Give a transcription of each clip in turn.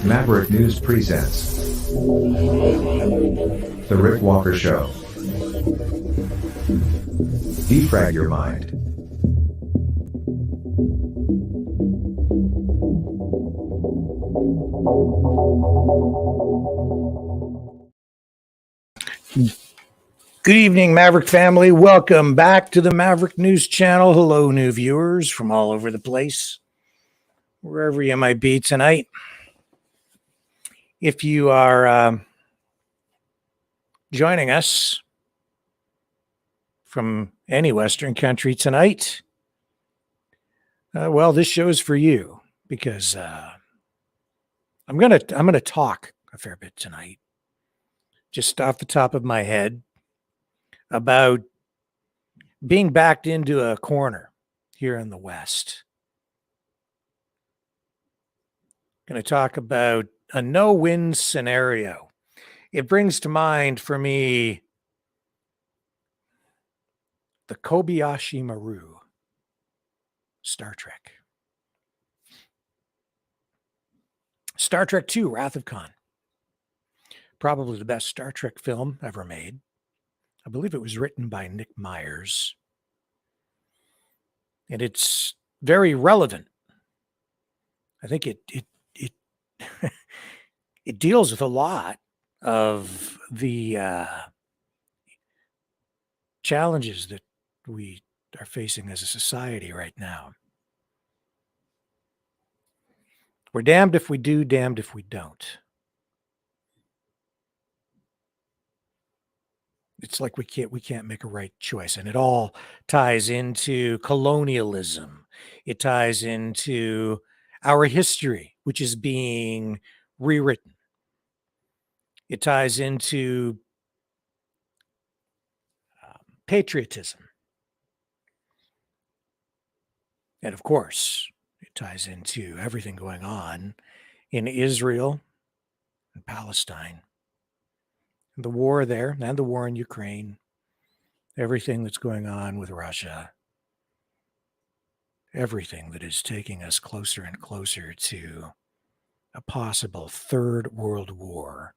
Maverick News presents The Rick Walker Show. Defrag your mind. Good evening, Maverick family. Welcome back to the Maverick News Channel. Hello, new viewers from all over the place, wherever you might be tonight. If you are joining us from any Western country tonight, well, this show is for you because I'm gonna talk a fair bit tonight, just off the top of my head, about being backed into a corner here in the West. Going to talk about a no-win scenario. It brings to mind for me the Kobayashi Maru, Star Trek. Star Trek II, Wrath of Khan. Probably the best Star Trek film ever made. I believe it was written by Nick Myers. And it's very relevant. I think it it deals with a lot of the challenges that we are facing as a society right now. We're damned if we do, damned if we don't. It's like we can't make a right choice, and it all ties into colonialism. It ties into our history, which is being rewritten. It ties into patriotism. And of course, it ties into everything going on in Israel and Palestine. The war there and the war in Ukraine, everything that's going on with Russia, everything that is taking us closer and closer to a possible third world war,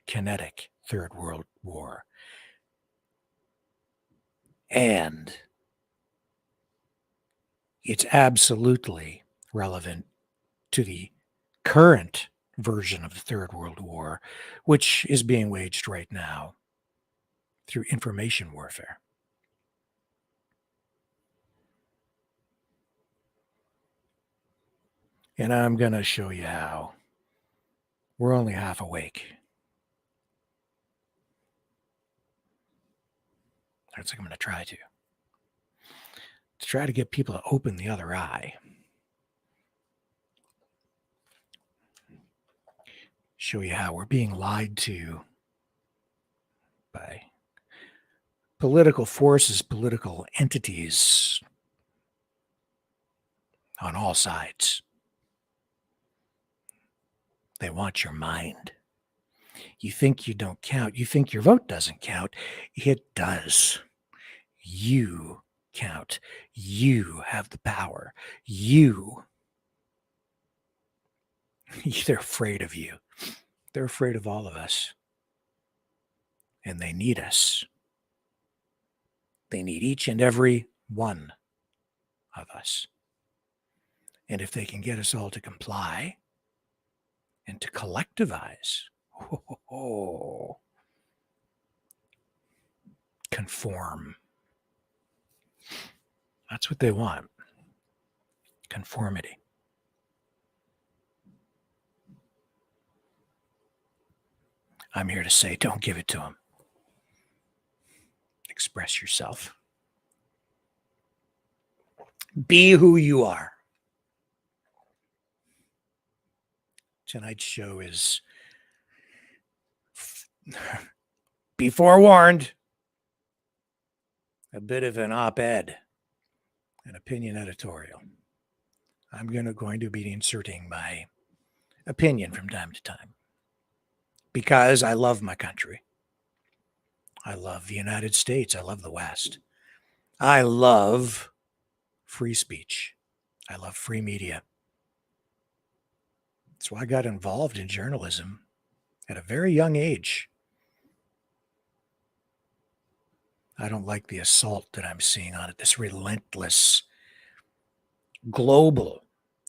kinetic third world war. And it's absolutely relevant to the current version of the Third World War, which is being waged right now through information warfare. And I'm going to show you how. We're only half awake. That's what I'm going to try to get people to open the other eye. Show you how we're being lied to by political forces, political entities on all sides. They want your mind. You think you don't count. You think your vote doesn't count. It does. You count. You have the power. They're afraid of you. They're afraid of all of us. And they need us. They need each and every one of us. And if they can get us all to comply and to collectivize, conform. That's what they want. Conformity. I'm here to say, don't give it to them. Express yourself. Be who you are. Tonight's show is, be forewarned, a bit of an op-ed, an opinion editorial. I'm going to be inserting my opinion from time to time because I love my country. I love the United States. I love the West. I love free speech. I love free media. That's why I got involved in journalism at a very young age. I don't like the assault that I'm seeing on it, this relentless global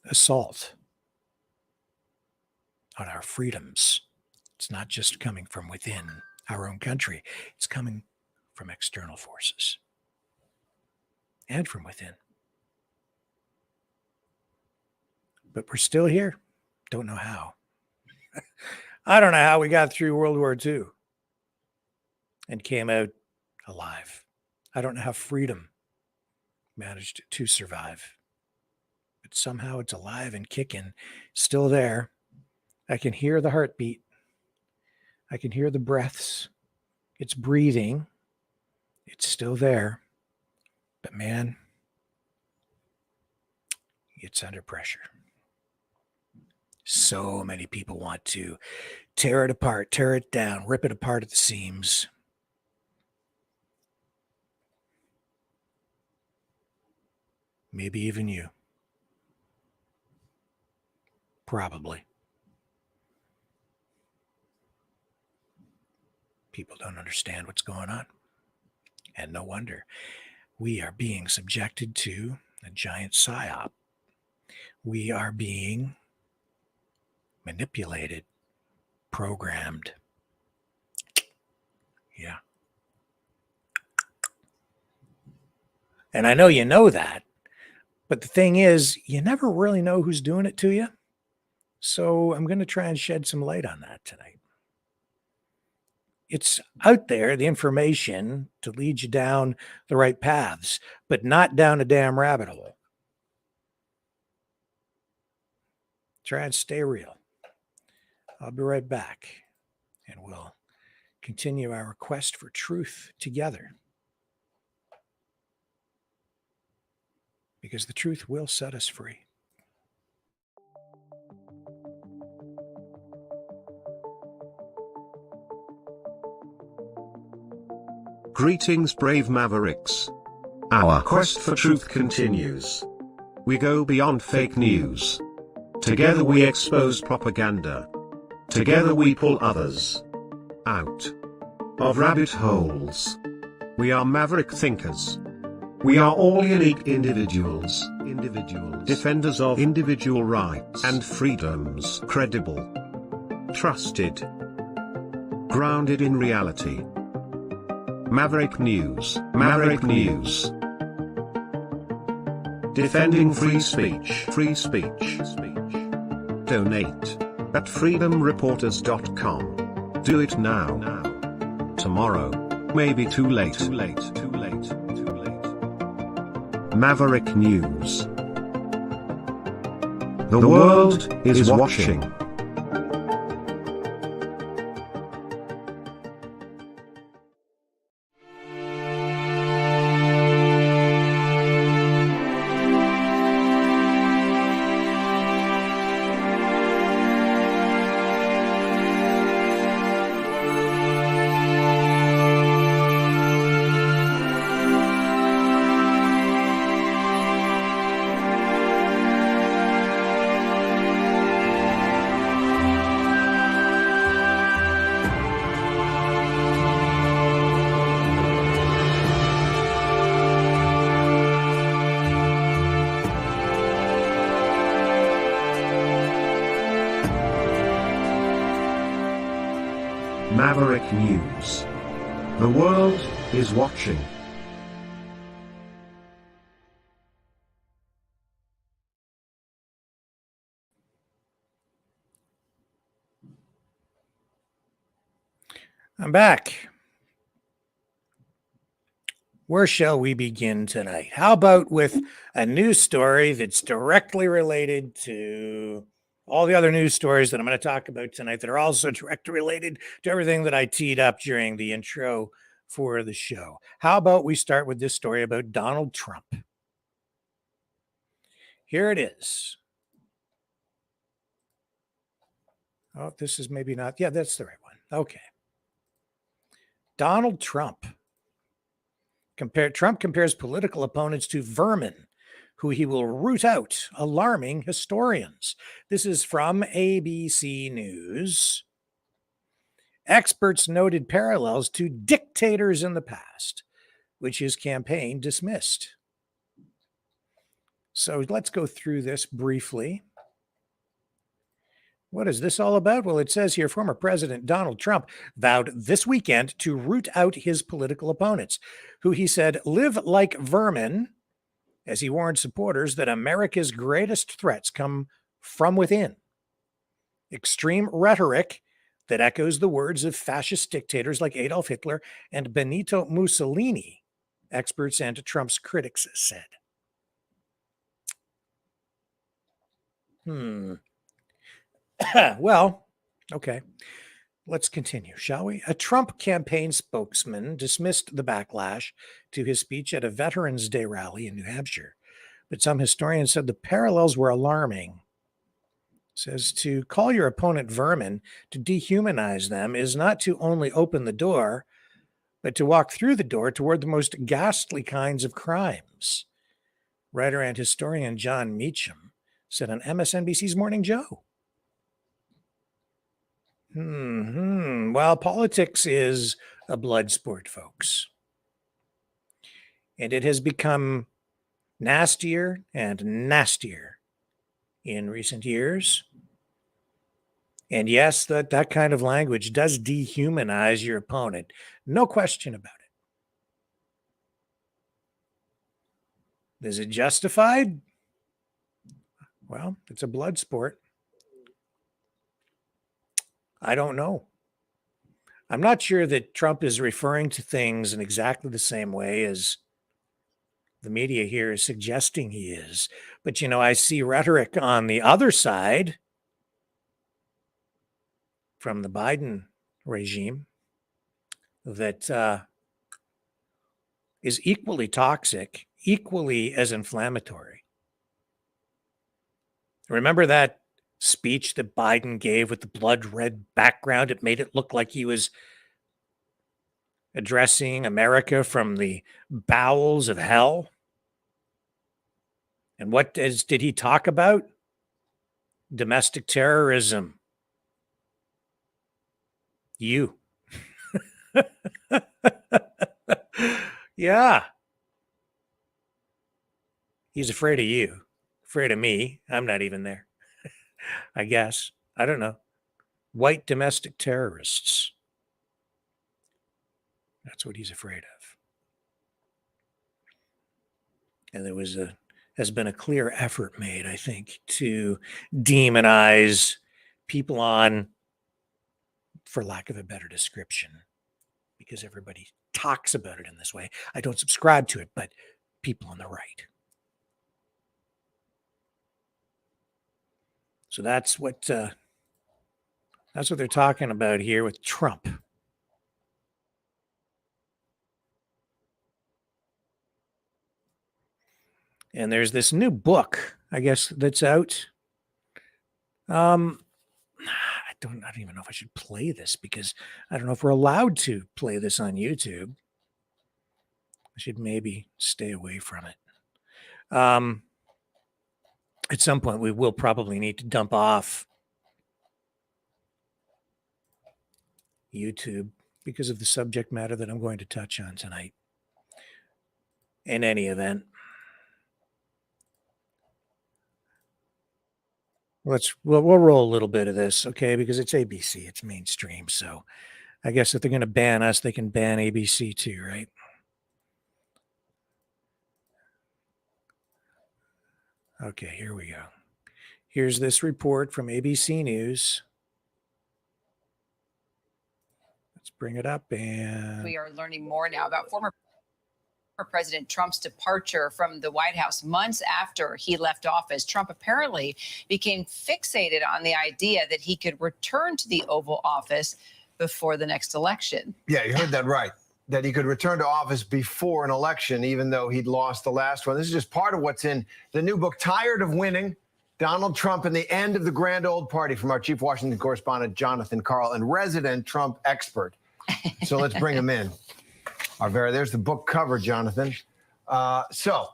assault on our freedoms. It's not just coming from within our own country, it's coming from external forces and from within. But we're still here. Don't know how. I don't know how we got through World War II and came out alive. I don't know how freedom managed to survive. But somehow it's alive and kicking, still there. I can hear the heartbeat. I can hear the breaths. It's breathing. It's still there. But man, it's under pressure. So many people want to tear it apart, tear it down, rip it apart at the seams. Maybe even you. Probably. People don't understand what's going on. And no wonder. We are being subjected to a giant psyop. We are being manipulated, programmed. Yeah. And I know you know that. But the thing is, you never really know who's doing it to you. So I'm going to try and shed some light on that tonight. It's out there, the information to lead you down the right paths, but not down a damn rabbit hole. Try and stay real. I'll be right back, and we'll continue our quest for truth together. Because the truth will set us free. Greetings, brave Mavericks. Our quest for truth continues. We go beyond fake news. Together we expose propaganda. Together we pull others out of rabbit holes. We are maverick thinkers. We are all unique individuals, defenders of individual rights and freedoms, credible, trusted, grounded in reality. Maverick News, Maverick News. Defending free speech, free speech. Donate at freedomreporters.com. Do it now. Tomorrow may be too late. Maverick News. The world is watching. Maverick News. The world is watching. I'm back. Where shall we begin tonight? How about with a news story that's directly related to all the other news stories that I'm going to talk about tonight that are also directly related to everything that I teed up during the intro for the show. How about we start with this story about Donald Trump? Here it is. Oh, this is maybe not. Yeah, that's the right one. Okay. Donald Trump. Trump compares political opponents to vermin who he will root out, alarming historians. This is from ABC News. Experts noted parallels to dictators in the past, which his campaign dismissed. So let's go through this briefly. What is this all about? Well, it says here former President Donald Trump vowed this weekend to root out his political opponents, who he said live like vermin, as he warned supporters that America's greatest threats come from within. Extreme rhetoric that echoes the words of fascist dictators like Adolf Hitler and Benito Mussolini, experts and Trump's critics said. Well, okay. Let's continue, shall we? A Trump campaign spokesman dismissed the backlash to his speech at a Veterans Day rally in New Hampshire, but some historians said the parallels were alarming. It says to call your opponent vermin, to dehumanize them, is not to only open the door, but to walk through the door toward the most ghastly kinds of crimes. Writer and historian John Meacham said on MSNBC's Morning Joe. Well, politics is a blood sport, folks. And it has become nastier and nastier in recent years. And yes, that kind of language does dehumanize your opponent. No question about it. Is it justified? Well, it's a blood sport. I don't know. I'm not sure that Trump is referring to things in exactly the same way as the media here is suggesting he is. But, I see rhetoric on the other side from the Biden regime that is equally toxic, equally as inflammatory. Remember that speech that Biden gave with the blood red background? It made it look like he was addressing America from the bowels of hell. And what did he talk about? Domestic terrorism. You. Yeah. He's afraid of you. Afraid of me. I'm not even there. I guess. I don't know. White domestic terrorists. That's what he's afraid of. And there has been a clear effort made, I think, to demonize people on, for lack of a better description, because everybody talks about it in this way. I don't subscribe to it, but people on the right. So that's what they're talking about here with Trump. And there's this new book, I guess, that's out. I don't even know if I should play this because I don't know if we're allowed to play this on YouTube. I should maybe stay away from it. At some point, we will probably need to dump off YouTube because of the subject matter that I'm going to touch on tonight. In any event, we'll roll a little bit of this, okay? Because it's ABC, it's mainstream. So I guess if they're going to ban us, they can ban ABC too, right? Okay, here we go. Here's this report from ABC News. Let's bring it up. And we are learning more now about former President Trump's departure from the White House months after he left office. Trump apparently became fixated on the idea that he could return to the Oval Office before the next election. Yeah, you heard that right. That he could return to office before an election, even though he'd lost the last one. This is just part of what's in the new book, Tired of Winning, Donald Trump and the End of the Grand Old Party, from our chief Washington correspondent, Jonathan Karl, and resident Trump expert. So let's bring him in. There's the book cover, Jonathan. So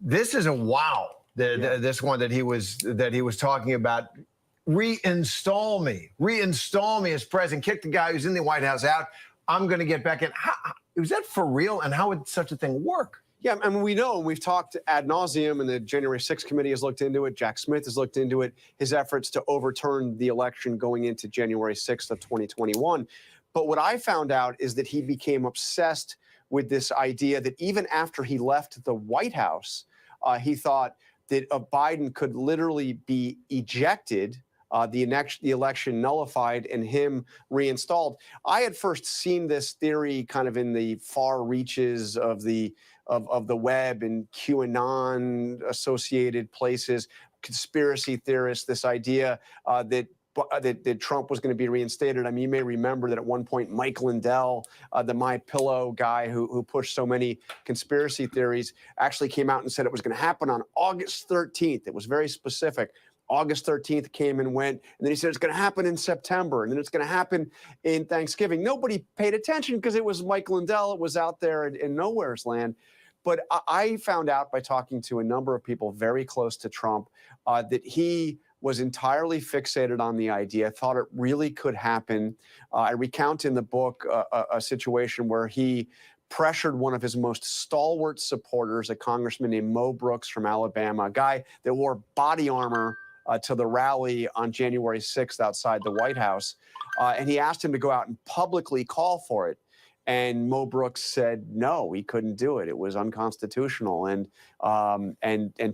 This is a wow. This one that he was talking about. Reinstall me as president. Kick the guy who's in the White House out. I'm going to get back in. Was that for real? And how would such a thing work? Yeah, I mean, we know, we've talked ad nauseum, and the January 6th committee has looked into it. Jack Smith has looked into it, his efforts to overturn the election going into January 6th of 2021. But what I found out is that he became obsessed with this idea that even after he left the White House, he thought that Biden could literally be ejected, the election nullified, and him reinstalled. I had first seen this theory kind of in the far reaches of the web and QAnon associated places, conspiracy theorists, this idea that Trump was going to be reinstated. I mean, you may remember that at one point, Mike Lindell, the My Pillow guy who pushed so many conspiracy theories, actually came out and said it was going to happen on August 13th. It was very specific. August 13th came and went, and then he said it's going to happen in September, and then it's going to happen in Thanksgiving. Nobody paid attention because it was Mike Lindell. It was out there in nowhere's land. But I found out by talking to a number of people very close to Trump that he was entirely fixated on the idea, thought it really could happen. I recount in the book a situation where he pressured one of his most stalwart supporters, a congressman named Mo Brooks from Alabama, a guy that wore body armor to the rally on January 6th outside the White House. And he asked him to go out and publicly call for it. And Mo Brooks said no, he couldn't do it. It was unconstitutional. And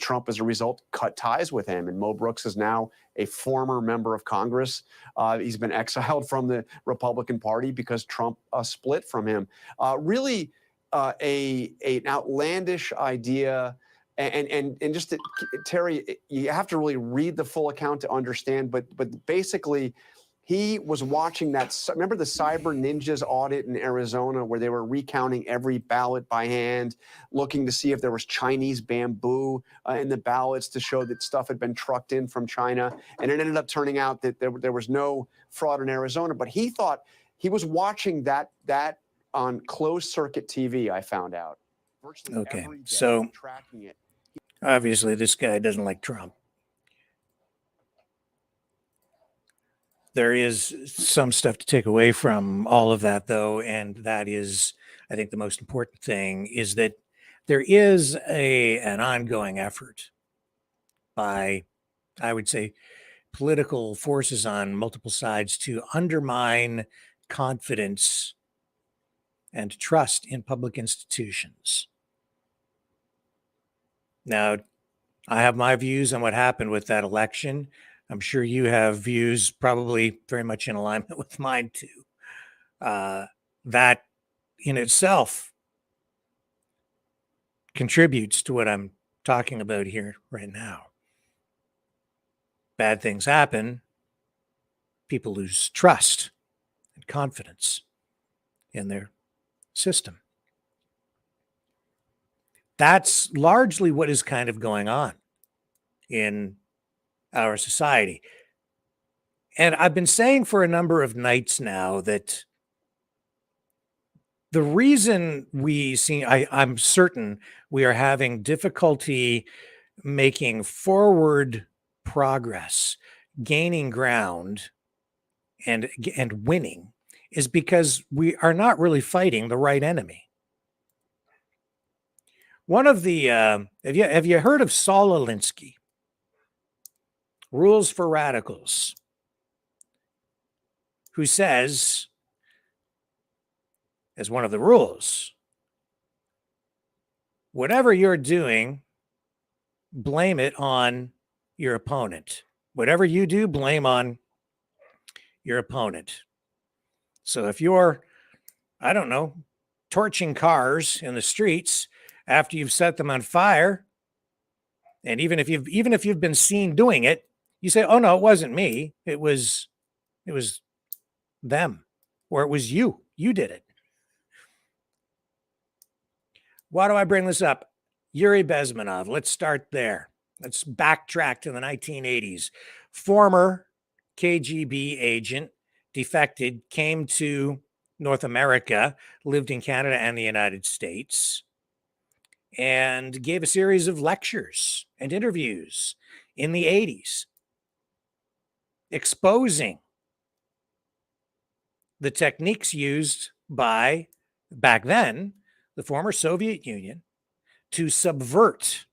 Trump, as a result, cut ties with him. And Mo Brooks is now a former member of Congress. He's been exiled from the Republican Party because Trump split from him. Really an outlandish idea. And just to, Terry, you have to really read the full account to understand. But basically, he was watching that. Remember the Cyber Ninjas audit in Arizona where they were recounting every ballot by hand, looking to see if there was Chinese bamboo in the ballots to show that stuff had been trucked in from China. And it ended up turning out that there was no fraud in Arizona. But he thought he was watching that on closed circuit TV, I found out. Virtually every day, so tracking it. Obviously, this guy doesn't like Trump. There is some stuff to take away from all of that, though, and that is, I think, the most important thing is that there is an ongoing effort by, I would say, political forces on multiple sides to undermine confidence and trust in public institutions. Now, I have my views on what happened with that election. I'm sure you have views probably very much in alignment with mine too. That in itself contributes to what I'm talking about here right now. Bad things happen. People lose trust and confidence in their system. That's largely what is kind of going on in our society. And I've been saying for a number of nights now that the reason I'm certain we are having difficulty making forward progress, gaining ground, and winning is because we are not really fighting the right enemy. One of the have you heard of Saul Alinsky? Rules for Radicals, who says, as one of the rules, whatever you're doing, blame it on your opponent. Whatever you do, blame on your opponent. So if you're, I don't know, torching cars in the streets after you've set them on fire, and even if you've been seen doing it, you say, "Oh no, it wasn't me. It was them, or it was you. You did it." Why do I bring this up? Yuri Bezmenov. Let's start there. Let's backtrack to the 1980s. Former KGB agent, defected, came to North America, lived in Canada and the United States, and gave a series of lectures and interviews in the 80s exposing the techniques used by, back then, the former Soviet Union to subvert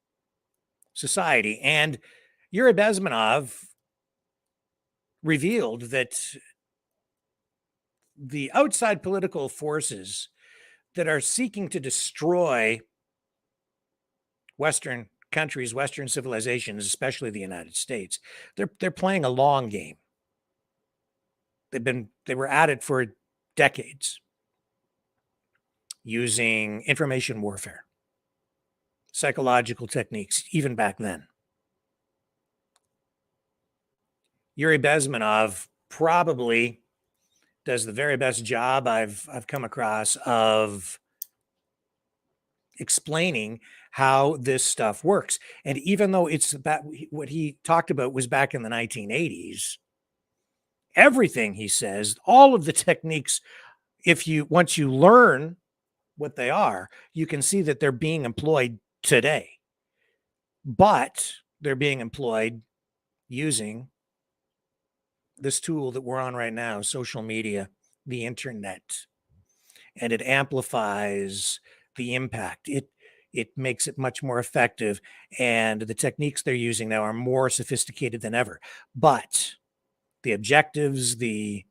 society. And Yuri Bezmenov revealed that the outside political forces that are seeking to destroy Western countries, Western civilizations, especially the United States, they're playing a long game. They were at it for decades, using information warfare, psychological techniques, even back then. Yuri Bezmenov probably does the very best job I've come across of explaining how this stuff works. And even though it's about what he talked about was back in the 1980s, everything he says, all of the techniques, once you learn what they are, you can see that they're being employed today. But they're being employed using this tool that we're on right now, social media, the internet, and it amplifies the impact. It makes it much more effective, and the techniques they're using now are more sophisticated than ever. But the objectives, the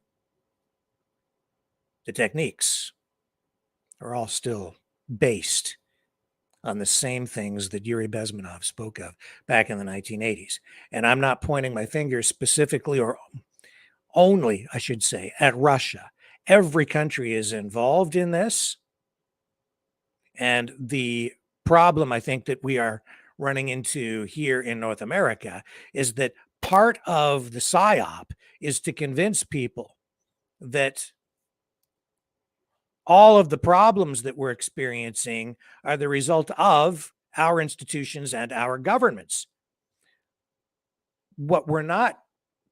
techniques are all still based on the same things that Yuri Bezmenov spoke of back in the 1980s. And I'm not pointing my finger specifically, or only, I should say, at Russia. Every country is involved in this. And the problem I think that we are running into here in North America is that part of the PSYOP is to convince people that all of the problems that we're experiencing are the result of our institutions and our governments. What we're not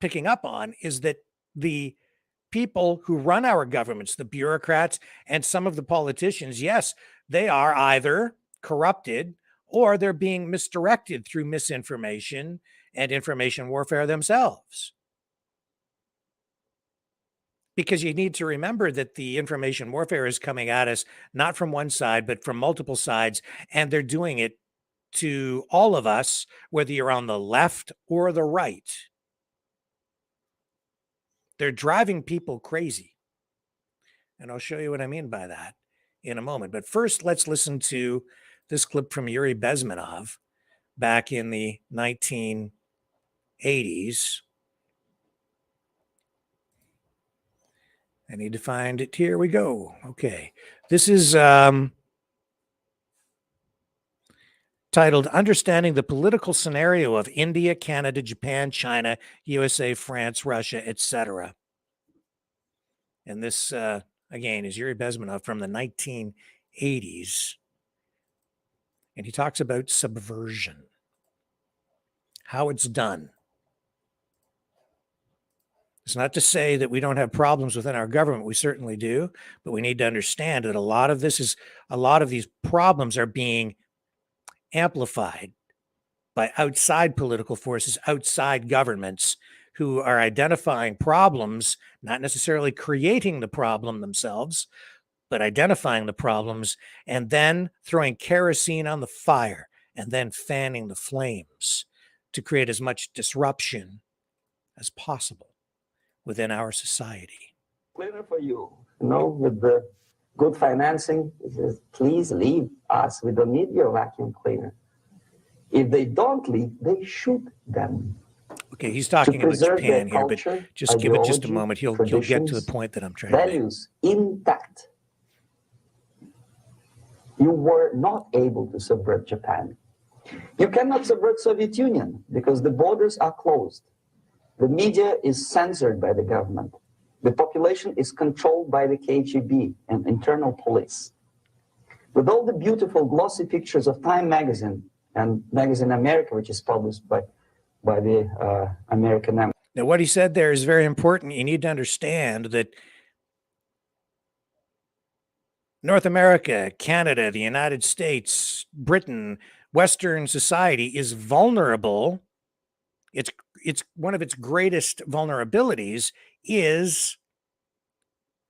picking up on is that the people who run our governments, the bureaucrats and some of the politicians, yes, they are either corrupted or they're being misdirected through misinformation and information warfare themselves. Because you need to remember that the information warfare is coming at us not from one side, but from multiple sides, and they're doing it to all of us, whether you're on the left or the right. They're driving people crazy. And I'll show you what I mean by that in a moment. But first, let's listen to this clip from Yuri Bezmenov back in the 1980s. I need to find it. Here we go. Okay. This is titled Understanding the Political Scenario of India, Canada, Japan, China, USA, France, Russia, etc. And this, again, is Yuri Bezmenov from the 1980s. And he talks about subversion, how it's done. It's not to say that we don't have problems within our government. We certainly do, but we need to understand that a lot of these problems are being amplified by outside political forces, outside governments who are identifying problems, not necessarily creating the problem themselves, but identifying the problems and then throwing kerosene on the fire and then fanning the flames to create as much disruption as possible within our society. Cleaner for you, with the good financing. It says, please leave us. We don't need your vacuum cleaner. If they don't leave, they shoot them. Okay, he's talking about Japan here, but just give it just a moment. He'll get to the point that I'm trying to make. Values intact. You were not able to subvert Japan. You cannot subvert Soviet Union because the borders are closed. The media is censored by the government. The population is controlled by the KGB and internal police. With all the beautiful glossy pictures of Time magazine and Magazine America, which is published by the American Embassy. Now, what he said there is very important. You need to understand that North America, Canada, the United States, Britain, Western society is vulnerable. It's one of its greatest vulnerabilities is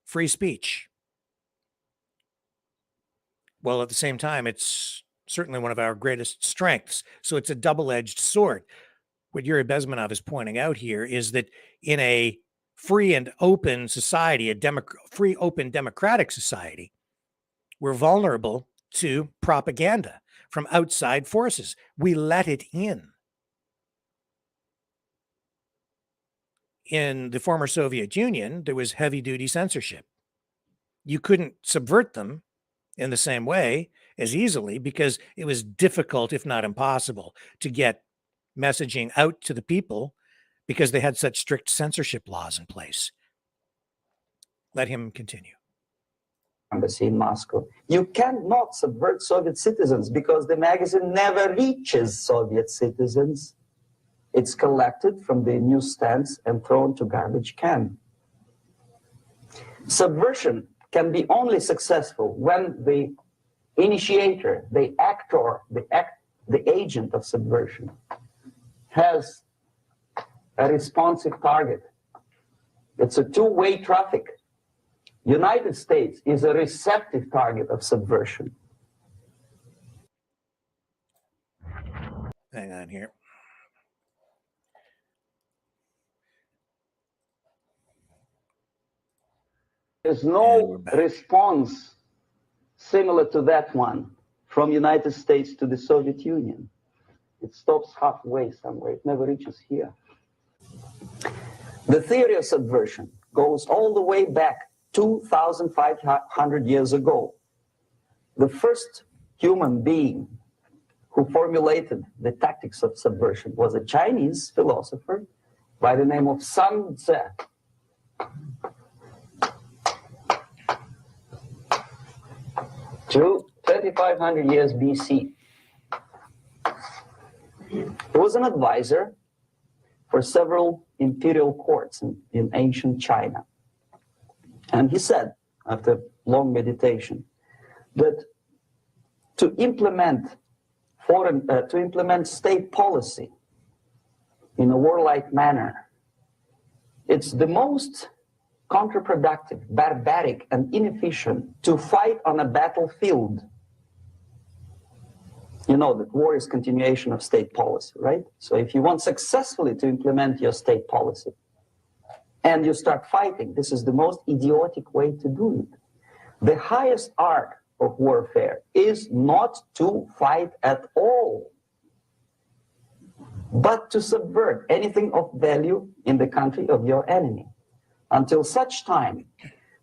free speech. Well, at the same time, it's certainly one of our greatest strengths. So it's a double-edged sword. What Yuri Bezmenov is pointing out here is that in a free and open society, free, open, democratic society, we're vulnerable to propaganda from outside forces. We let it in. In the former Soviet Union, there was heavy-duty censorship. You couldn't subvert them in the same way as easily because it was difficult, if not impossible, to get messaging out to the people because they had such strict censorship laws in place. Let him continue. Embassy in Moscow. You cannot subvert Soviet citizens because the magazine never reaches Soviet citizens. It's collected from the newsstands and thrown to garbage can. Subversion can be only successful when the initiator, the actor, the agent of subversion has a responsive target. It's a two-way traffic. United States is a receptive target of subversion. Hang on here. There's no response similar to that one from United States to the Soviet Union. It stops halfway somewhere. It never reaches here. The theory of subversion goes all the way back 2,500 years ago. The first human being who formulated the tactics of subversion was a Chinese philosopher by the name of Sun Tzu. 2,500 years BC. He was an advisor for several imperial courts in ancient China. And he said, after long meditation, that to implement state policy in a warlike manner, it's the most counterproductive, barbaric, and inefficient to fight on a battlefield. You know that war is continuation of state policy, right? So if you want successfully to implement your state policy and you start fighting, this is the most idiotic way to do it. The highest art of warfare is not to fight at all, but to subvert anything of value in the country of your enemy, until such time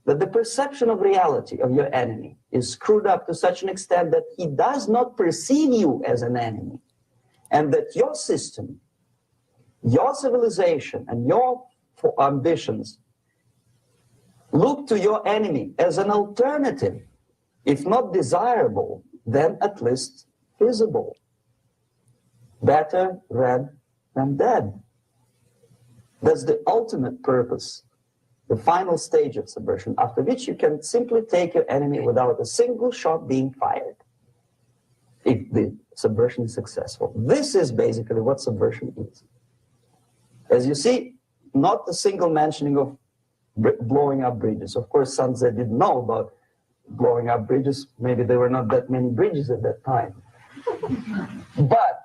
that the perception of reality of your enemy is screwed up to such an extent that he does not perceive you as an enemy, and that your system, your civilization, and your ambitions look to your enemy as an alternative, if not desirable, then at least feasible. Better red than dead. That's the ultimate purpose, the final stage of subversion, after which you can simply take your enemy without a single shot being fired, if the subversion is successful. This is basically what subversion is. As you see, not a single mentioning of blowing up bridges. Of course, Sun Tzu didn't know about blowing up bridges. Maybe there were not that many bridges at that time. But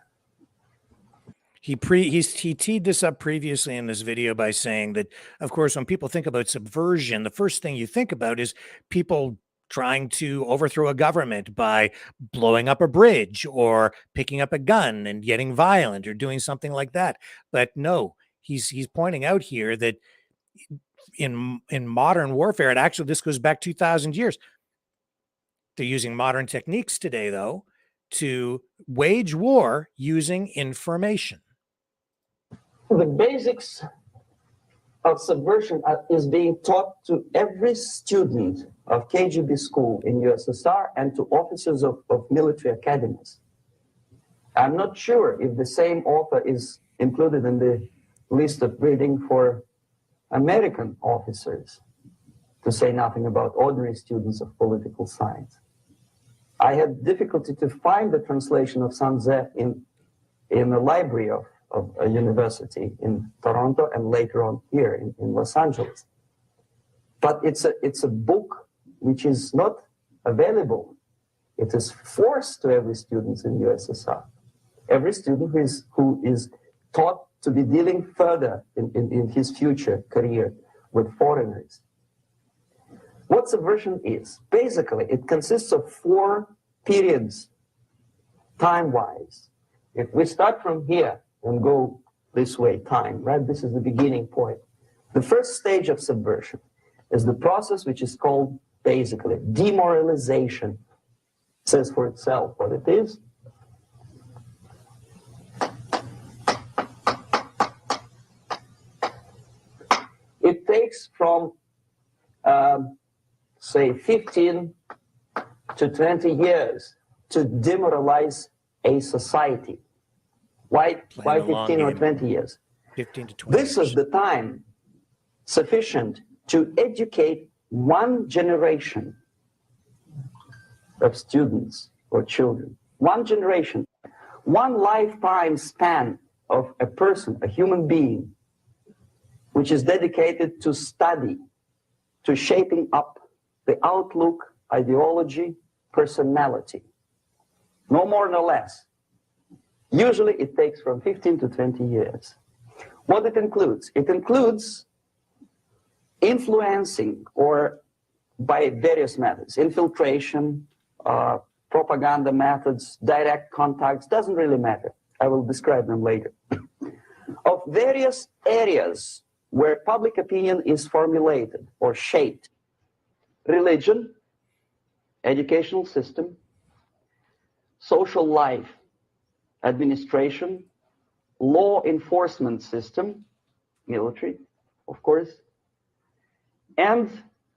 he teed this up previously in this video by saying that, of course, when people think about subversion, the first thing you think about is people trying to overthrow a government by blowing up a bridge or picking up a gun and getting violent or doing something like that. But no, he's pointing out here that in modern warfare, this goes back 2,000 years. They're using modern techniques today, though, to wage war using information. the basics of subversion is being taught to every student of KGB school in USSR and to officers of military academies. I'm not sure if the same author is included in the list of reading for American officers. to say nothing about ordinary students of political science. I had difficulty to find the translation of Sun Tzu in the library of a university in Toronto and later on here in Los Angeles. But it's a book which is not available. It is forced to every student in USSR. Every student who is taught to be dealing further in his future career with foreigners. What subversion is? Basically, it consists of 4 periods, time-wise. If we start from here and go this way, time, right? This is the beginning point. The first stage of subversion is the process which is called, basically, demoralization. It says for itself what it is. It takes from, say, 15 to 20 years to demoralize a society. Why 15 or 20 years? 15 to 20 This is the time sufficient to educate one generation of students or children. One generation, one lifetime span of a person, a human being, which is dedicated to study, to shaping up the outlook, ideology, personality. No more, no less. Usually it takes from 15 to 20 years. What it includes? It includes influencing, or by various methods, infiltration, propaganda methods, direct contacts, doesn't really matter. I will describe them later. Of various areas where public opinion is formulated or shaped. Religion, educational system, social life, administration, law enforcement system, military, of course, and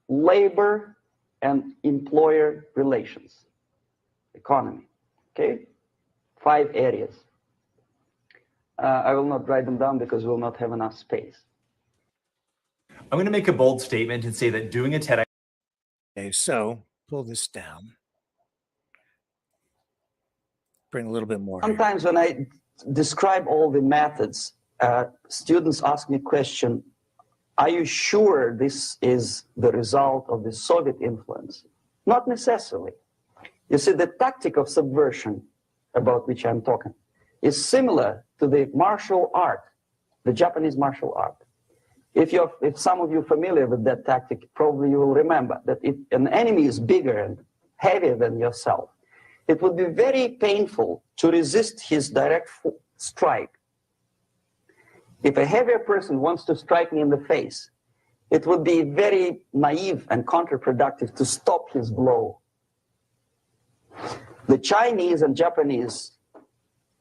labor and employer relations, economy, okay? 5 areas. I will not write them down because we'll not have enough space. I'm going to make a bold statement and say that doing a TEDx. Okay, so pull this down. Bring a little bit more. Sometimes when I describe all the methods, students ask me question, are you sure this is the result of the Soviet influence? Not necessarily. You see, the tactic of subversion, about which I'm talking, is similar to the martial art, the Japanese martial art. If some of you are familiar with that tactic, probably you will remember that if an enemy is bigger and heavier than yourself, it would be very painful to resist his direct strike. If a heavier person wants to strike me in the face, it would be very naive and counterproductive to stop his blow. The Chinese and Japanese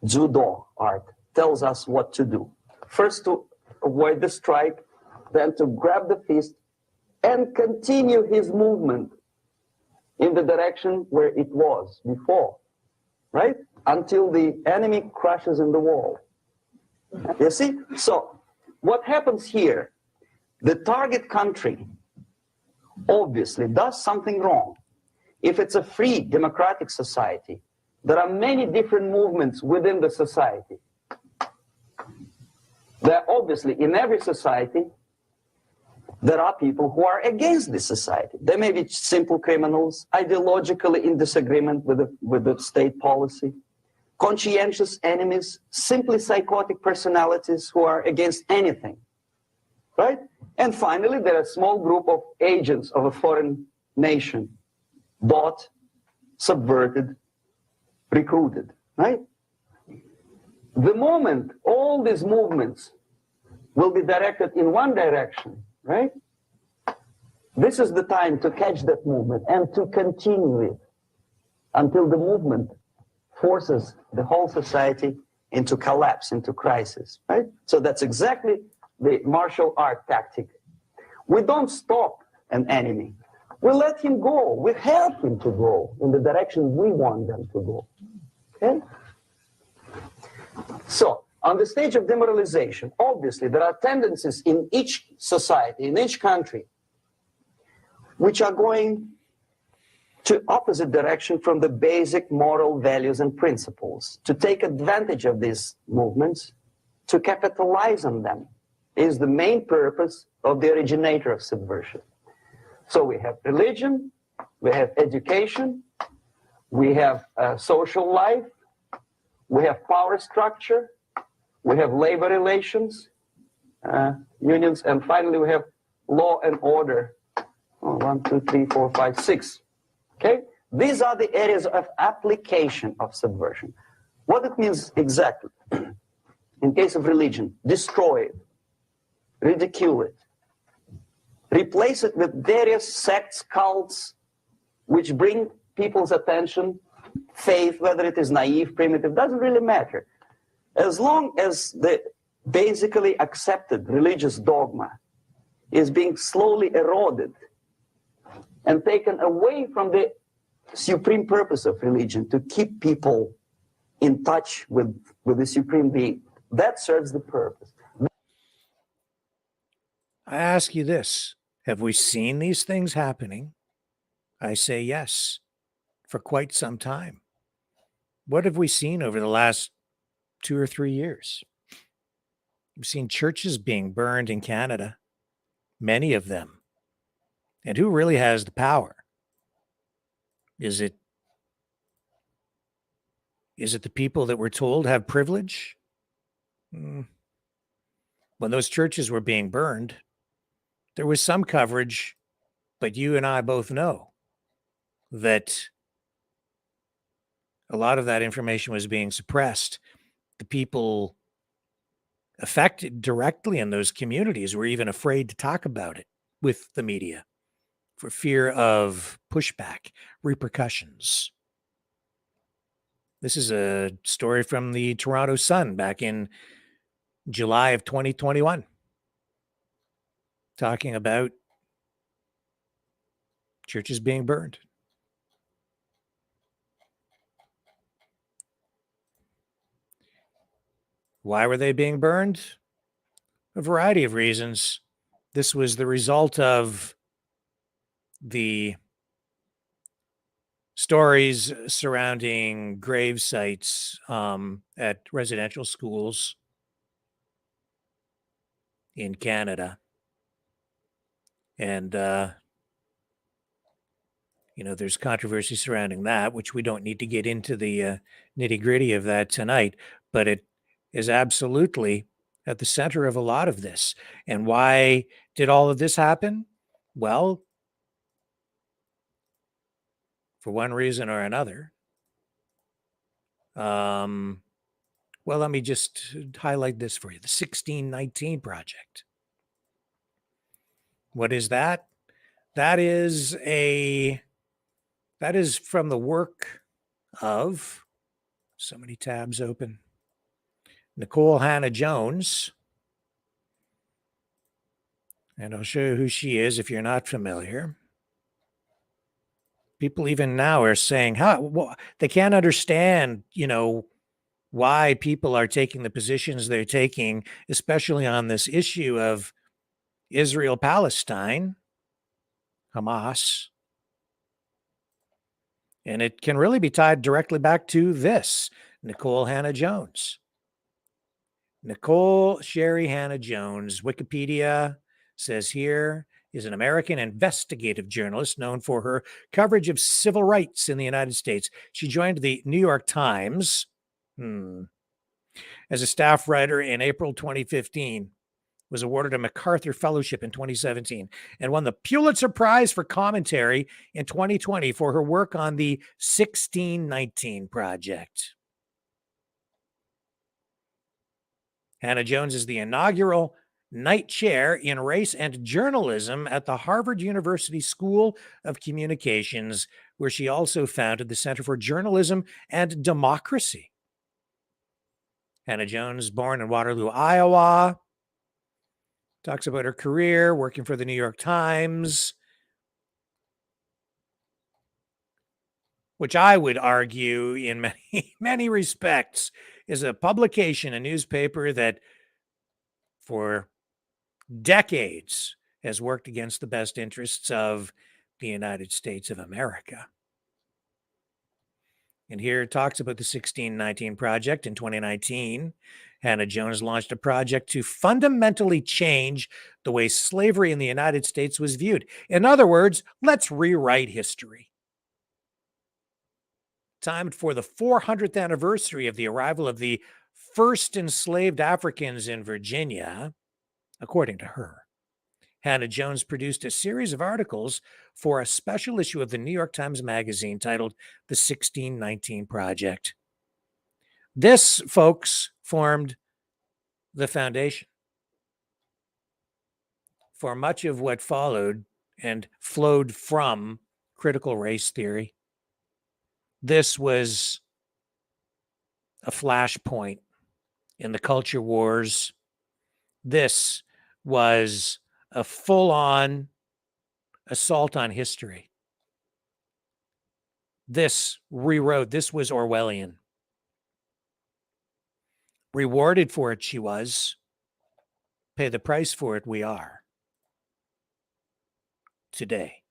judo art tells us what to do. First, to avoid the strike, then to grab the fist and continue his movement in the direction where it was before, right? Until the enemy crashes in the wall. You see? So what happens here? The target country obviously does something wrong. If it's a free democratic society, there are many different movements within the society. There are obviously, in every society, there are people who are against this society. They may be simple criminals, ideologically in disagreement with the state policy, conscientious enemies, simply psychotic personalities who are against anything, right? And finally, there are a small group of agents of a foreign nation, bought, subverted, recruited, right? The moment all these movements will be directed in one direction, right? This is the time to catch that movement and to continue it until the movement forces the whole society into collapse, into crisis, right? So that's exactly the martial art tactic. We don't stop an enemy. We let him go. We help him to go in the direction we want them to go, okay? So, on the stage of demoralization, obviously there are tendencies in each society, in each country, which are going to opposite direction from the basic moral values and principles. To take advantage of these movements, to capitalize on them, is the main purpose of the originator of subversion. So we have religion, we have education, we have social life, we have power structure, we have labor relations, unions, and finally we have law and order. 1, 2, 3, 4, 5, 6. Okay? These are the areas of application of subversion. What it means exactly? In case of religion, destroy it, ridicule it, replace it with various sects, cults, which bring people's attention, faith, whether it is naive, primitive, doesn't really matter. As long as the basically accepted religious dogma is being slowly eroded and taken away from the supreme purpose of religion, to keep people in touch with the supreme being, that serves the purpose. I ask you this. Have we seen these things happening? I say yes, for quite some time. What have we seen over the last 2 or 3 years? We've seen churches being burned in Canada, many of them. And who really has the power? Is it the people that we're told have privilege? When those churches were being burned, there was some coverage, but you and I both know that a lot of that information was being suppressed. The people affected directly in those communities were even afraid to talk about it with the media for fear of pushback, repercussions. This is a story from the Toronto Sun back in July of 2021, talking about churches being burned. Why were they being burned? A variety of reasons. This was the result of the stories surrounding grave sites at residential schools in Canada. And, there's controversy surrounding that, which we don't need to get into the nitty-gritty of that tonight, but it is absolutely at the center of a lot of this. And why did all of this happen? Well, for one reason or another. Well, let me just highlight this for you. The 1619 Project. What is that? That is from the work of, so many tabs open, Nicole Hannah-Jones. And I'll show you who she is if you're not familiar. People even now are saying, they can't understand, why people are taking the positions they're taking, especially on this issue of Israel-Palestine, Hamas. And it can really be tied directly back to this, Nicole Hannah-Jones. Nicole Sherry Hannah-Jones, Wikipedia says here, is an American investigative journalist known for her coverage of civil rights in the United States. She joined the New York Times as a staff writer in April 2015, was awarded a MacArthur Fellowship in 2017, and won the Pulitzer Prize for commentary in 2020 for her work on the 1619 Project. Hannah-Jones is the inaugural Knight Chair in Race and Journalism at the Harvard University School of Communications, where she also founded the Center for Journalism and Democracy. Hannah-Jones, born in Waterloo, Iowa, talks about her career working for the New York Times, which I would argue in many respects is a publication, a newspaper that for decades has worked against the best interests of the United States of America. And here it talks about the 1619 Project. In 2019, Hannah Jones launched a project to fundamentally change the way slavery in the United States was viewed. In other words, let's rewrite history. Timed for the 400th anniversary of the arrival of the first enslaved Africans in Virginia, according to her, Hannah Jones produced a series of articles for a special issue of the New York Times Magazine titled The 1619 Project. This, folks, formed the foundation for much of what followed and flowed from critical race theory. This was a flashpoint in the culture wars. This was a full-on assault on history. This rewrote, this was Orwellian. Rewarded for it she was. Pay the price for it we are. Today.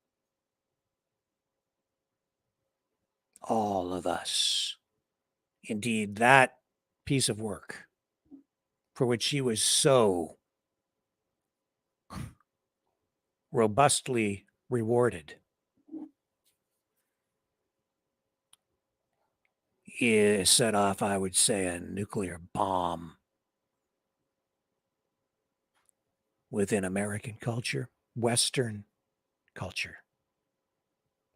All of us. Indeed, that piece of work for which she was so robustly rewarded is set off, I would say, a nuclear bomb within American culture, Western culture,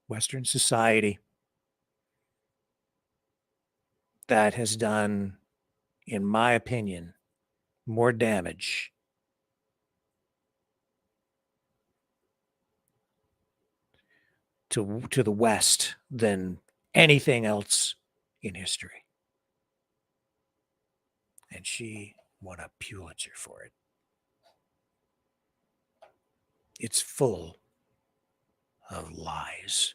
Western society that has done, in my opinion, more damage to the West than anything else in history. And she won a Pulitzer for it. It's full of lies,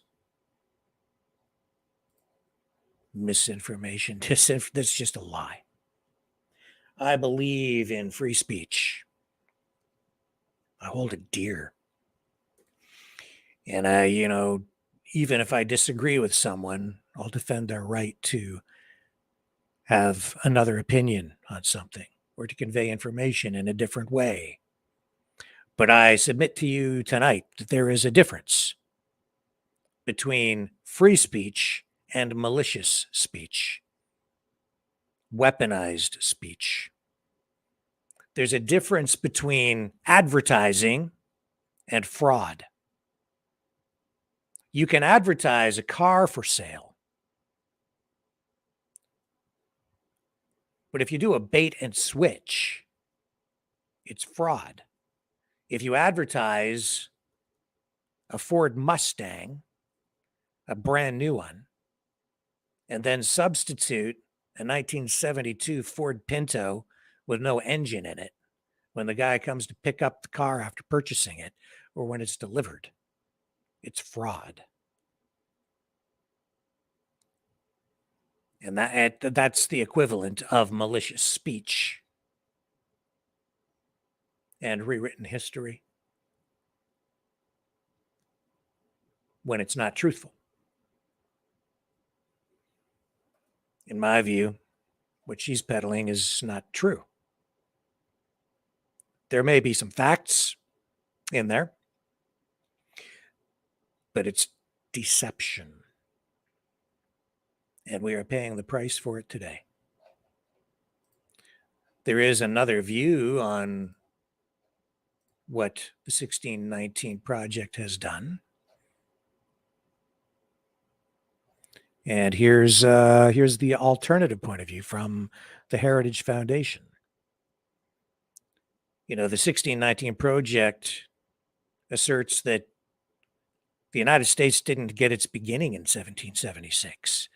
misinformation, that's just a lie. I believe in free speech. I hold it dear. And even if I disagree with someone, I'll defend their right to have another opinion on something or to convey information in a different way. But I submit to you tonight that there is a difference between free speech and malicious speech, weaponized speech. There's a difference between advertising and fraud. You can advertise a car for sale, but if you do a bait and switch, it's fraud. If you advertise a Ford Mustang, a brand new one, and then substitute a 1972 Ford Pinto with no engine in it when the guy comes to pick up the car after purchasing it or when it's delivered, it's fraud. And that's the equivalent of malicious speech and rewritten history when it's not truthful. In my view, what she's peddling is not true. There may be some facts in there, but it's deception. And we are paying the price for it today. There is another view on what the 1619 Project has done. And here's the alternative point of view from the Heritage Foundation. The 1619 Project asserts that the United States didn't get its beginning in 1776,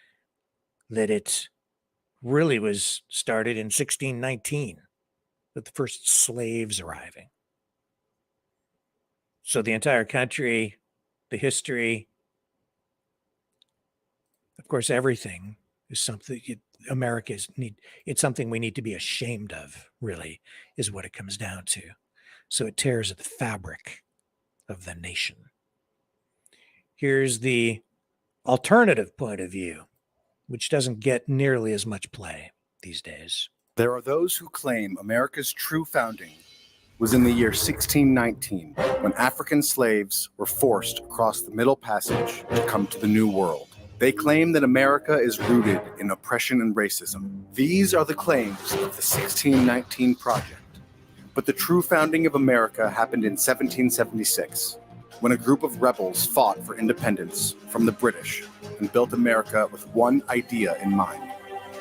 that it really was started in 1619 with the first slaves arriving. So the entire country, the history, of course, everything is something it's something we need to be ashamed of, really, is what it comes down to. So it tears at the fabric of the nation. Here's the alternative point of view, which doesn't get nearly as much play these days. There are those who claim America's true founding was in the year 1619, when African slaves were forced across the Middle Passage to come to the New World. They claim that America is rooted in oppression and racism. These are the claims of the 1619 Project. But the true founding of America happened in 1776, when a group of rebels fought for independence from the British and built America with one idea in mind: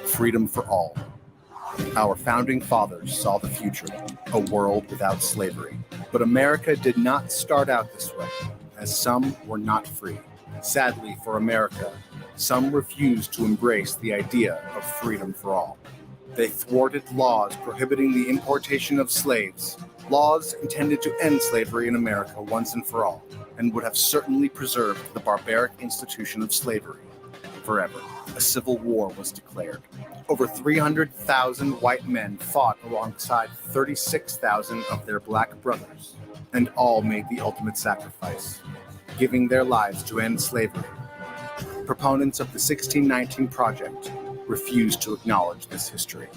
freedom for all. Our founding fathers saw the future, a world without slavery. But America did not start out this way, as some were not free. Sadly for America, some refused to embrace the idea of freedom for all. They thwarted laws prohibiting the importation of slaves, laws intended to end slavery in America once and for all, and would have certainly preserved the barbaric institution of slavery forever. A civil war was declared. Over 300,000 white men fought alongside 36,000 of their black brothers, and all made the ultimate sacrifice, giving their lives to end slavery. Proponents of the 1619 Project refused to acknowledge this history.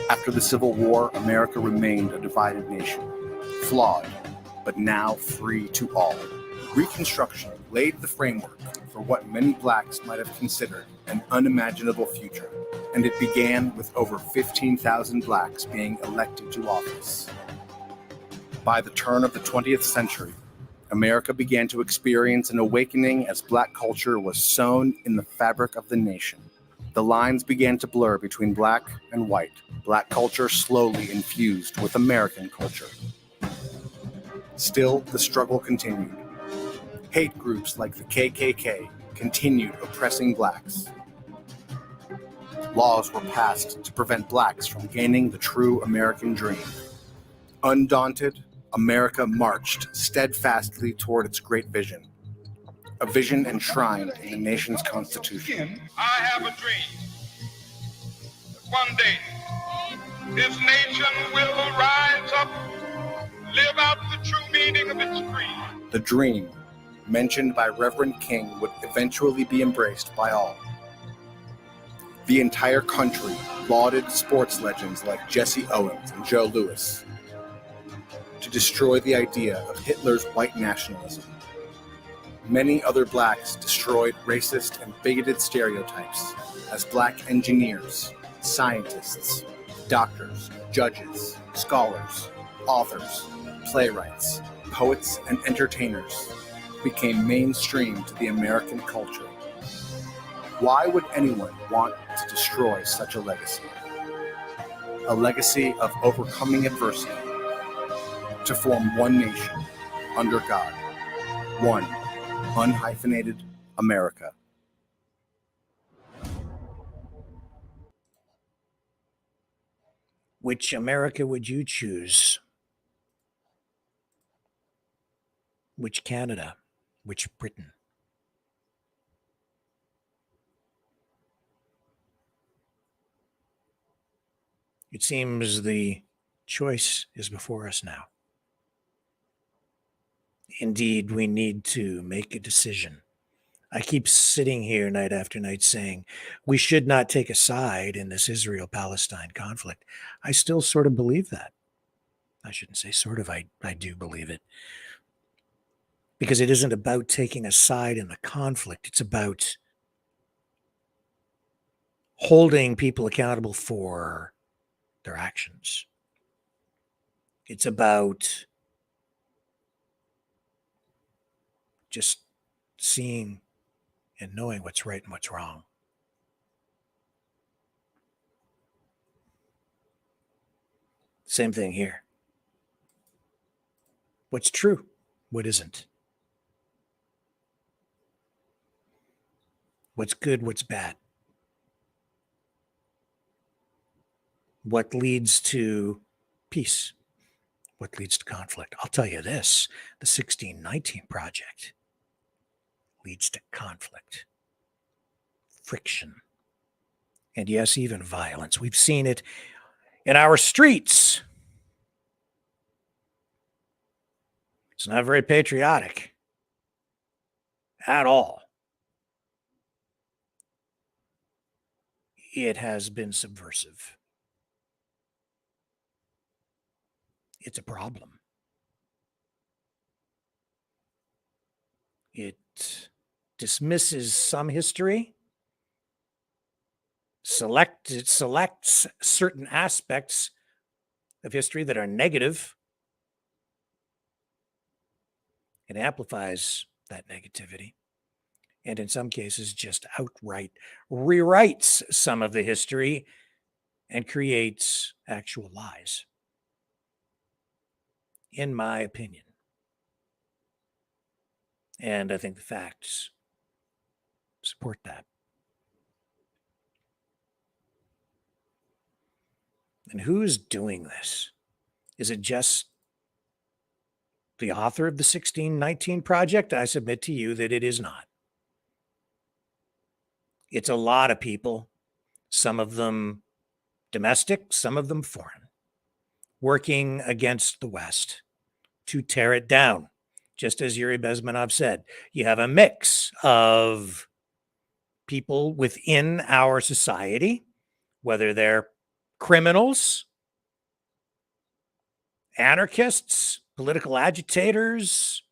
After the Civil War, America remained a divided nation, flawed, but now free to all. Reconstruction laid the framework for what many blacks might have considered an unimaginable future, and it began with over 15,000 blacks being elected to office. By the turn of the 20th century, America began to experience an awakening as black culture was sewn in the fabric of the nation. The lines began to blur between black and white. Black culture slowly infused with American culture. Still, the struggle continued. Hate groups like the KKK continued oppressing blacks. Laws were passed to prevent blacks from gaining the true American dream. Undaunted, America marched steadfastly toward its great vision, a vision enshrined in the nation's Constitution. I have a dream that one day this nation will rise up, live out the true meaning of its creed. The dream, mentioned by Reverend King, would eventually be embraced by all. The entire country lauded sports legends like Jesse Owens and Joe Louis to destroy the idea of Hitler's white nationalism. Many other blacks destroyed racist and bigoted stereotypes as black engineers, scientists, doctors, judges, scholars, authors, playwrights, poets, and entertainers became mainstream to the American culture. Why would anyone want to destroy such a legacy? A legacy of overcoming adversity to form one nation under God, one unhyphenated America. Which America would you choose? Which Canada? Which Britain? It seems the choice is before us now. Indeed, we need to make a decision. I keep sitting here night after night saying we should not take a side in this Israel-Palestine conflict. I still sort of believe that. I shouldn't say sort of, I do believe it. Because it isn't about taking a side in the conflict. It's about holding people accountable for their actions. It's about just seeing and knowing what's right and what's wrong. Same thing here. What's true? What isn't? What's good? What's bad? What leads to peace? What leads to conflict? I'll tell you this, the 1619 Project leads to conflict, friction, and yes, even violence. We've seen it in our streets. It's not very patriotic. at all. It has been subversive. It's a problem. It dismisses some history, it selects certain aspects of history that are negative, and amplifies that negativity, and in some cases just outright rewrites some of the history and creates actual lies, in my opinion. And I think the facts support that. And who's doing this? Is it just the author of the 1619 Project? I submit to you that it is not. It's a lot of people, some of them domestic, some of them foreign, working against the West to tear it down. Just as Yuri Bezmenov said, you have a mix of people within our society, whether they're criminals, anarchists, political agitators,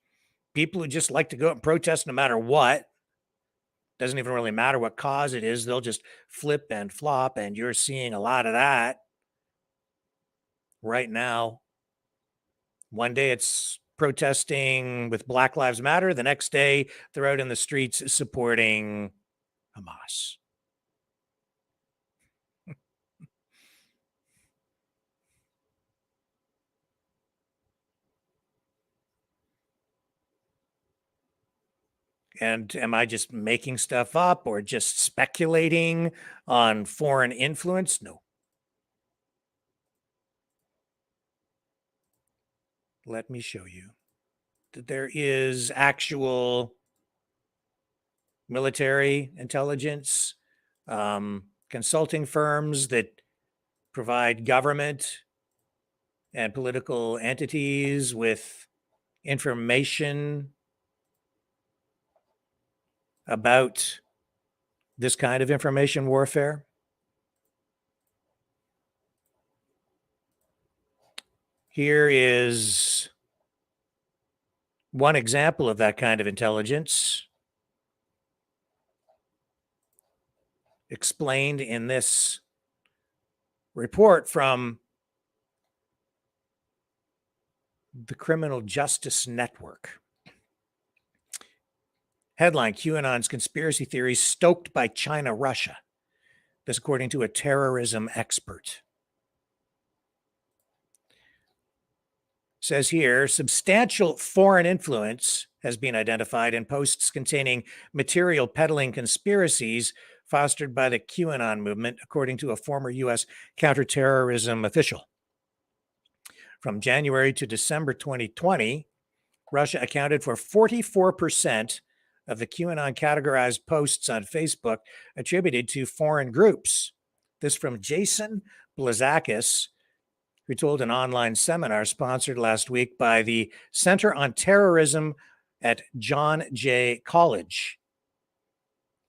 people who just like to go out and protest no matter what. Doesn't even really matter what cause it is. They'll just flip and flop, and you're seeing a lot of that right now. One day it's protesting with Black Lives Matter. The next day they're out in the streets supporting Hamas. And am I just making stuff up or just speculating on foreign influence? No. Let me show you that there is actual military intelligence, consulting firms that provide government and political entities with information about this kind of information warfare. Here is one example of that kind of intelligence explained in this report from the Criminal Justice Network. Headline: QAnon's conspiracy theories stoked by China, Russia. This according to a terrorism expert. Says here, substantial foreign influence has been identified in posts containing material peddling conspiracies fostered by the QAnon movement, according to a former U.S. counterterrorism official. From January to December 2020, Russia accounted for 44% of the QAnon categorized posts on Facebook attributed to foreign groups. This from Jason Blazakis, who told an online seminar sponsored last week by the Center on Terrorism at John Jay College.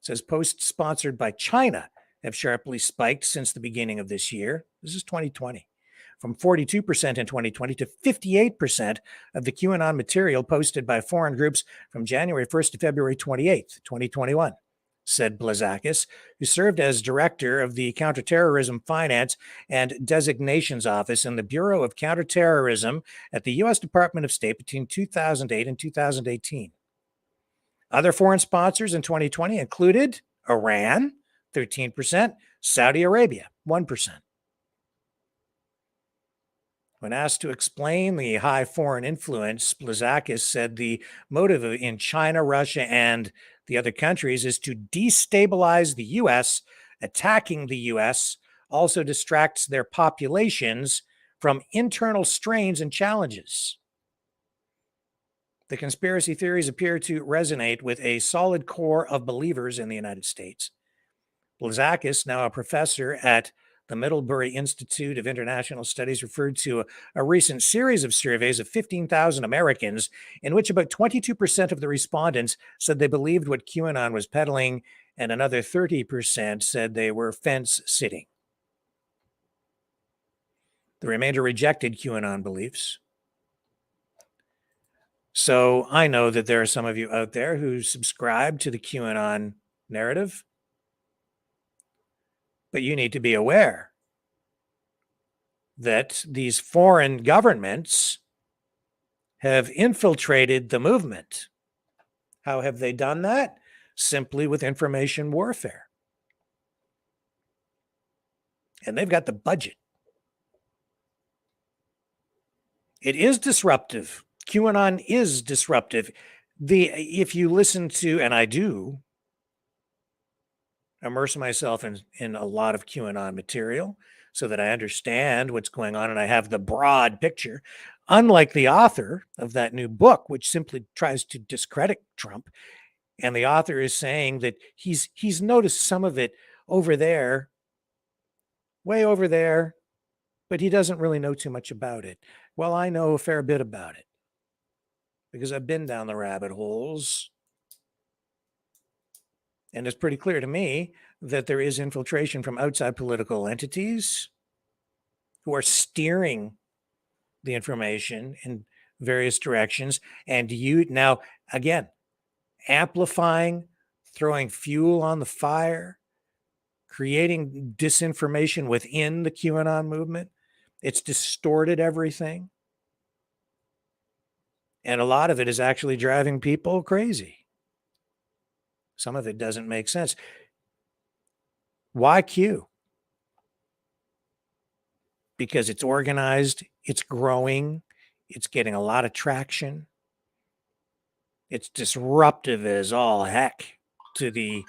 It says posts sponsored by China have sharply spiked since the beginning of this year. This is 2020. From 42% in 2020 to 58% of the QAnon material posted by foreign groups from January 1st to February 28th, 2021, said Blazakis, who served as director of the Counterterrorism Finance and Designations Office in the Bureau of Counterterrorism at the U.S. Department of State between 2008 and 2018. Other foreign sponsors in 2020 included Iran, 13%, Saudi Arabia, 1%. When asked to explain the high foreign influence, Blazakis said the motive in China, Russia, and the other countries is to destabilize the U.S. Attacking the U.S. also distracts their populations from internal strains and challenges. The conspiracy theories appear to resonate with a solid core of believers in the United States. Blazakis, now a professor at The Middlebury Institute of International Studies referred to a recent series of surveys of 15,000 Americans in which about 22% of the respondents said they believed what QAnon was peddling, and another 30% said they were fence sitting. The remainder rejected QAnon beliefs. So I know that there are some of you out there who subscribe to the QAnon narrative, but you need to be aware that these foreign governments have infiltrated the movement. How have they done that? Simply with information warfare. And they've got the budget. It is disruptive. QAnon is disruptive. If you listen to, and I do, immerse myself in a lot of QAnon material so that I understand what's going on and I have the broad picture. Unlike the author of that new book, which simply tries to discredit Trump, and the author is saying that he's noticed some of it over there, way over there, but he doesn't really know too much about it. Well, I know a fair bit about it because I've been down the rabbit holes. And it's pretty clear to me that there is infiltration from outside political entities who are steering the information in various directions. And you now, again, amplifying, throwing fuel on the fire, creating disinformation within the QAnon movement. It's distorted everything. And a lot of it is actually driving people crazy. Some of it doesn't make sense. Why Q? Because it's organized, it's growing, it's getting a lot of traction. It's disruptive as all heck to the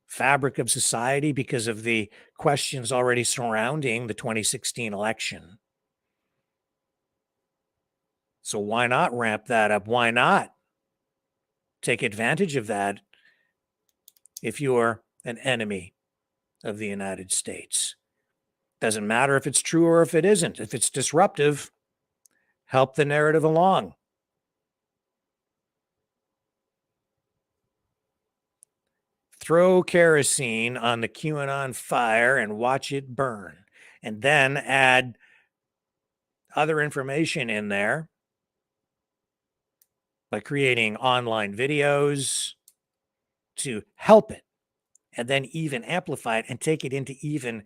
fabric of society because of the questions already surrounding the 2016 election. So why not ramp that up? Why not take advantage of that if you're an enemy of the United States? Doesn't matter if it's true or if it isn't. If it's disruptive, help the narrative along. Throw kerosene on the QAnon fire and watch it burn. And then add other information in there by creating online videos to help it, and then even amplify it and take it into even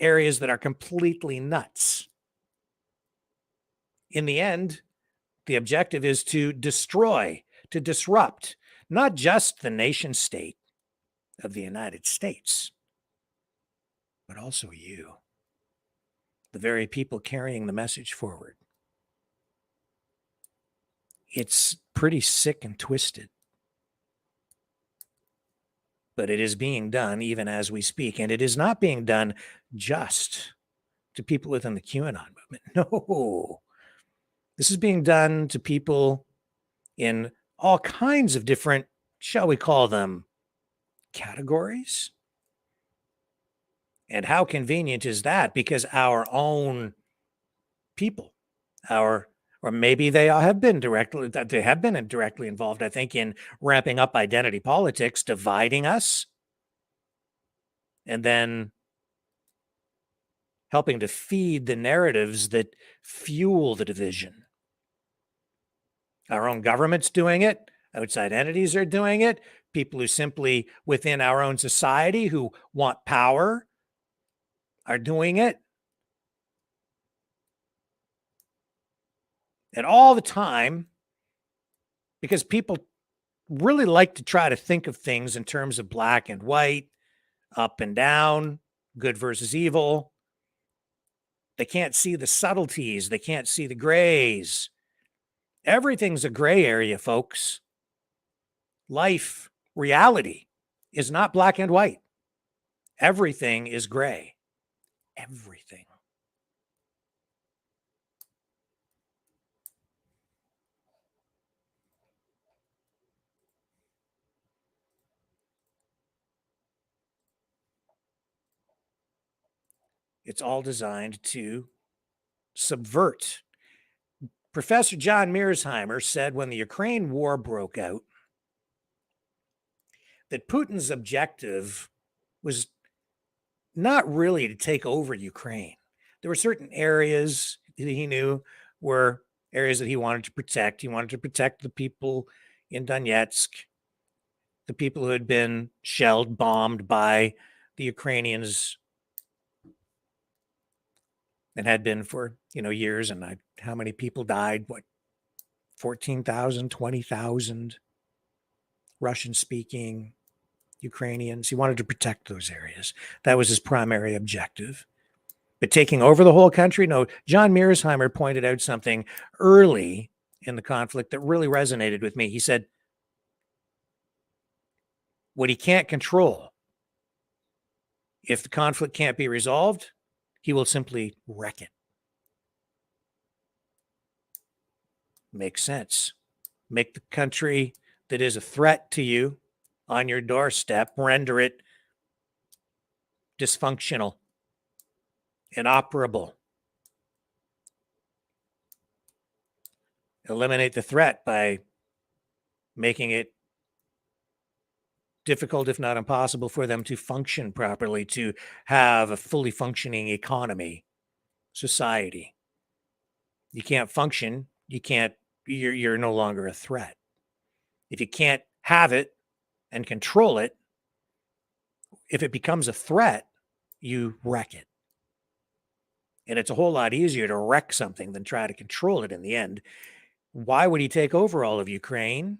areas that are completely nuts. In the end, the objective is to destroy, to disrupt, not just the nation state of the United States, but also you, the very people carrying the message forward. It's pretty sick and twisted, but it is being done even as we speak. And it is not being done just to people within the QAnon movement. No, this is being done to people in all kinds of different, shall we call them, categories. And how convenient is that? Because our own people, or maybe they have been directly involved, I think, in ramping up identity politics, dividing us, and then helping to feed the narratives that fuel the division. Our own government's doing it. Outside entities are doing it. People who simply within our own society who want power are doing it. And all the time, because people really like to try to think of things in terms of black and white, up and down, good versus evil. They can't see the subtleties. They can't see the grays. Everything's a gray area, folks. Life, reality is not black and white. Everything is gray. Everything. It's all designed to subvert. Professor John Mearsheimer said when the Ukraine war broke out that Putin's objective was not really to take over Ukraine. There were certain areas that he knew were areas that he wanted to protect. He wanted to protect the people in Donetsk, the people who had been shelled, bombed by the Ukrainians and had been for, years. And how many people died? What, 14,000, 20,000 Russian-speaking Ukrainians. He wanted to protect those areas. That was his primary objective. But taking over the whole country? No. John Mearsheimer pointed out something early in the conflict that really resonated with me. He said, what he can't control, if the conflict can't be resolved, he will simply wreck it. Makes sense. Make the country that is a threat to you on your doorstep, render it dysfunctional, inoperable. Eliminate the threat by making it difficult, if not impossible, for them to function properly, to have a fully functioning economy, society. You can't function, you're no longer a threat. If you can't have it and control it, if it becomes a threat, you wreck it. And it's a whole lot easier to wreck something than try to control it in the end. Why would he take over all of Ukraine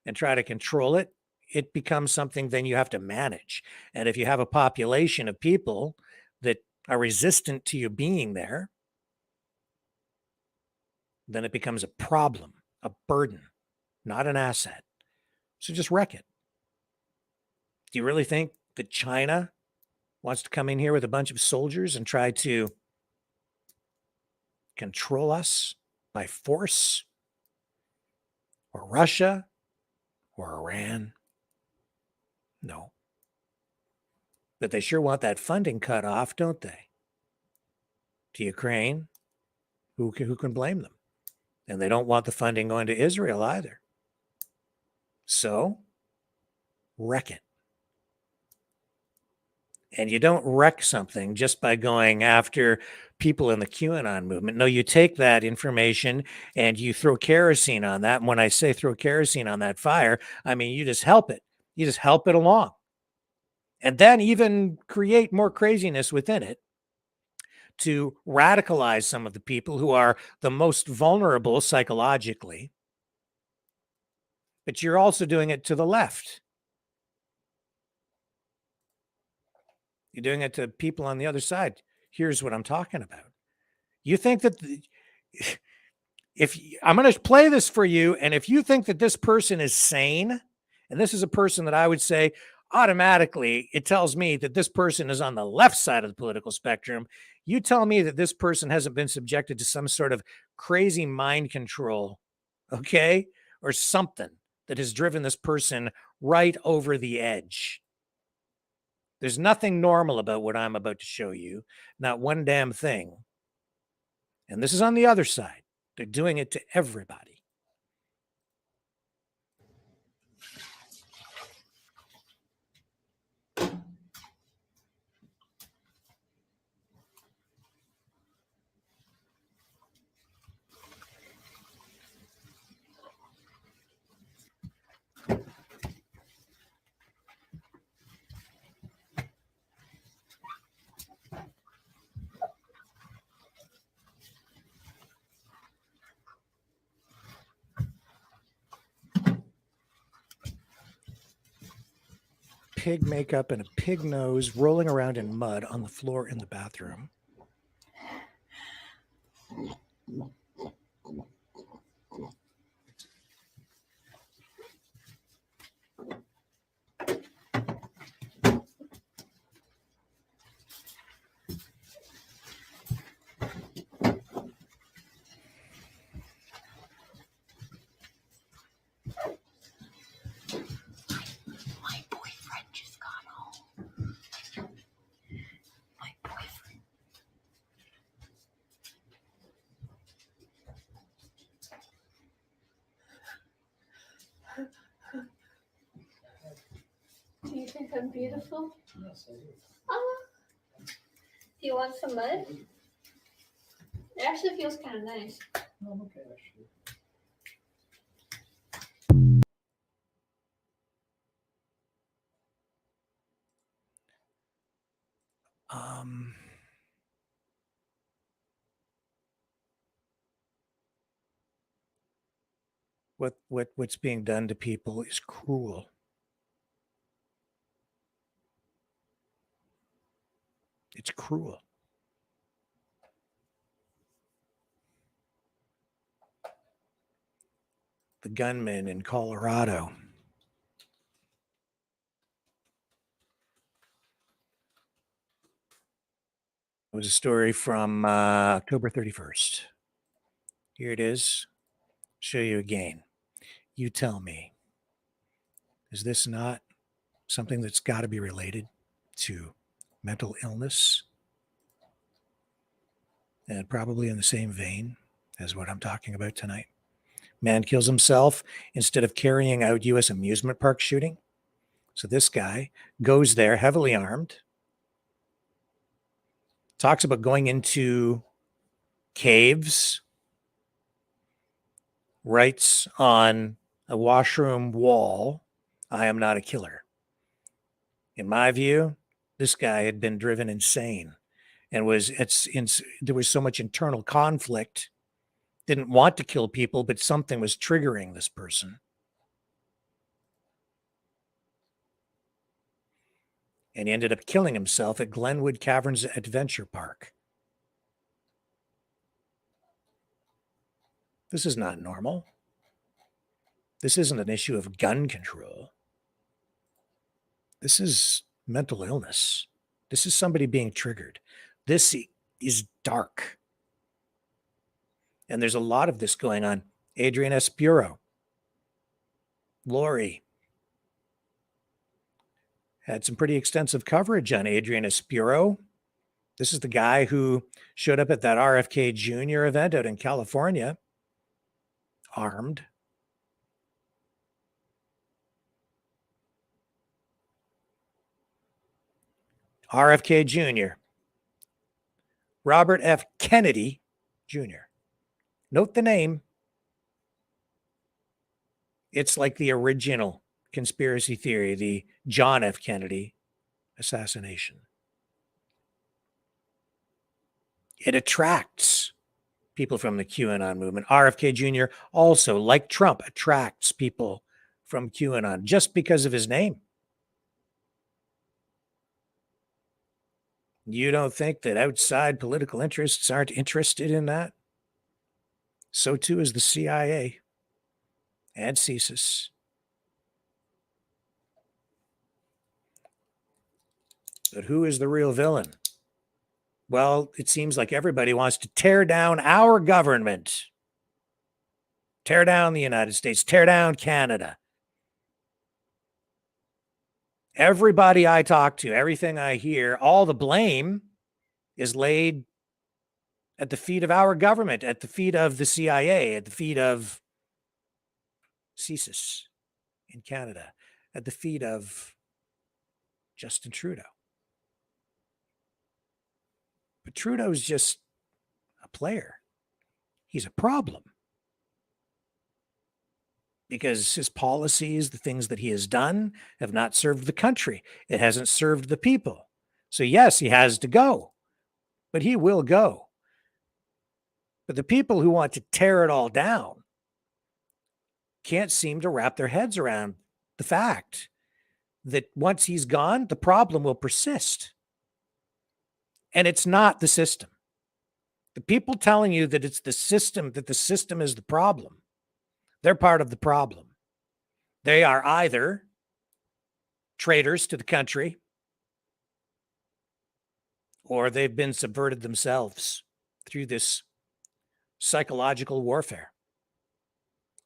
and try to control it? It becomes something then you have to manage. And if you have a population of people that are resistant to you being there, then it becomes a problem, a burden, not an asset. So just wreck it. Do you really think that China wants to come in here with a bunch of soldiers and try to control us by force? Or Russia? Or Iran? No. But they sure want that funding cut off, don't they? To Ukraine. Who can blame them? And they don't want the funding going to Israel either. So, wreck it. And you don't wreck something just by going after people in the QAnon movement. No, you take that information and you throw kerosene on that. And when I say throw kerosene on that fire, I mean you just help it. You just help it along. And then even create more craziness within it to radicalize some of the people who are the most vulnerable psychologically. But you're also doing it to the left. You're doing it to people on the other side. Here's what I'm talking about. You think that if I'm going to play this for you, and if you think that this person is sane, and this is a person that I would say automatically, it tells me that this person is on the left side of the political spectrum. You tell me that this person hasn't been subjected to some sort of crazy mind control, okay? Or something that has driven this person right over the edge. There's nothing normal about what I'm about to show you. Not one damn thing. And this is on the other side. They're doing it to everybody. Pig makeup and a pig nose rolling around in mud on the floor in the bathroom. Do you think I'm beautiful? Yes, I do. Oh. Do you want some mud? It actually feels kind of nice. No, I'm okay, actually. What's being done to people is cruel. It's cruel. The gunman in Colorado. It was a story from October 31st. Here it is. Show you again. You tell me. Is this not something that's got to be related to mental illness? And probably in the same vein as what I'm talking about tonight. Man kills himself instead of carrying out U.S. amusement park shooting. So this guy goes there heavily armed, talks about going into caves, writes on a washroom wall, "I am not a killer." In my view, this guy had been driven insane and there was so much internal conflict, didn't want to kill people, but something was triggering this person. And he ended up killing himself at Glenwood Caverns Adventure Park. This is not normal. This isn't an issue of gun control. This is mental illness. This is somebody being triggered. This is dark. And there's a lot of this going on. Adrian Espuro, Lori, had some pretty extensive coverage on Adrian Espuro. This is the guy who showed up at that RFK Jr. event out in California, armed. RFK Jr., Robert F. Kennedy Jr. Note the name. It's like the original conspiracy theory, the John F. Kennedy assassination. It attracts people from the QAnon movement. RFK Jr. also, like Trump, attracts people from QAnon just because of his name. You don't think that outside political interests aren't interested in that? So too is the CIA and CSIS. But who is the real villain? Well, it seems like everybody wants to tear down our government, tear down the United States, tear down Canada. Everybody I talk to, everything I hear, all the blame is laid at the feet of our government, at the feet of the CIA, at the feet of CSIS in Canada, at the feet of Justin Trudeau. But Trudeau's just a player. He's a problem. Because his policies, the things that he has done, have not served the country. It hasn't served the people. So yes, he has to go, but he will go. But the people who want to tear it all down can't seem to wrap their heads around the fact that once he's gone, the problem will persist. And it's not the system. The people telling you that it's the system, that the system is the problem, they're part of the problem. They are either traitors to the country or they've been subverted themselves through this psychological warfare,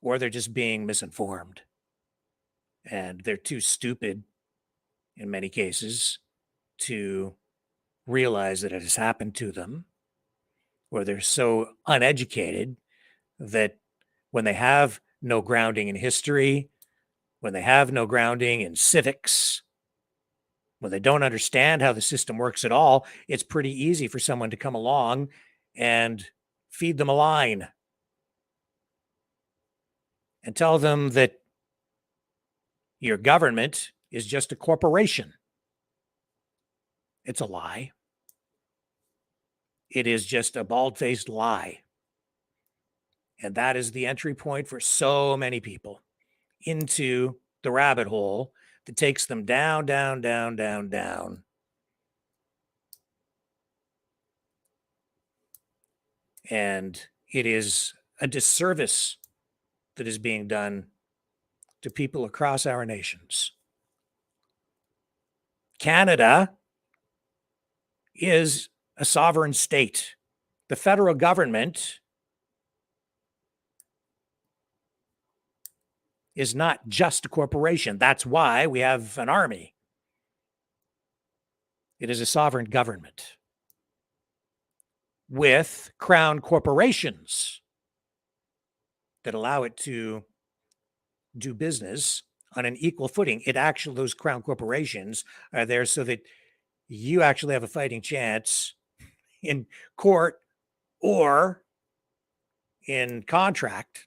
or they're just being misinformed and they're too stupid in many cases to realize that it has happened to them, or they're so uneducated that when they have no grounding in history, when they have no grounding in civics, when they don't understand how the system works at all, it's pretty easy for someone to come along and feed them a line and tell them that your government is just a corporation. It's a lie. It is just a bald-faced lie. And that is the entry point for so many people into the rabbit hole that takes them down, down, down, down, down. And it is a disservice that is being done to people across our nations. Canada is a sovereign state. The federal government is not just a corporation. That's why we have an army. It is a sovereign government with crown corporations that allow it to do business on an equal footing. Those crown corporations are there so that you actually have a fighting chance in court or in contract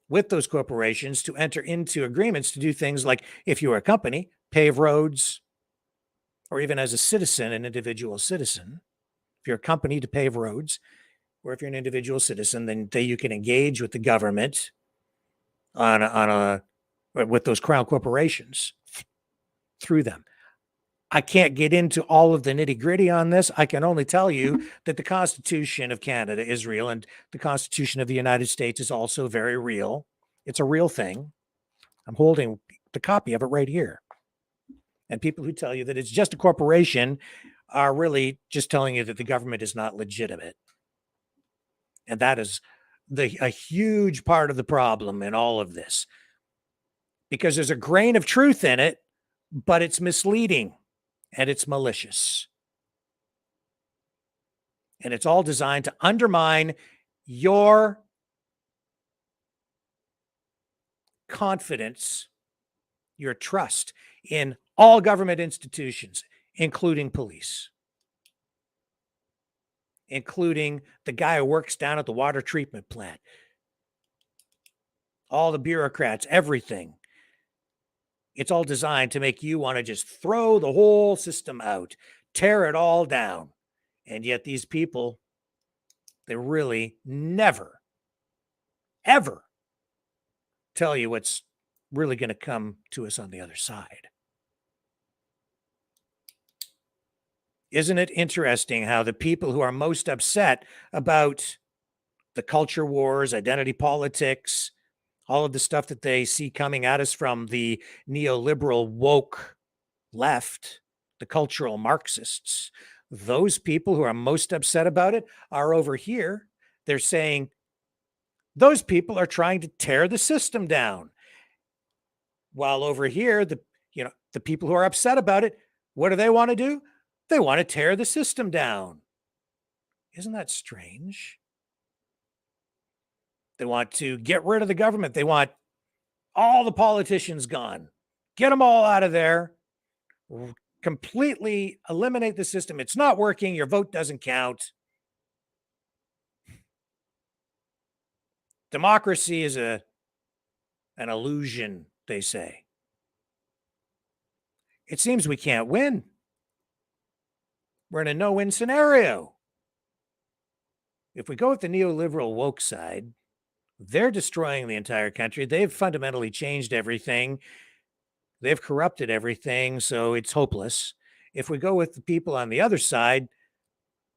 with those corporations to enter into agreements to do things like, if you're a company, pave roads, or even as a citizen, an individual citizen, if you're a company, to pave roads, or if you're an individual citizen, then you can engage with the government with those crown corporations through them. I can't get into all of the nitty-gritty on this. I can only tell you that the Constitution of Canada is real, and the Constitution of the United States is also very real. It's a real thing. I'm holding the copy of it right here. And people who tell you that it's just a corporation are really just telling you that the government is not legitimate. And that is a huge part of the problem in all of this, because there's a grain of truth in it, but it's misleading and it's malicious. And it's all designed to undermine your confidence, your trust in all government institutions, including police, including the guy who works down at the water treatment plant, all the bureaucrats, everything. It's all designed to make you want to just throw the whole system out, tear it all down. And yet these people, they really never, ever tell you what's really going to come to us on the other side. Isn't it interesting how the people who are most upset about the culture wars, identity politics, all of the stuff that they see coming at us from the neoliberal woke left, the cultural Marxists, those people who are most upset about it are over here. They're saying those people are trying to tear the system down. While over here, the people who are upset about it, what do they want to do? They want to tear the system down. Isn't that strange? They want to get rid of the government. They want all the politicians gone. Get them all out of there. Completely eliminate the system. It's not working. Your vote doesn't count. Democracy is an illusion, they say. It seems we can't win. We're in a no-win scenario. If we go with the neoliberal woke side, they're destroying the entire country. They've fundamentally changed everything. They've corrupted everything, so it's hopeless. If we go with the people on the other side,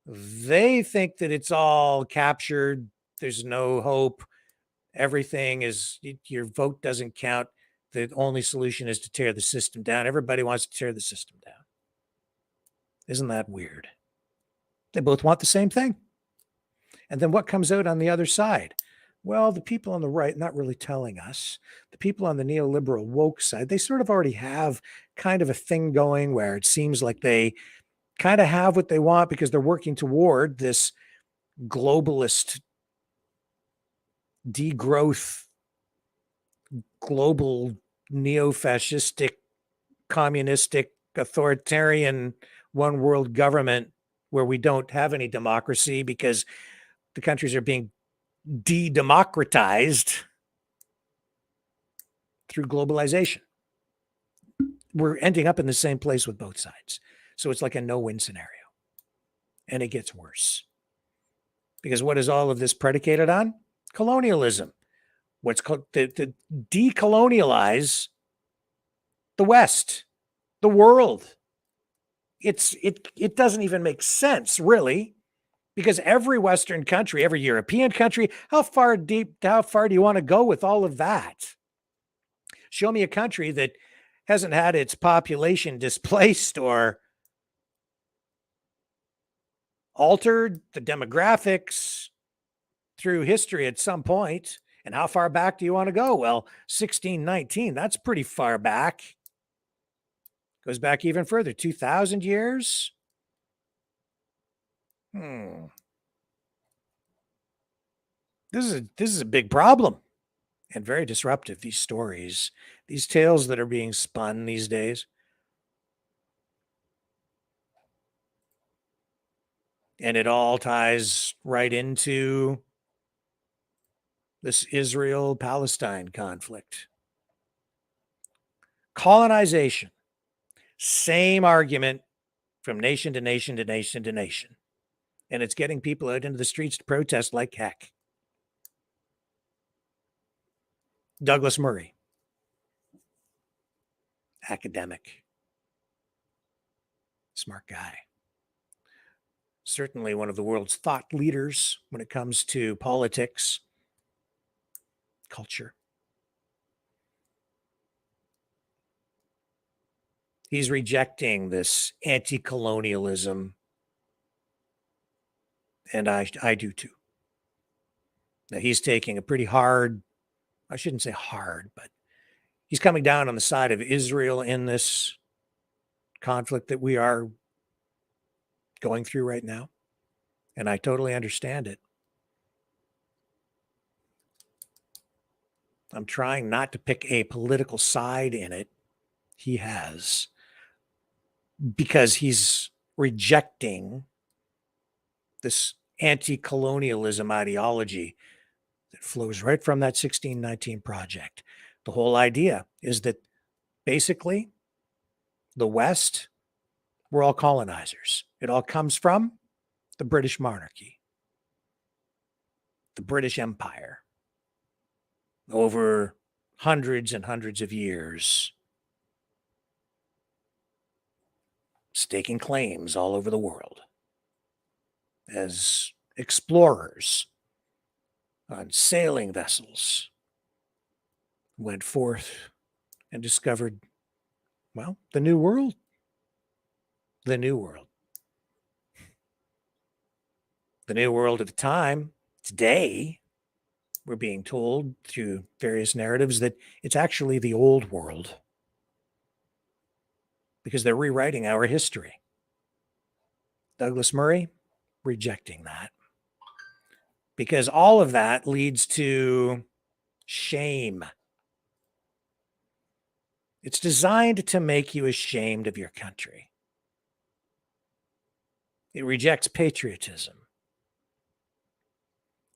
they think that it's all captured. There's no hope. Everything is, your vote doesn't count. The only solution is to tear the system down. Everybody wants to tear the system down. Isn't that weird? They both want the same thing. And then what comes out on the other side? Well, the people on the right, not really telling us. The people on the neoliberal woke side, they sort of already have kind of a thing going where it seems like they kind of have what they want because they're working toward this globalist degrowth, global neo-fascistic, communistic authoritarian one world government where we don't have any democracy because the countries are being de-democratized through globalization. We're ending up in the same place with both sides. So it's like a no-win scenario. And it gets worse. Because what is all of this predicated on? Colonialism. What's called to decolonialize the West, the world. It doesn't even make sense, really, because every Western country, every European country, how far do you want to go with all of that? Show me a country that hasn't had its population displaced or altered the demographics through history at some point. And how far back do you want to go? Well, 1619, that's pretty far back. Goes back even further, 2,000 years. This is a big problem and very disruptive, these stories, these tales that are being spun these days. And it all ties right into this Israel-Palestine conflict. Colonization. Same argument from nation to nation to nation to nation. And it's getting people out into the streets to protest like heck. Douglas Murray. Academic. Smart guy. Certainly one of the world's thought leaders when it comes to politics, culture. He's rejecting this anti-colonialism, and I do too. Now, he's taking a pretty hard, I shouldn't say hard, but he's coming down on the side of Israel in this conflict that we are going through right now, and I totally understand it. I'm trying not to pick a political side in it. He has, because he's rejecting this anti-colonialism ideology that flows right from that 1619 project. The whole idea is that basically the West, we're all colonizers. It all comes from the British monarchy, the British Empire, over hundreds and hundreds of years, staking claims all over the world as explorers on sailing vessels went forth and discovered, well, the New World. The New World. The New World at the time, today, we're being told through various narratives that it's actually the Old World because they're rewriting our history. Douglas Murray rejecting that because all of that leads to shame. It's designed to make you ashamed of your country. It rejects patriotism.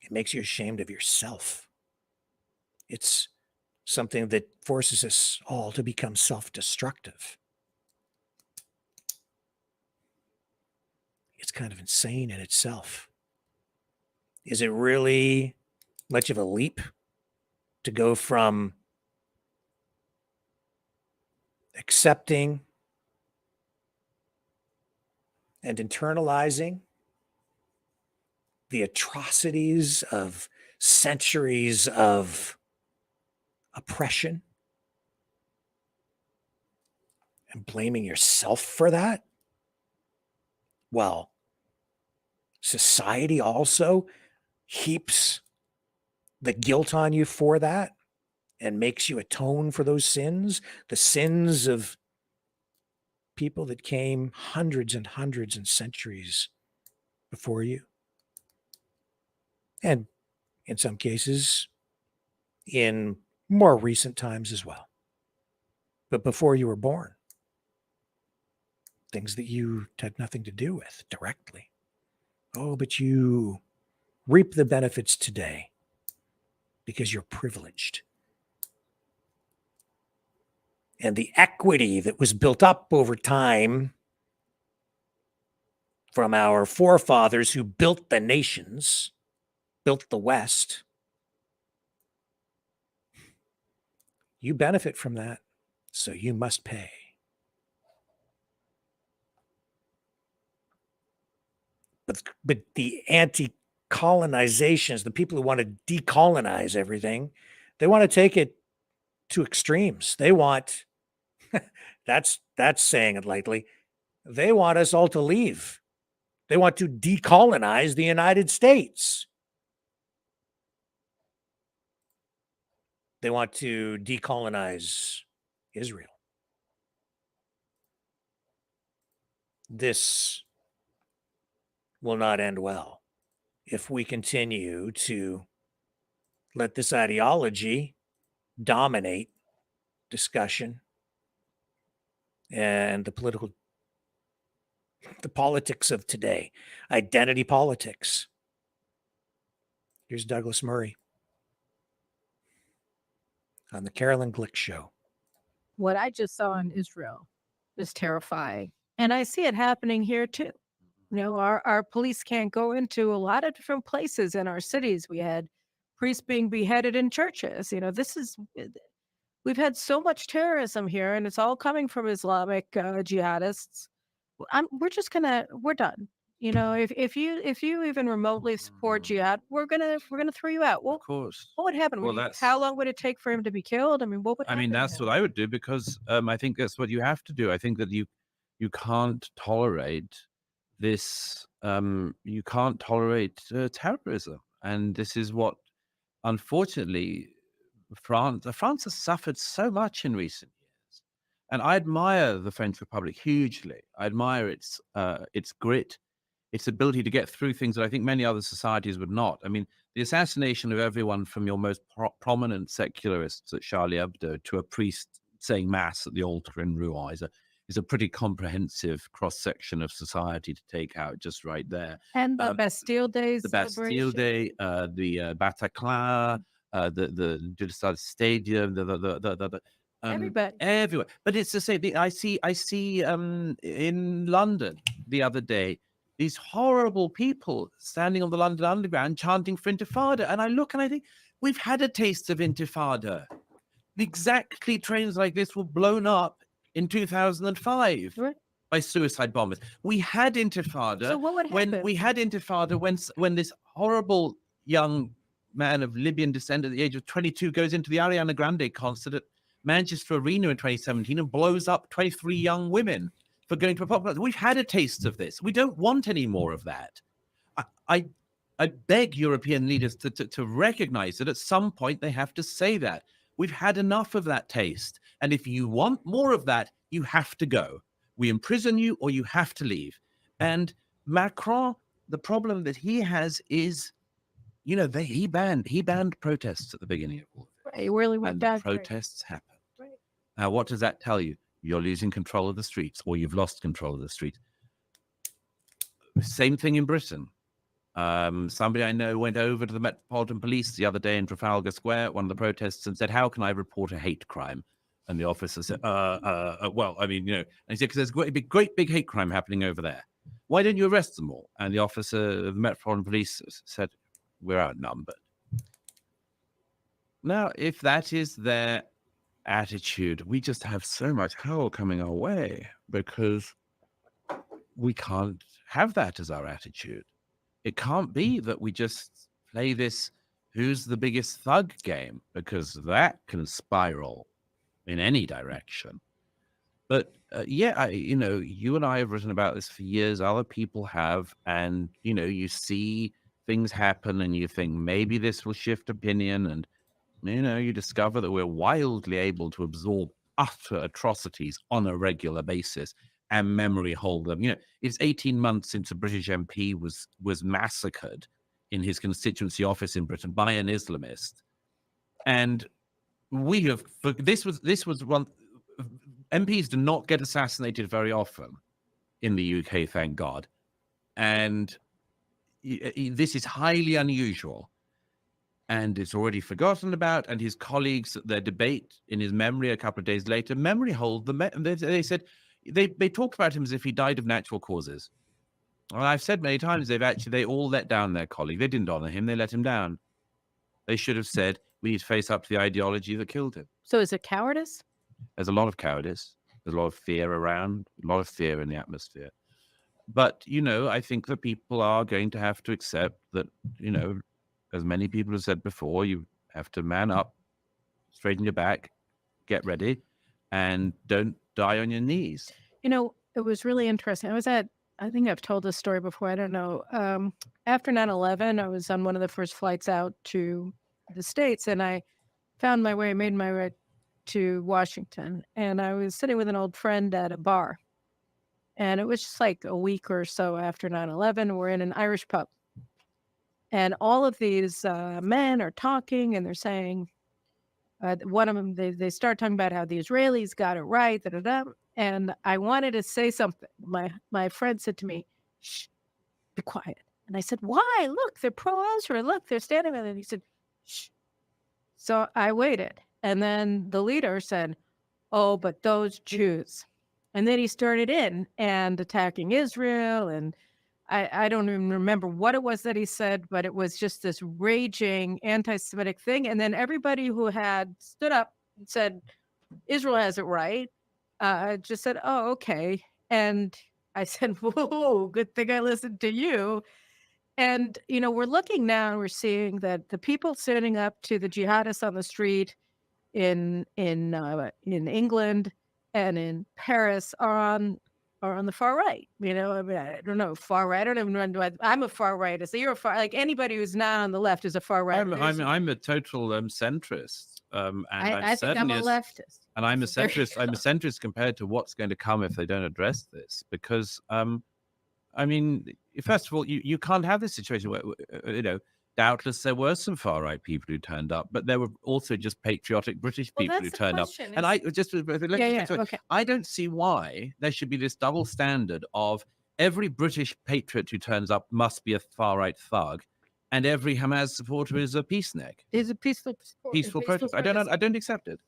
It makes you ashamed of yourself. It's something that forces us all to become self-destructive. It's kind of insane in itself. Is it really much of a leap to go from accepting and internalizing the atrocities of centuries of oppression and blaming yourself for that? Well, society also heaps the guilt on you for that and makes you atone for those sins, the sins of people that came hundreds and hundreds and centuries before you. And in some cases, in more recent times as well. But before you were born. things that you had nothing to do with directly. Oh, but you reap the benefits today because you're privileged. And the equity that was built up over time from our forefathers who built the nations, built the West, you benefit from that, so you must pay. But the anti-colonizations, the people who want to decolonize everything, they want to take it to extremes. They want, that's saying it lightly, they want us all to leave. They want to decolonize the United States. They want to decolonize Israel. This will not end well if we continue to let this ideology dominate discussion and the politics of today, identity politics. Here's Douglas Murray on the Carolyn Glick Show. What I just saw in Israel is terrifying. And I see it happening here too. You know, our police can't go into a lot of different places in our cities. We had priests being beheaded in churches. You know, we've had so much terrorism here, and it's all coming from Islamic jihadists. We're done. You know, if you even remotely support jihad, we're gonna throw you out. Well, of course. what would happen? Well, How long would it take for him to be killed? I mean, what would? I mean, that's what I would do, because I think that's what you have to do. I think that you can't tolerate this. You can't tolerate terrorism, and this is what, unfortunately, France has suffered so much in recent years. And I admire the French Republic hugely. I admire its grit, its ability to get through things that I think many other societies would not. I mean, the assassination of everyone from your most prominent secularists at Charlie Hebdo to a priest saying mass at the altar in Rouen is a pretty comprehensive cross-section of society to take out just right there. And the Bastille Day, the Bastille Day, the Bataclan, the Stadium, everybody, everywhere. But it's the same thing. I see in London the other day, these horrible people standing on the London Underground chanting for Intifada. And I look and I think, we've had a taste of Intifada. Exactly, trains like this were blown up in 2005 by suicide bombers. We had Intifada. So what would happen? We had Intifada when this horrible young man of Libyan descent at the age of 22 goes into the Ariana Grande concert at Manchester Arena in 2017 and blows up 23 young women for going to a pop concert. We've had a taste of this. We don't want any more of that. I beg European leaders to recognize that at some point they have to say that. We've had enough of that taste. And if you want more of that, you have to go. We imprison you or you have to leave. And Macron, the problem that he has is, you know, he banned protests at the beginning of all of this. Right, he really went down. Protests happen. Right. Now, what does that tell you? You're losing control of the streets, or you've lost control of the streets. Same thing in Britain. Somebody I know went over to the Metropolitan Police the other day in Trafalgar Square, one of the protests, and said, "How can I report a hate crime?" And the officer said, well, I mean, you know, and he said, because there's great big hate crime happening over there. Why don't you arrest them all? And the officer of the Metropolitan Police said, "We're outnumbered." Now, if that is their attitude, we just have so much hell coming our way, because we can't have that as our attitude. It can't be that we just play this who's the biggest thug game, because that can spiral in any direction. But you know, you and I have written about this for years, other people have, and, you know, you see things happen and you think maybe this will shift opinion, and, you know, you discover that we're wildly able to absorb utter atrocities on a regular basis and memory hold them. You know, it's 18 months since a British MP was massacred in his constituency office in Britain by an Islamist. And we have, this was one, MPs do not get assassinated very often. in the UK, thank God. And this is highly unusual. And it's already forgotten about. And his colleagues, their debate in his memory a couple of days later, memory hold they said they talked about him as if he died of natural causes. Well, I've said many times they all let down their colleague. They didn't honor him. They let him down. They should have said, we need to face up to the ideology that killed him. So is it cowardice? There's a lot of cowardice. There's a lot of fear around, a lot of fear in the atmosphere. But, I think that people are going to have to accept that, as many people have said before, you have to man up, straighten your back, get ready, and don't die on your knees. It was really interesting. I think I've told this story before. I don't know. After 9/11, I was on one of the first flights out to the States, and I made my way to Washington. And I was sitting with an old friend at a bar. And it was just like a week or so after 9/11. We're in an Irish pub. And all of these men are talking, and they're saying, one of them, they start talking about how the Israelis got it right, and I wanted to say something. My friend said to me, "Shh, be quiet." And I said, "Why? Look, they're pro-Israel. Look, they're standing there." And he said, "Shh." So I waited. And then the leader said, "Oh, but those Jews." And then he started in and attacking Israel. And I don't even remember what it was that he said, but it was just this raging anti-Semitic thing. And then everybody who had stood up and said, Israel has it right, just said, "Oh, okay." And I said, "Whoa, good thing I listened to you." And, we're looking now and we're seeing that the people standing up to the jihadists on the street in England and in Paris are on the far right. I don't know, far right. I don't even know. I'm a far right. So you're a far, like anybody who's not on the left is a far right. I'm a total centrist. And I think I'm a leftist. And I'm a centrist. I'm a centrist compared to what's going to come if they don't address this. Because, first of all, you can't have this situation where, doubtless there were some far right people who turned up, but there were also just patriotic British people who turned up. And I don't see why there should be this double standard of every British patriot who turns up must be a far right thug, and every Hamas supporter is a peacenik. Is a peaceful protest. I don't accept it.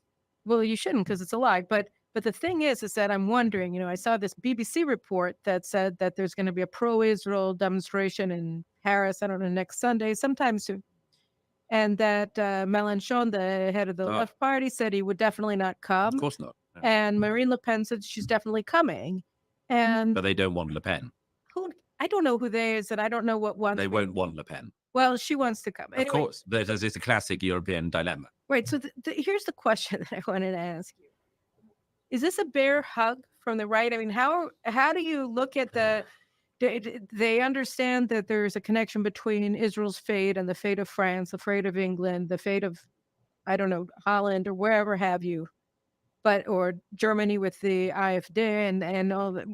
Well, you shouldn't, because it's a lie. But the thing is that I'm wondering, I saw this BBC report that said that there's going to be a pro-Israel demonstration in Paris, I don't know, next Sunday, sometime soon. And that Mélenchon, the head of the left party, said he would definitely not come. Of course not. No. And Marine Le Pen said she's definitely coming. But they don't want Le Pen. I don't know who they is, and I don't know what one. They won't want Le Pen. Well, she wants to come. Of course. It's a classic European dilemma. Right. So here's the question that I wanted to ask you. Is this a bear hug from the right? I mean, how do you look at they understand that there's a connection between Israel's fate and the fate of France, the fate of England, the fate of, I don't know, Holland or wherever have you, or Germany with the AfD and all that.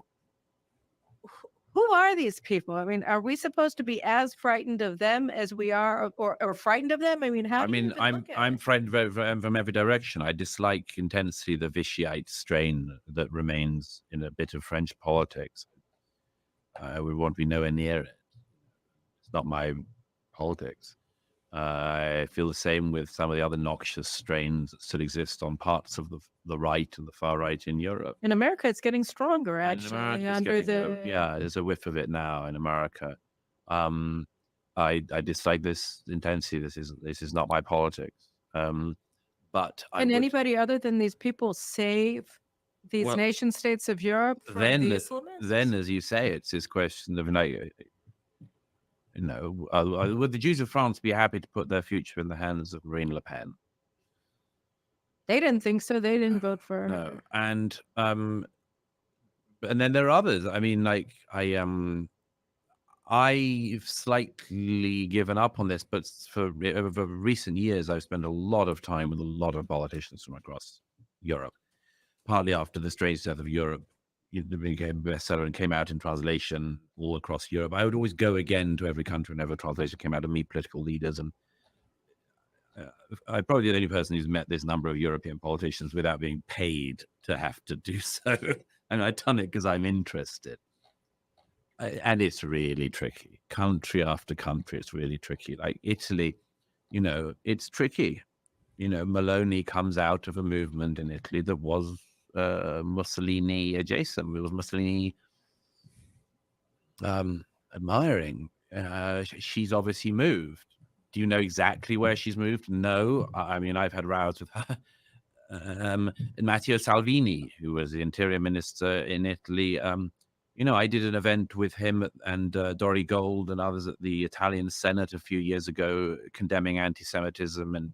Who are these people? I mean, are we supposed to be as frightened of them as we are, or frightened of them? I mean, I'm frightened from every direction. I dislike intensely the Vichyite strain that remains in a bit of French politics. I would want to be nowhere near it. It's not my politics. I feel the same with some of the other noxious strains that still exist on parts of the right and the far right in Europe. In America, it's getting stronger, actually. There's a whiff of it now in America. I dislike this intensity. This is not my politics. But anybody other than these people save these nation states of Europe? Then, as you say, it's this question of would the Jews of France be happy to put their future in the hands of Marine Le Pen? They didn't think so. They didn't vote for her. No. And then there are others. I mean, I've slightly given up on this, but over recent years, I've spent a lot of time with a lot of politicians from across Europe, partly after the Strange Death of Europe. It became a bestseller and came out in translation all across Europe. I would always go again to every country whenever translation came out and meet political leaders. And I'm probably the only person who's met this number of European politicians without being paid to have to do so. And I've done it because I'm interested. and it's really tricky. Country after country, it's really tricky. Like Italy, it's tricky. Maloney comes out of a movement in Italy that was Mussolini adjacent. It was Mussolini admiring. She's obviously moved. Do you know exactly where she's moved? No. I mean, I've had rows with her. Matteo Salvini, who was the interior minister in Italy, I did an event with him and Dori Gold and others at the Italian Senate a few years ago, condemning anti-Semitism and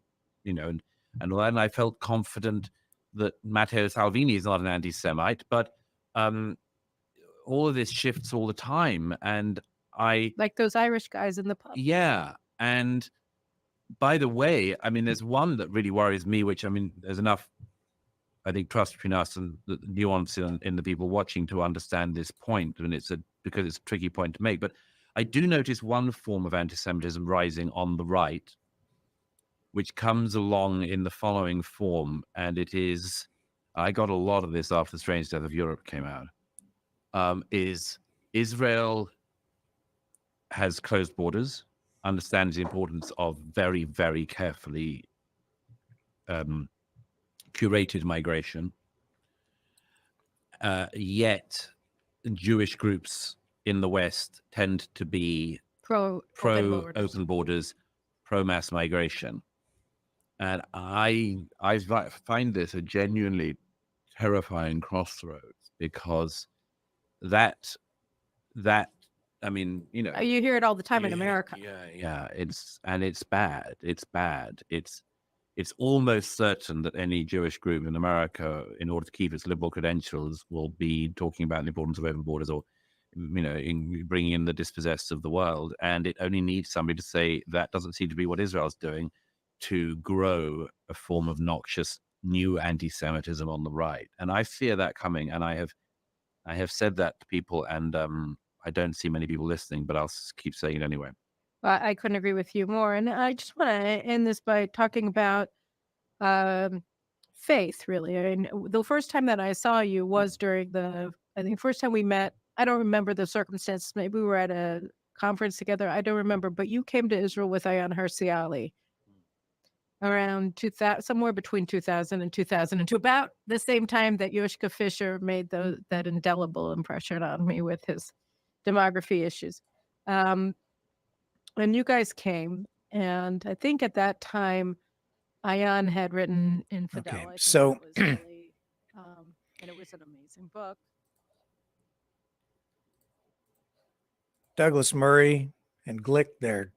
all that. And I felt confident that Matteo Salvini is not an anti-Semite, but all of this shifts all the time. And like those Irish guys in the pub. Yeah. And by the way, I mean, there's one that really worries me, which, I mean, there's enough, I think, trust between us and the nuance in the people watching to understand this point. And because it's a tricky point to make. But I do notice one form of anti-Semitism rising on the right, which comes along in the following form. And it is, I got a lot of this after The Strange Death of Europe came out, is Israel has closed borders, understands the importance of very, very carefully curated migration, yet Jewish groups in the West tend to be pro open borders, pro mass migration. And I find this a genuinely terrifying crossroads, because that I mean, you hear it all the time in America. Yeah. It's bad. It's bad. It's almost certain that any Jewish group in America, in order to keep its liberal credentials, will be talking about the importance of open borders, or, in bringing in the dispossessed of the world. And it only needs somebody to say that doesn't seem to be what Israel's doing, to grow a form of noxious new anti-Semitism on the right. And I fear that coming. And I have said that to people, and I don't see many people listening, but I'll keep saying it anyway. Well, I couldn't agree with you more. And I just want to end this by talking about faith, really. I mean, the first time that I saw you was during first time we met. I don't remember the circumstances. Maybe we were at a conference together. I don't remember. But you came to Israel with Ayaan Hirsi Ali around 2000, somewhere between 2000 and 2002, about the same time that Yoshka Fisher made that indelible impression on me with his demography issues. And you guys came, and I think at that time, Ayaan had written Infidel. Okay, so and it was an amazing book. Douglas Murray and Glick, they're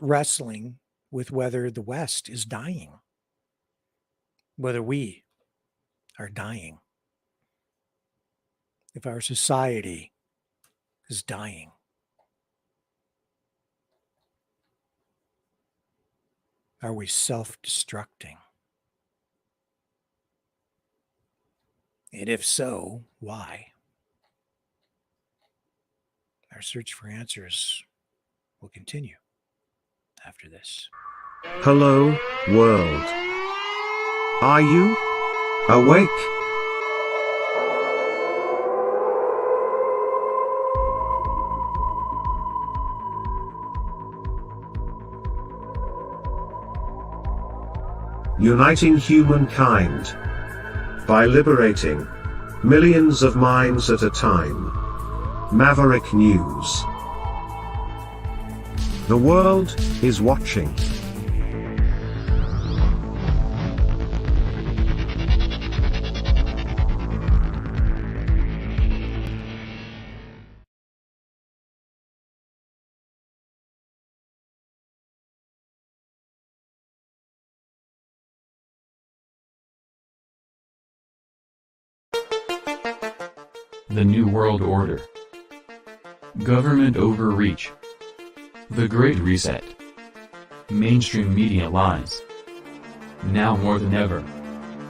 wrestling with whether the West is dying, whether we are dying, if our society is dying. Are we self-destructing? And if so, why? Our search for answers will continue after this. Hello, world. Are you awake? Uniting humankind by liberating millions of minds at a time. Maverick News. The world is watching. The New World Order. Government overreach. The Great Reset. Mainstream media lies. Now more than ever,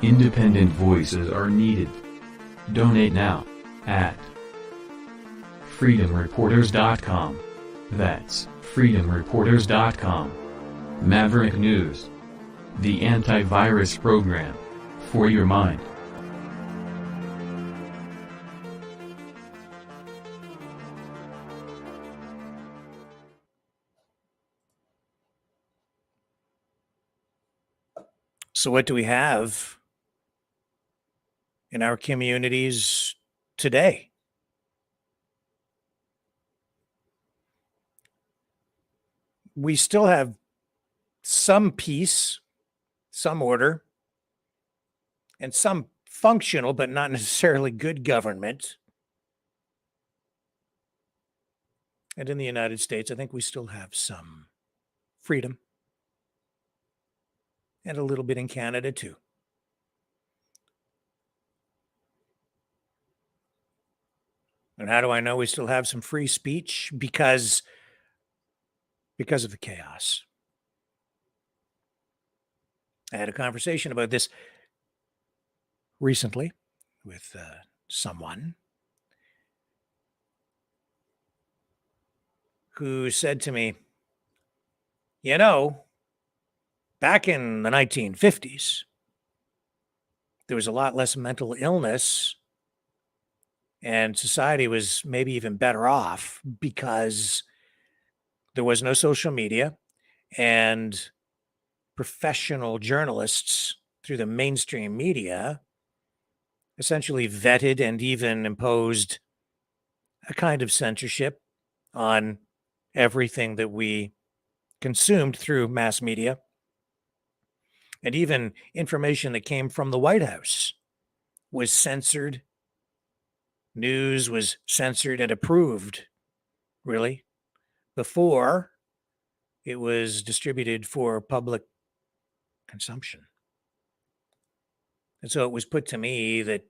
independent voices are needed. Donate now at freedomreporters.com. That's freedomreporters.com. Maverick News. The antivirus program for your mind. So what do we have in our communities today? We still have some peace, some order, and some functional but not necessarily good government. And in the United States, I think we still have some freedom. And a little bit in Canada too. And how do I know we still have some free speech? Because of the chaos. I had a conversation about this recently with someone who said to me, you know, back in the 1950s, there was a lot less mental illness and society was maybe even better off because there was no social media and professional journalists through the mainstream media essentially vetted and even imposed a kind of censorship on everything that we consumed through mass media. And even information that came from the White House was censored. News was censored and approved, really, before it was distributed for public consumption. And so it was put to me that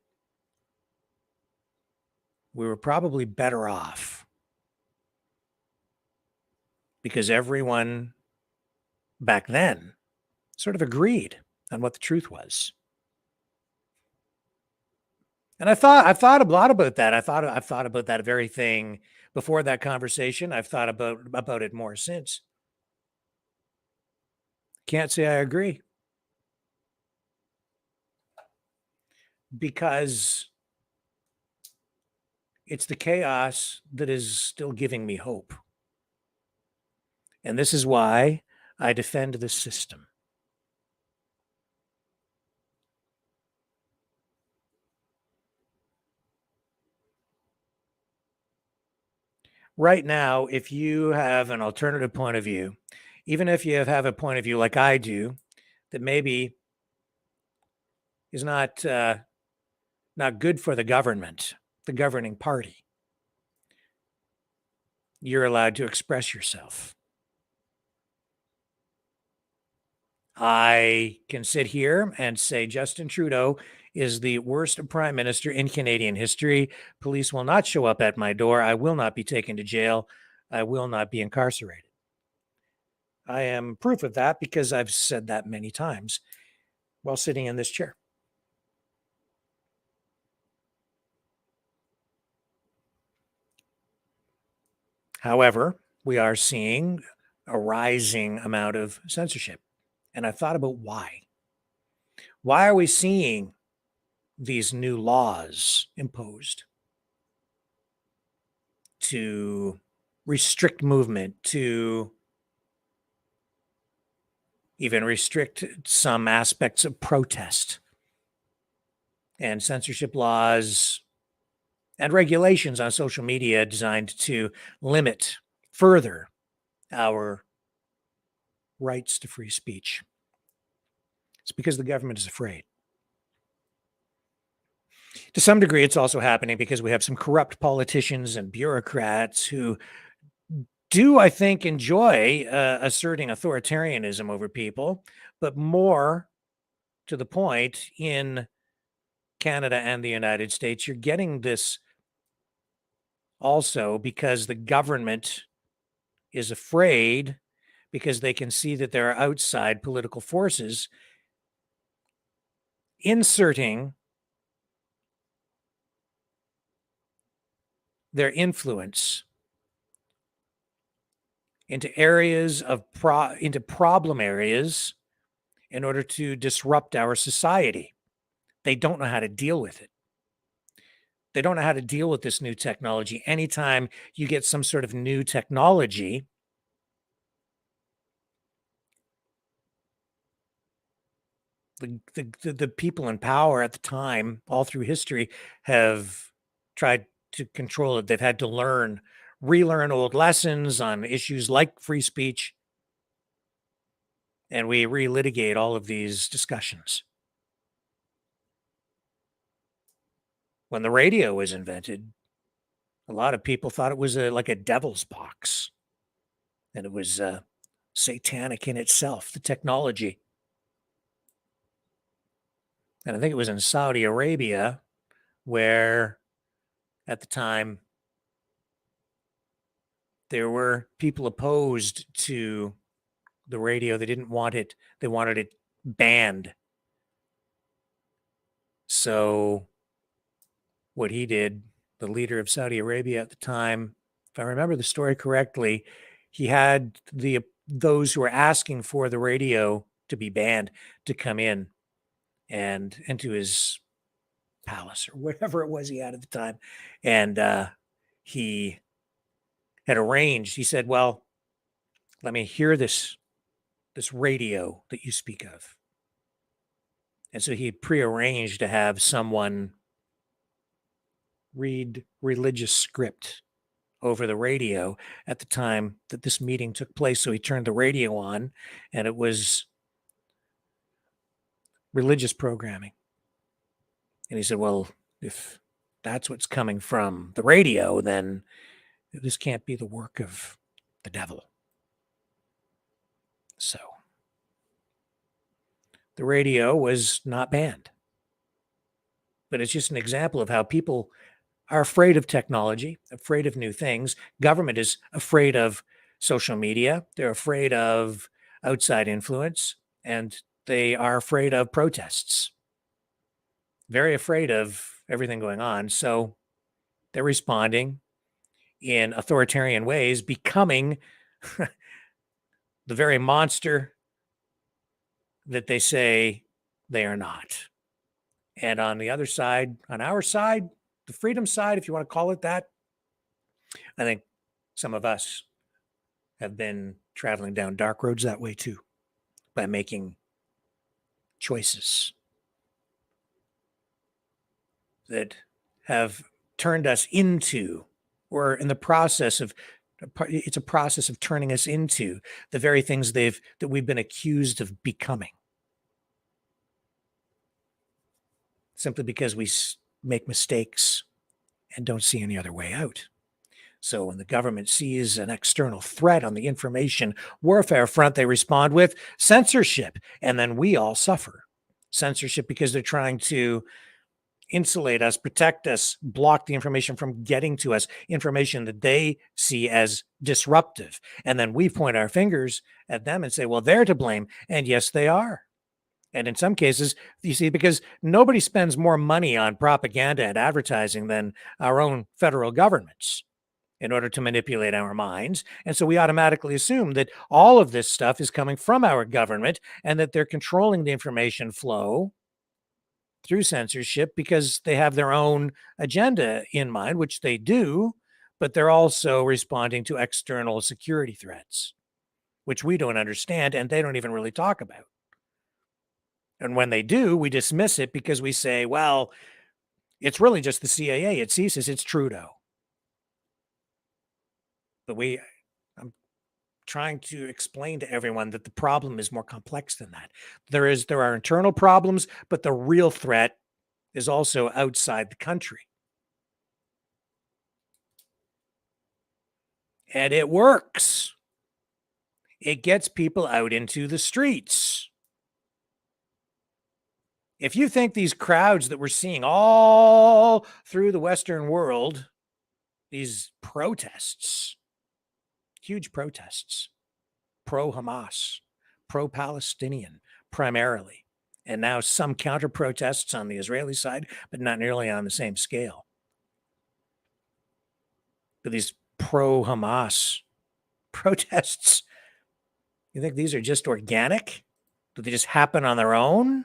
we were probably better off because everyone back then sort of agreed on what the truth was. And I've thought a lot about that. I've thought about that very thing before that conversation. I've thought about it more since. Can't say I agree. Because it's the chaos that is still giving me hope. And this is why I defend the system. Right now, if you have an alternative point of view, even if you have a point of view like I do, that maybe is not good for the government, the governing party, you're allowed to express yourself. I can sit here and say Justin Trudeau is the worst prime minister in Canadian history. Police will not show up at my door. I will not be taken to jail. I will not be incarcerated. I am proof of that because I've said that many times while sitting in this chair. However, we are seeing a rising amount of censorship. And I thought about why. Why are we seeing these new laws imposed to restrict movement, to even restrict some aspects of protest, and censorship laws and regulations on social media designed to limit further our rights to free speech? It's because the government is afraid. To some degree, it's also happening because we have some corrupt politicians and bureaucrats who do, I think, enjoy asserting authoritarianism over people, but more to the point, in Canada and the United States, you're getting this also because the government is afraid, because they can see that there are outside political forces inserting their influence into areas of into problem areas in order to disrupt our society. They don't know how to deal with it. They don't know how to deal with this new technology. Anytime you get some sort of new technology, The people in power at the time, all through history, have tried to control it. They've had to relearn old lessons on issues like free speech, and we relitigate all of these discussions. When the radio was invented, a lot of people thought it was like a devil's box, and it was satanic in itself, the technology. And I think it was in Saudi Arabia where, at the time, there were people opposed to the radio. They didn't want it. They wanted it banned. So what he did, the leader of Saudi Arabia at the time, if I remember the story correctly, he had those who were asking for the radio to be banned to come in and into his palace or whatever it was he had at the time. And he had arranged, he said, well, let me hear this radio that you speak of. And so he prearranged to have someone read religious script over the radio at the time that this meeting took place. So he turned the radio on, and it was religious programming. And he said, well, if that's what's coming from the radio, then this can't be the work of the devil. So the radio was not banned. But it's just an example of how people are afraid of technology, afraid of new things. Government is afraid of social media. They're afraid of outside influence, and they are afraid of protests. Very afraid of everything going on. So they're responding in authoritarian ways, becoming the very monster that they say they are not. And on the other side, on our side, the freedom side, if you want to call it that, I think some of us have been traveling down dark roads that way too, by making choices that have turned us into, or in the process of, it's a process of turning us into the very things that we've been accused of becoming. Simply because we make mistakes and don't see any other way out. So when the government sees an external threat on the information warfare front, they respond with censorship. And then we all suffer. Censorship because they're trying to insulate us, protect us, block the information from getting to us, information that they see as disruptive. And then we point our fingers at them and say, well, they're to blame. And yes, they are. And in some cases, you see, because nobody spends more money on propaganda and advertising than our own federal governments in order to manipulate our minds. And so we automatically assume that all of this stuff is coming from our government and that they're controlling the information flow through censorship because they have their own agenda in mind, which they do, but they're also responding to external security threats, which we don't understand and they don't even really talk about. And when they do, we dismiss it because we say, well, it's really just the CIA, it's CSIS, it's Trudeau. But I'm trying to explain to everyone that the problem is more complex than that. There are internal problems, but the real threat is also outside the country. And it works. It gets people out into the streets. If you think these crowds that we're seeing all through the Western world, these protests, huge protests, pro-Hamas, pro-Palestinian primarily, and now some counter-protests on the Israeli side, but not nearly on the same scale. But these pro-Hamas protests, you think these are just organic? Do they just happen on their own?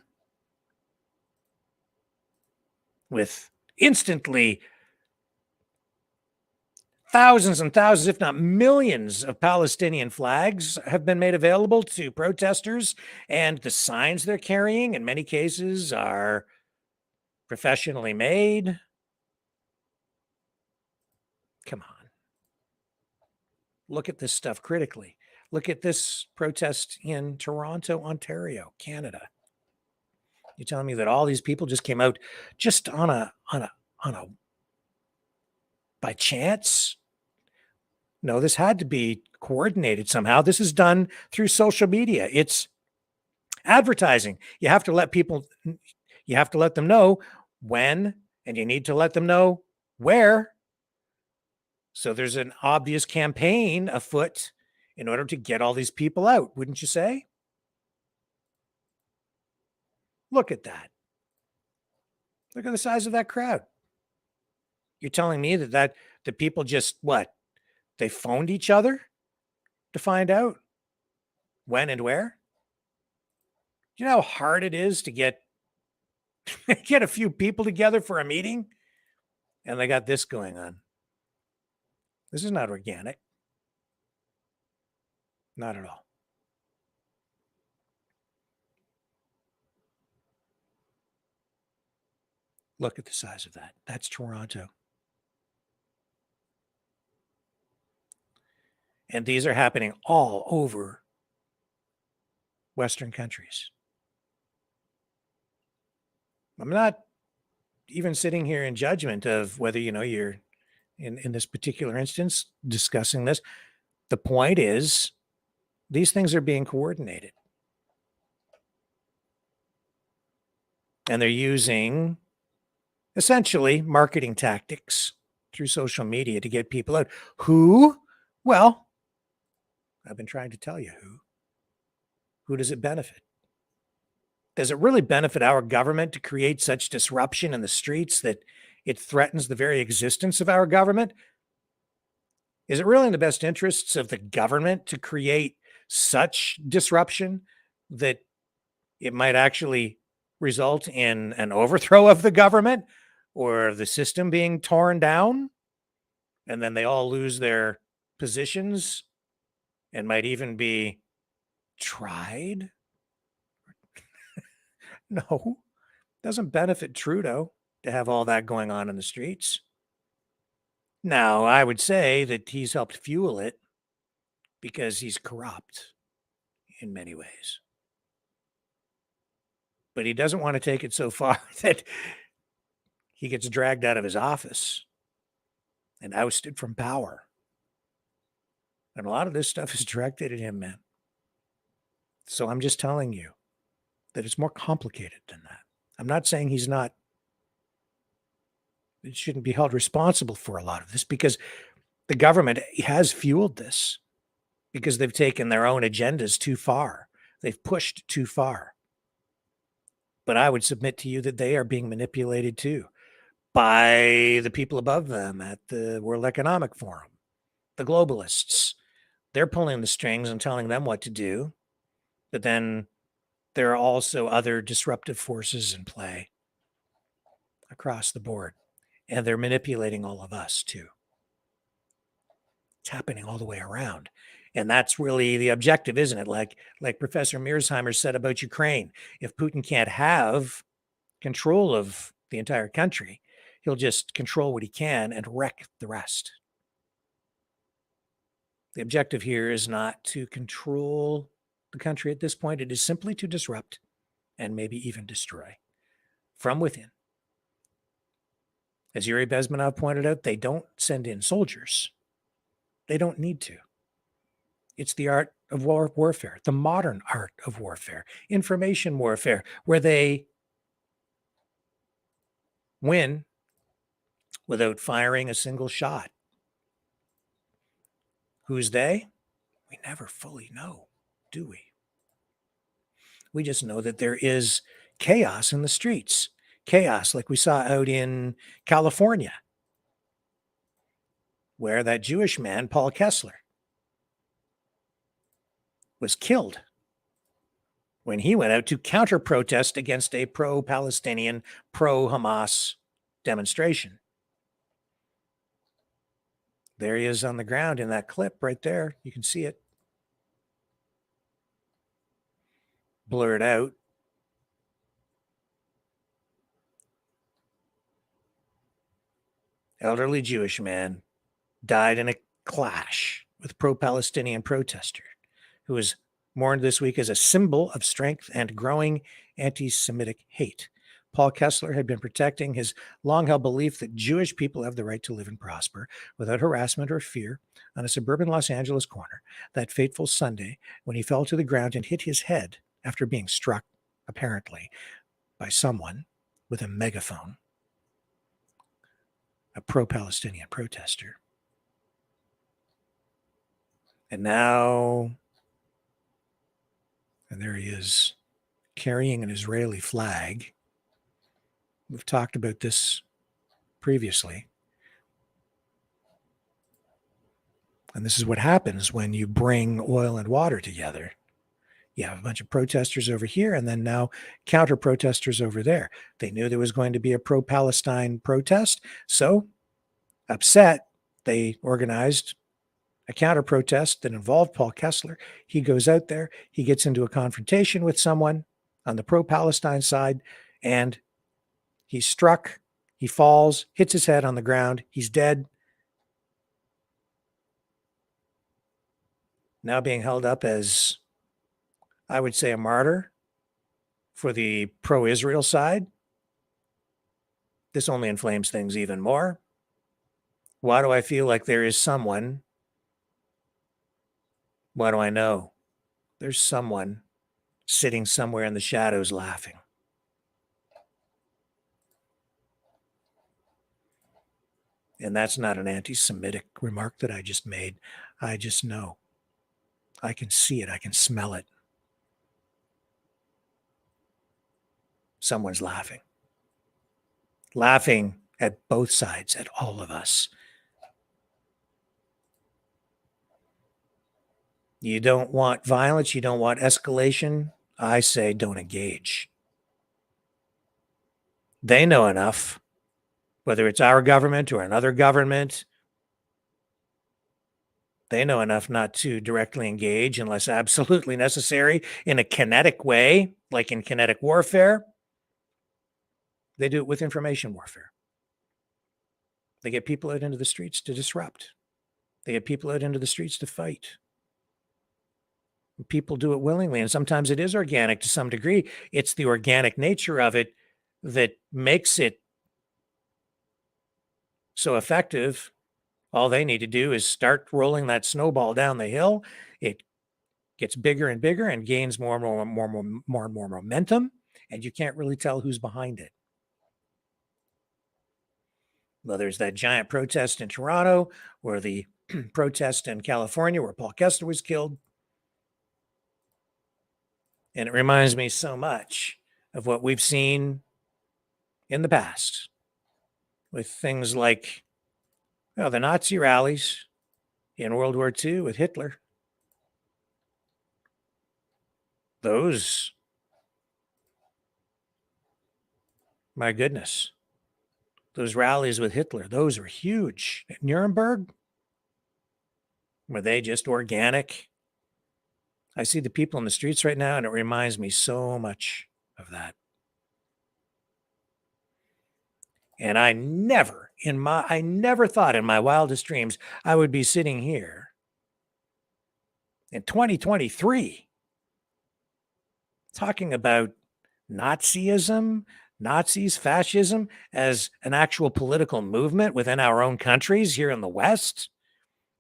With instantly Thousands and thousands, if not millions, of Palestinian flags have been made available to protesters, and the signs they're carrying, in many cases, are professionally made. Come on. Look at this stuff critically. Look at this protest in Toronto, Ontario, Canada. You're telling me that all these people just came out just on a by chance? No, this had to be coordinated somehow. This is done through social media. It's advertising. You have to let them know when, and you need to let them know where. So there's an obvious campaign afoot in order to get all these people out, wouldn't you say? Look at that. Look at the size of that crowd. You're telling me that the people just, what? They phoned each other to find out when and where? Do you know how hard it is to get a few people together for a meeting? And they got this going on. This is not organic. Not at all. Look at the size of that. That's Toronto. And these are happening all over Western countries. I'm not even sitting here in judgment of whether, you're in this particular instance discussing this. The point is, these things are being coordinated. And they're using essentially marketing tactics through social media to get people out. Who? Well, I've been trying to tell you who. Who does it benefit? Does it really benefit our government to create such disruption in the streets that it threatens the very existence of our government? Is it really in the best interests of the government to create such disruption that it might actually result in an overthrow of the government or the system being torn down? And then they all lose their positions and might even be tried? No, doesn't benefit Trudeau to have all that going on in the streets. Now, I would say that he's helped fuel it because he's corrupt in many ways. But he doesn't want to take it so far that he gets dragged out of his office and ousted from power. And a lot of this stuff is directed at him, man. So I'm just telling you that it's more complicated than that. I'm not saying it shouldn't be held responsible for a lot of this, because the government has fueled this because they've taken their own agendas too far. They've pushed too far. But I would submit to you that they are being manipulated too by the people above them at the World Economic Forum, the globalists. They're pulling the strings and telling them what to do. But then there are also other disruptive forces in play across the board. And they're manipulating all of us too. It's happening all the way around. And that's really the objective, isn't it? Like Professor Mearsheimer said about Ukraine. If Putin can't have control of the entire country, he'll just control what he can and wreck the rest. The objective here is not to control the country at this point. It is simply to disrupt and maybe even destroy from within. As Yuri Bezmenov pointed out, they don't send in soldiers. They don't need to. It's the art of warfare, the modern art of warfare, information warfare, where they win without firing a single shot. Who's they? We never fully know, do we? We just know that there is chaos in the streets. Chaos like we saw out in California, where that Jewish man, Paul Kessler, was killed when he went out to counter-protest against a pro-Palestinian, pro-Hamas demonstration. There he is on the ground in that clip right there. You can see it. Blurred out. Elderly Jewish man died in a clash with pro-Palestinian protester who was mourned this week as a symbol of strength and growing anti-Semitic hate. Paul Kessler had been protecting his long-held belief that Jewish people have the right to live and prosper without harassment or fear on a suburban Los Angeles corner that fateful Sunday when he fell to the ground and hit his head after being struck, apparently, by someone with a megaphone, a pro-Palestinian protester. And now, and there he is, carrying an Israeli flag. We've talked about this previously. And this is what happens when you bring oil and water together. You have a bunch of protesters over here and then now counter protesters over there. They knew there was going to be a pro-Palestine protest. So, upset, they organized a counter protest that involved Paul Kessler. He goes out there, he gets into a confrontation with someone on the pro-Palestine side, and he's struck, he falls, hits his head on the ground, he's dead. Now being held up as, I would say, a martyr for the pro-Israel side. This only inflames things even more. Why do I feel like there is someone? Why do I know? There's someone sitting somewhere in the shadows laughing. And that's not an anti-Semitic remark that I just made. I just know. I can see it. I can smell it. Someone's laughing. Laughing at both sides, at all of us. You don't want violence. You don't want escalation. I say don't engage. They know enough, whether it's our government or another government, they know enough not to directly engage unless absolutely necessary in a kinetic way, like in kinetic warfare. They do it with information warfare. They get people out into the streets to disrupt. They get people out into the streets to fight. People do it willingly, and sometimes it is organic to some degree. It's the organic nature of it that makes it so effective. All they need to do is start rolling that snowball down the hill. It gets bigger and bigger and gains more and more momentum, and you can't really tell who's behind it. Well, there's that giant protest in Toronto, or the protest in California where Paul Kessler was killed. And it reminds me so much of what we've seen in the past with things like, well, the Nazi rallies in World War II with Hitler. Those, my goodness, those rallies with Hitler, those were huge. At Nuremberg, were they just organic? I see the people in the streets right now, and it reminds me so much of that. And I never thought in my wildest dreams I would be sitting here in 2023 talking about Nazism, Nazis, fascism as an actual political movement within our own countries here in the West,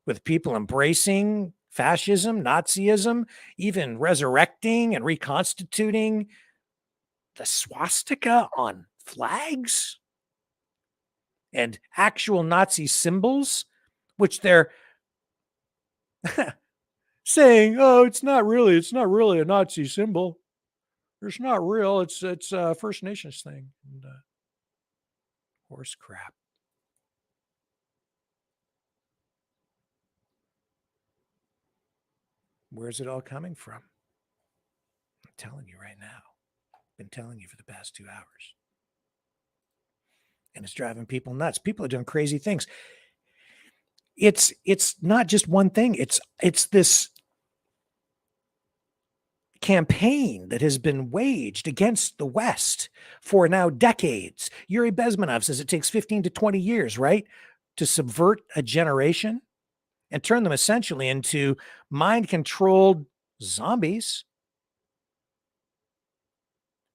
with people embracing fascism, Nazism, even resurrecting and reconstituting the swastika on flags and actual Nazi symbols, which they're saying, oh, it's not really a Nazi symbol. It's not real. It's a First Nations thing. And, horse crap. Where's it all coming from? I'm telling you right now. I've been telling you for the past 2 hours. And it's driving people nuts. People are doing crazy things. it's not just one thing. It's this campaign that has been waged against the West for now decades. Yuri Bezmenov says it takes 15 to 20 years, right, to subvert a generation and turn them essentially into mind-controlled zombies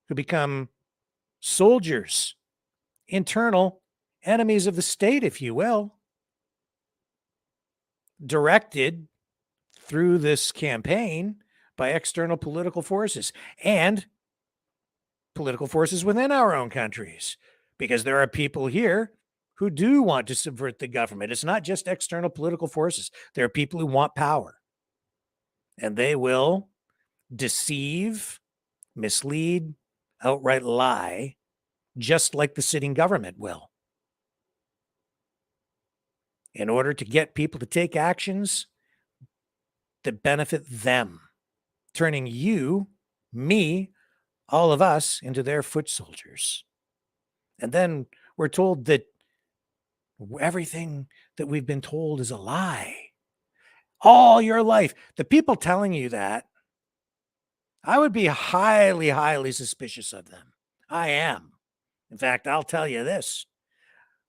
who become soldiers, internal enemies of the state, if you will, directed through this campaign by external political forces and political forces within our own countries, because there are people here who do want to subvert the government. It's not just external political forces. There are people who want power, and they will deceive, mislead, outright lie, just like the sitting government will, in order to get people to take actions that benefit them, turning you, me, all of us into their foot soldiers. And then we're told that everything that we've been told is a lie. All your life. The people telling you that, I would be highly, highly suspicious of them. I am. In fact, I'll tell you this.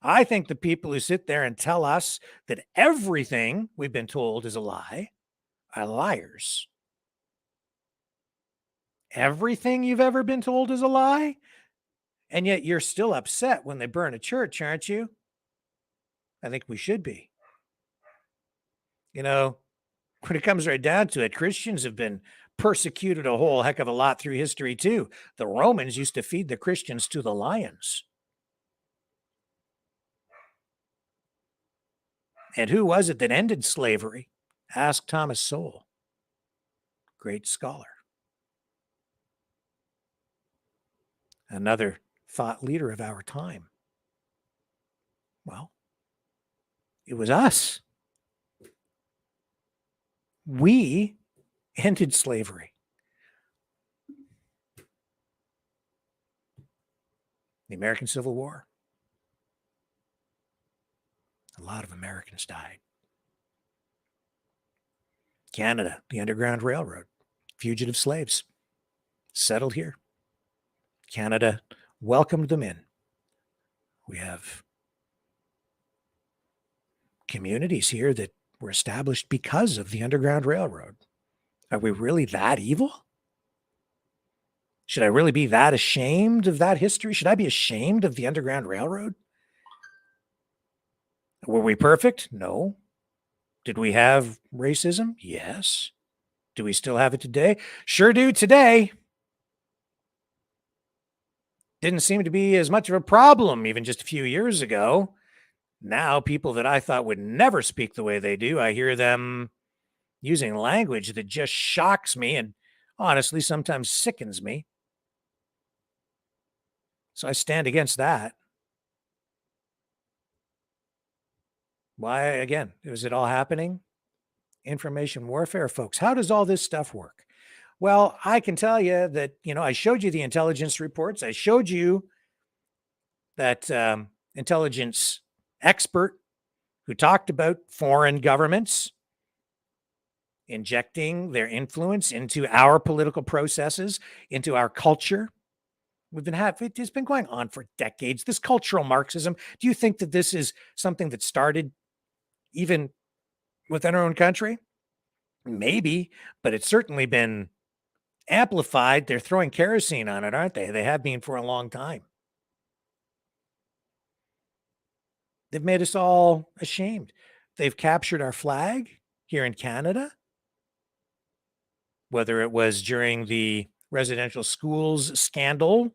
I think the people who sit there and tell us that everything we've been told is a lie are liars. Everything you've ever been told is a lie? And yet you're still upset when they burn a church, aren't you? I think we should be. You know, when it comes right down to it, Christians have been persecuted a whole heck of a lot through history too. The Romans used to feed the Christians to the lions. And who was it that ended slavery? Ask Thomas Sowell, great scholar. Another thought leader of our time. Well, it was us. We ended slavery. The American Civil War. A lot of Americans died. Canada, the Underground Railroad, fugitive slaves settled here. Canada welcomed them in. We have communities here that were established because of the Underground Railroad. Are we really that evil? Should I really be that ashamed of that history? Should I be ashamed of the Underground Railroad? Were we perfect? No. Did we have racism? Yes. Do we still have it today? Sure do today. Didn't seem to be as much of a problem even just a few years ago. Now, people that I thought would never speak the way they do, I hear them using language that just shocks me and honestly sometimes sickens me. So I stand against that. Why, again, is it all happening? Information warfare, folks. How does all this stuff work? Well, I can tell you that, I showed you the intelligence reports. I showed you that intelligence expert who talked about foreign governments injecting their influence into our political processes, into our culture. It's been going on for decades. This cultural Marxism, do you think that this is something that started even within our own country? Maybe, but it's certainly been amplified. They're throwing kerosene on it, aren't they? They have been for a long time. They've made us all ashamed. They've captured our flag here in Canada, whether it was during the residential schools scandal,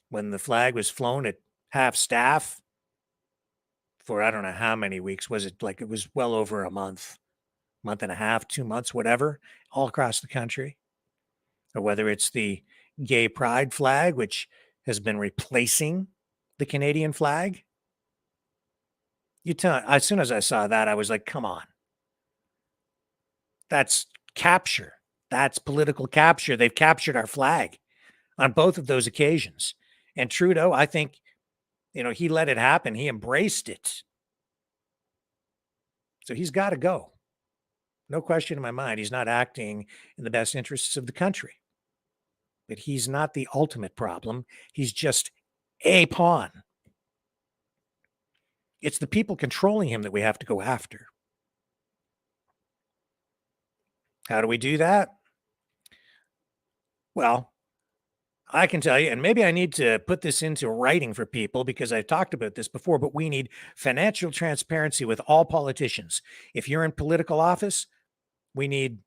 when the flag was flown at half staff for I don't know how many weeks. Was it like it was well over a month and a half, 2 months, whatever, all across the country? Or whether it's the gay pride flag, which has been replacing the Canadian flag. As soon as I saw that, I was like, come on. That's capture. That's political capture. They've captured our flag on both of those occasions. And Trudeau, I think, he let it happen. He embraced it. So he's got to go. No question in my mind. He's not acting in the best interests of the country. But he's not the ultimate problem. He's just a pawn. It's the people controlling him that we have to go after. How do we do that? Well, I can tell you, and maybe I need to put this into writing for people because I've talked about this before, but we need financial transparency with all politicians. If you're in political office, we need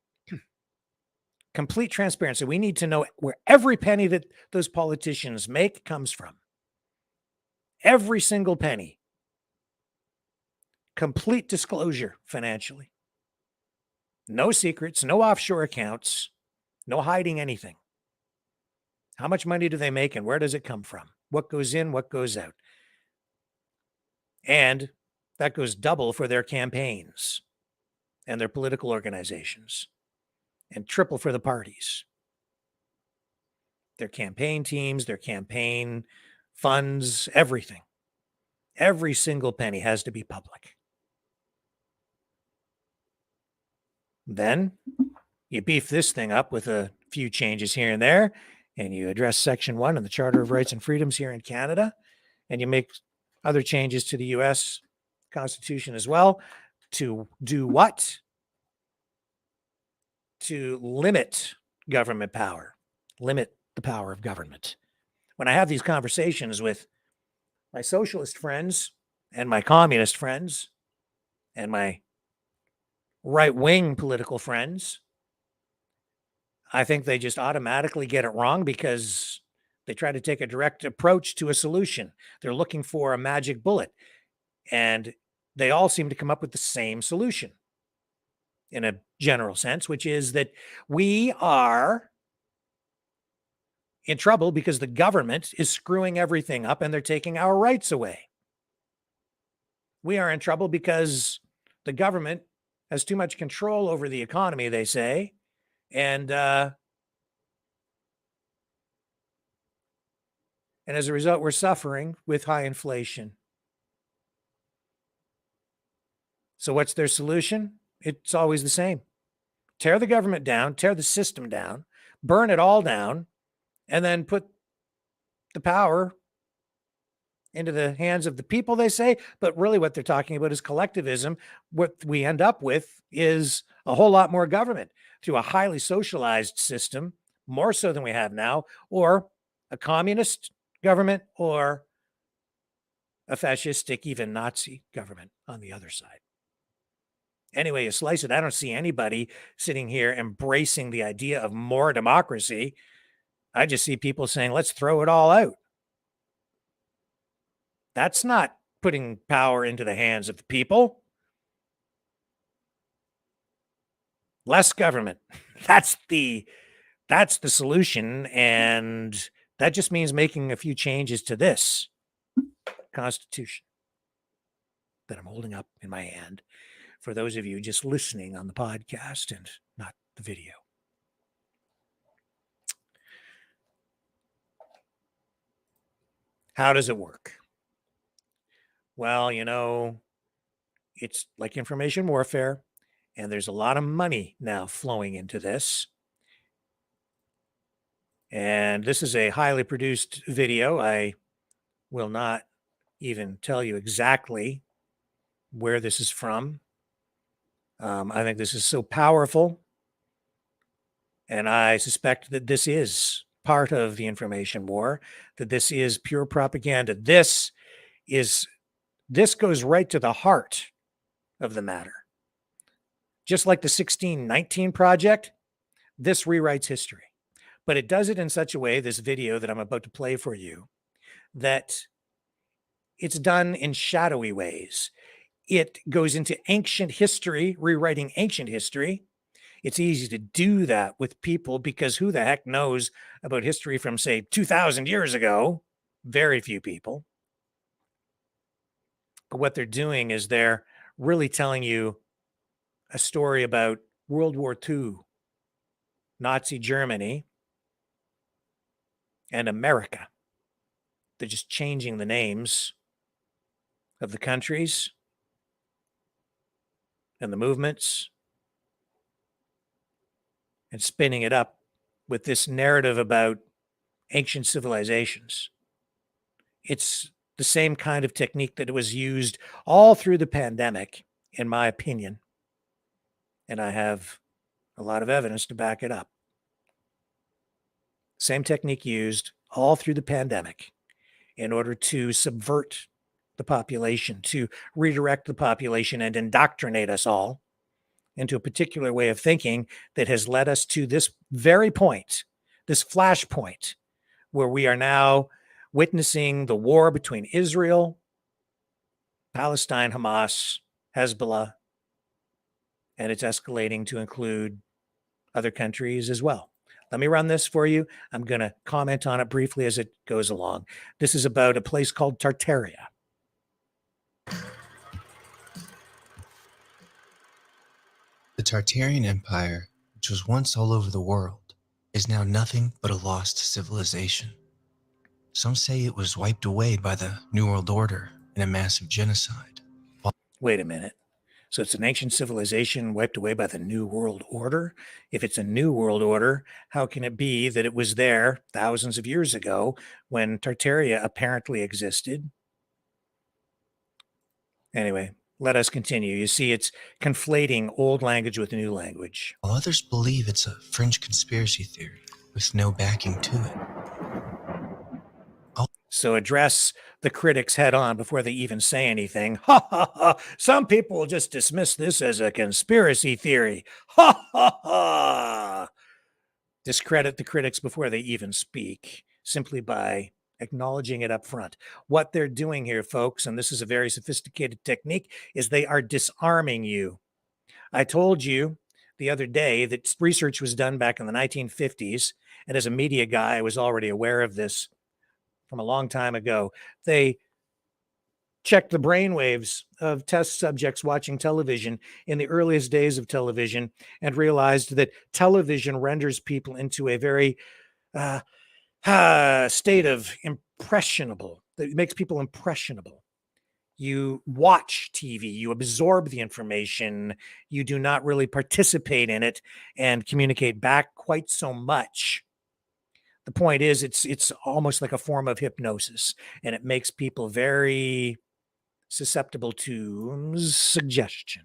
complete transparency. We need to know where every penny that those politicians make comes from. Every single penny. Complete disclosure financially. No secrets, no offshore accounts, no hiding anything. How much money do they make and where does it come from? What goes in, what goes out? And that goes double for their campaigns and their political organizations, and triple for the parties. Their campaign teams, their campaign funds, everything. Every single penny has to be public. Then you beef this thing up with a few changes here and there, and you address Section 1 of the Charter of Rights and Freedoms here in Canada, and you make other changes to the U.S. Constitution as well. To do what? To limit government power, limit the power of government. When I have these conversations with my socialist friends and my communist friends and my right-wing political friends, I think they just automatically get it wrong because they try to take a direct approach to a solution. They're looking for a magic bullet, and they all seem to come up with the same solution in a general sense, which is that we are in trouble because the government is screwing everything up and they're taking our rights away. We are in trouble because the government has too much control over the economy, they say, and as a result, we're suffering with high inflation. So what's their solution? It's always the same. Tear the government down, tear the system down, burn it all down, and then put the power into the hands of the people, they say. But really what they're talking about is collectivism. What we end up with is a whole lot more government through a highly socialized system, more so than we have now, or a communist government or a fascistic, even Nazi government on the other side. Anyway, you slice it, I don't see anybody sitting here embracing the idea of more democracy. I just see people saying, let's throw it all out. That's not putting power into the hands of the people. Less government. That's the solution, and that just means making a few changes to this Constitution that I'm holding up in my hand for those of you just listening on the podcast and not the video. How does it work? Well, it's like information warfare, and there's a lot of money now flowing into this. And this is a highly produced video. I will not even tell you exactly where this is from. I think this is so powerful, and I suspect that this is part of the information war, that this is pure propaganda. This goes right to the heart of the matter. Just like the 1619 Project, this rewrites history. But it does it in such a way, this video that I'm about to play for you, that it's done in shadowy ways. It goes into ancient history, rewriting ancient history. It's easy to do that with people because who the heck knows about history from, say, 2,000 years ago? Very few people. But what they're doing is they're really telling you a story about World War II, Nazi Germany, and America. They're just changing the names of the countries. and the movements and spinning it up with this narrative about ancient civilizations. It's the same kind of technique that was used all through the pandemic, in my opinion. And I have a lot of evidence to back it up. Same technique used all through the pandemic in order to subvert the population, to redirect the population and indoctrinate us all into a particular way of thinking that has led us to this very point, this flashpoint, where we are now witnessing the war between Israel, Palestine, Hamas, Hezbollah, and it's escalating to include other countries as well. Let me run this for you. I'm going to comment on it briefly as it goes along. This is about a place called Tartaria. The Tartarian Empire, which was once all over the world, is now nothing but a lost civilization. Some say it was wiped away by the New World Order in a massive genocide. Wait a minute. So it's an ancient civilization wiped away by the New World Order? If it's a New World Order, how can it be that it was there thousands of years ago when Tartaria apparently existed? Anyway, let us continue. You see, it's conflating old language with new language. While others believe it's a fringe conspiracy theory with no backing to it. So address the critics head on before they even say anything. Ha ha ha. Some people will just dismiss this as a conspiracy theory. Ha ha ha. Discredit the critics before they even speak, simply by acknowledging it up front. What they're doing here, folks, and this is a very sophisticated technique, is they are disarming you. I told you the other day that research was done back in the 1950s, and as a media guy, I was already aware of this from a long time ago. They checked the brainwaves of test subjects watching television in the earliest days of television and realized that television renders people into a very state of impressionable. It makes people impressionable. You watch TV, you absorb the information, you do not really participate in it and communicate back quite so much. The point is, it's almost like a form of hypnosis, and it makes people very susceptible to suggestion.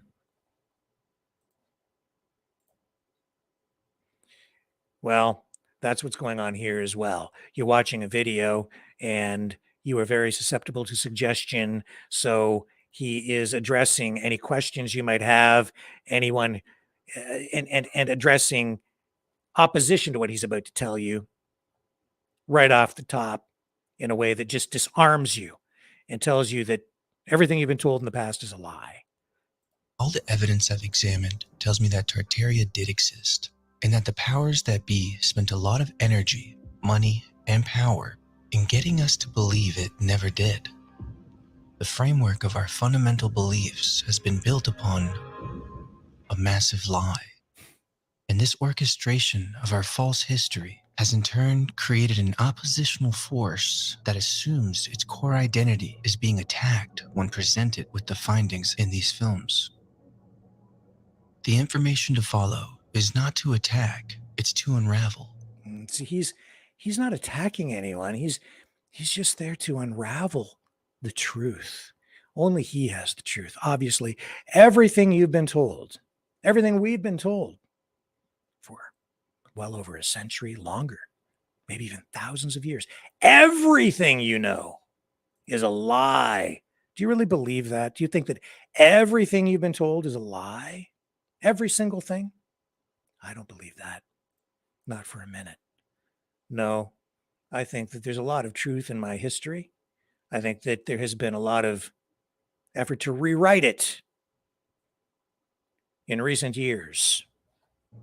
Well, that's what's going on here as well. You're watching a video, and you are very susceptible to suggestion, so he is addressing any questions you might have, anyone, and addressing opposition to what he's about to tell you right off the top in a way that just disarms you and tells you that everything you've been told in the past is a lie. All the evidence I've examined tells me that Tartaria did exist, and that the powers that be spent a lot of energy, money, and power in getting us to believe it never did. The framework of our fundamental beliefs has been built upon a massive lie. And this orchestration of our false history has in turn created an oppositional force that assumes its core identity is being attacked when presented with the findings in these films. The information to follow is not to attack, it's to unravel. See, he's not attacking anyone. He's just there to unravel the truth. Only he has the truth. Obviously, everything you've been told, everything we've been told for well over a century, longer, maybe even thousands of years, everything you know is a lie. Do you really believe that? Do you think that everything you've been told is a lie? Every single thing? I don't believe that. Not for a minute. No, I think that there's a lot of truth in my history. I think that there has been a lot of effort to rewrite it in recent years.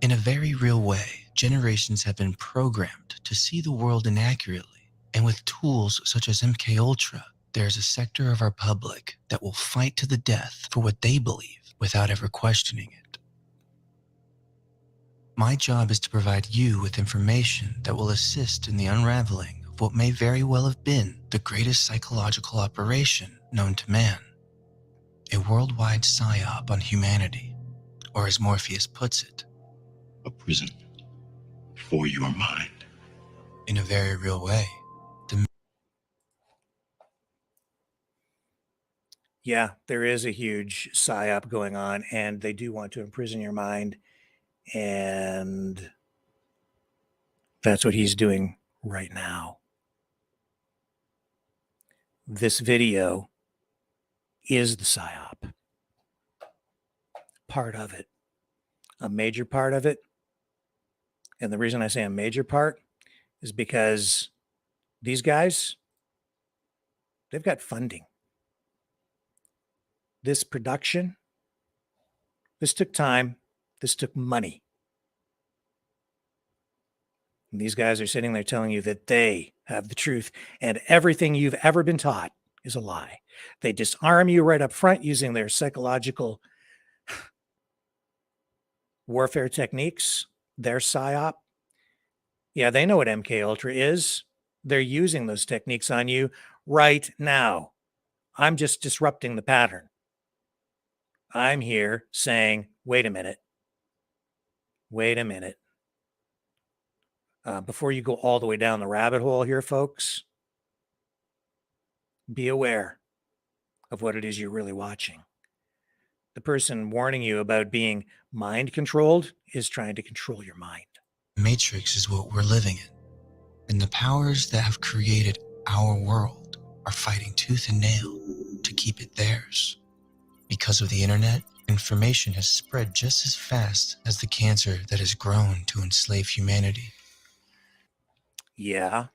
In a very real way, generations have been programmed to see the world inaccurately. And with tools such as MKUltra, there's a sector of our public that will fight to the death for what they believe without ever questioning it. My job is to provide you with information that will assist in the unraveling of what may very well have been the greatest psychological operation known to man. A worldwide psyop on humanity. or as Morpheus puts it, a prison for your mind. In a very real way. Yeah, there is a huge psyop going on, and they do want to imprison your mind. And that's what he's doing right now. This video is the psyop. Part of it. A major part of it. And the reason I say a major part is because these guys, they've got funding. This production, this took time, this took money. And these guys are sitting there telling you that they have the truth and everything you've ever been taught is a lie. They disarm you right up front using their psychological warfare techniques, their psyop. Yeah, they know what MK Ultra is. They're using those techniques on you right now. I'm just disrupting the pattern. I'm here saying, wait a minute. Wait a minute. Before you go all the way down the rabbit hole here, folks, be aware of what it is you're really watching. The person warning you about being mind controlled is trying to control your mind. Matrix is what we're living in. And the powers that have created our world are fighting tooth and nail to keep it theirs. Because of the internet, information has spread just as fast as the cancer that has grown to enslave humanity. Yeah.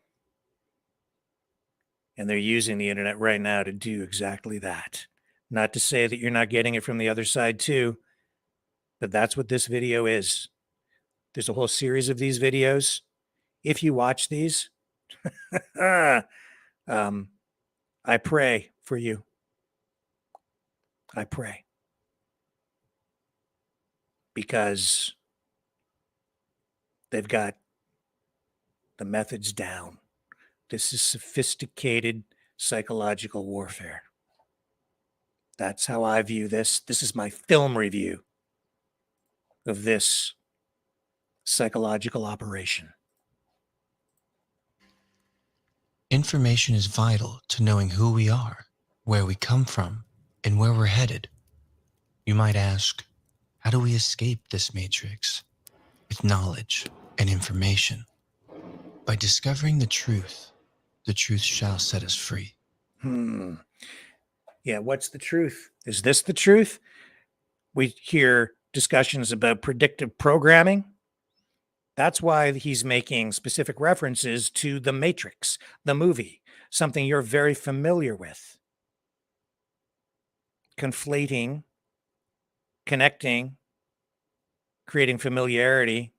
And they're using the internet right now to do exactly that. Not to say that you're not getting it from the other side too, but that's what this video is. There's a whole series of these videos. If you watch these, I pray for you. I pray. Because they've got the methods down. This is sophisticated psychological warfare. That's how I view this. This is my film review of this psychological operation. Information is vital to knowing who we are, where we come from, and where we're headed. You might ask, how do we escape this matrix? With knowledge and information. By discovering the truth shall set us free. Yeah, what's the truth? Is this the truth? We hear discussions about predictive programming. That's why he's making specific references to The Matrix, the movie, something you're very familiar with. Conflating, connecting, creating familiarity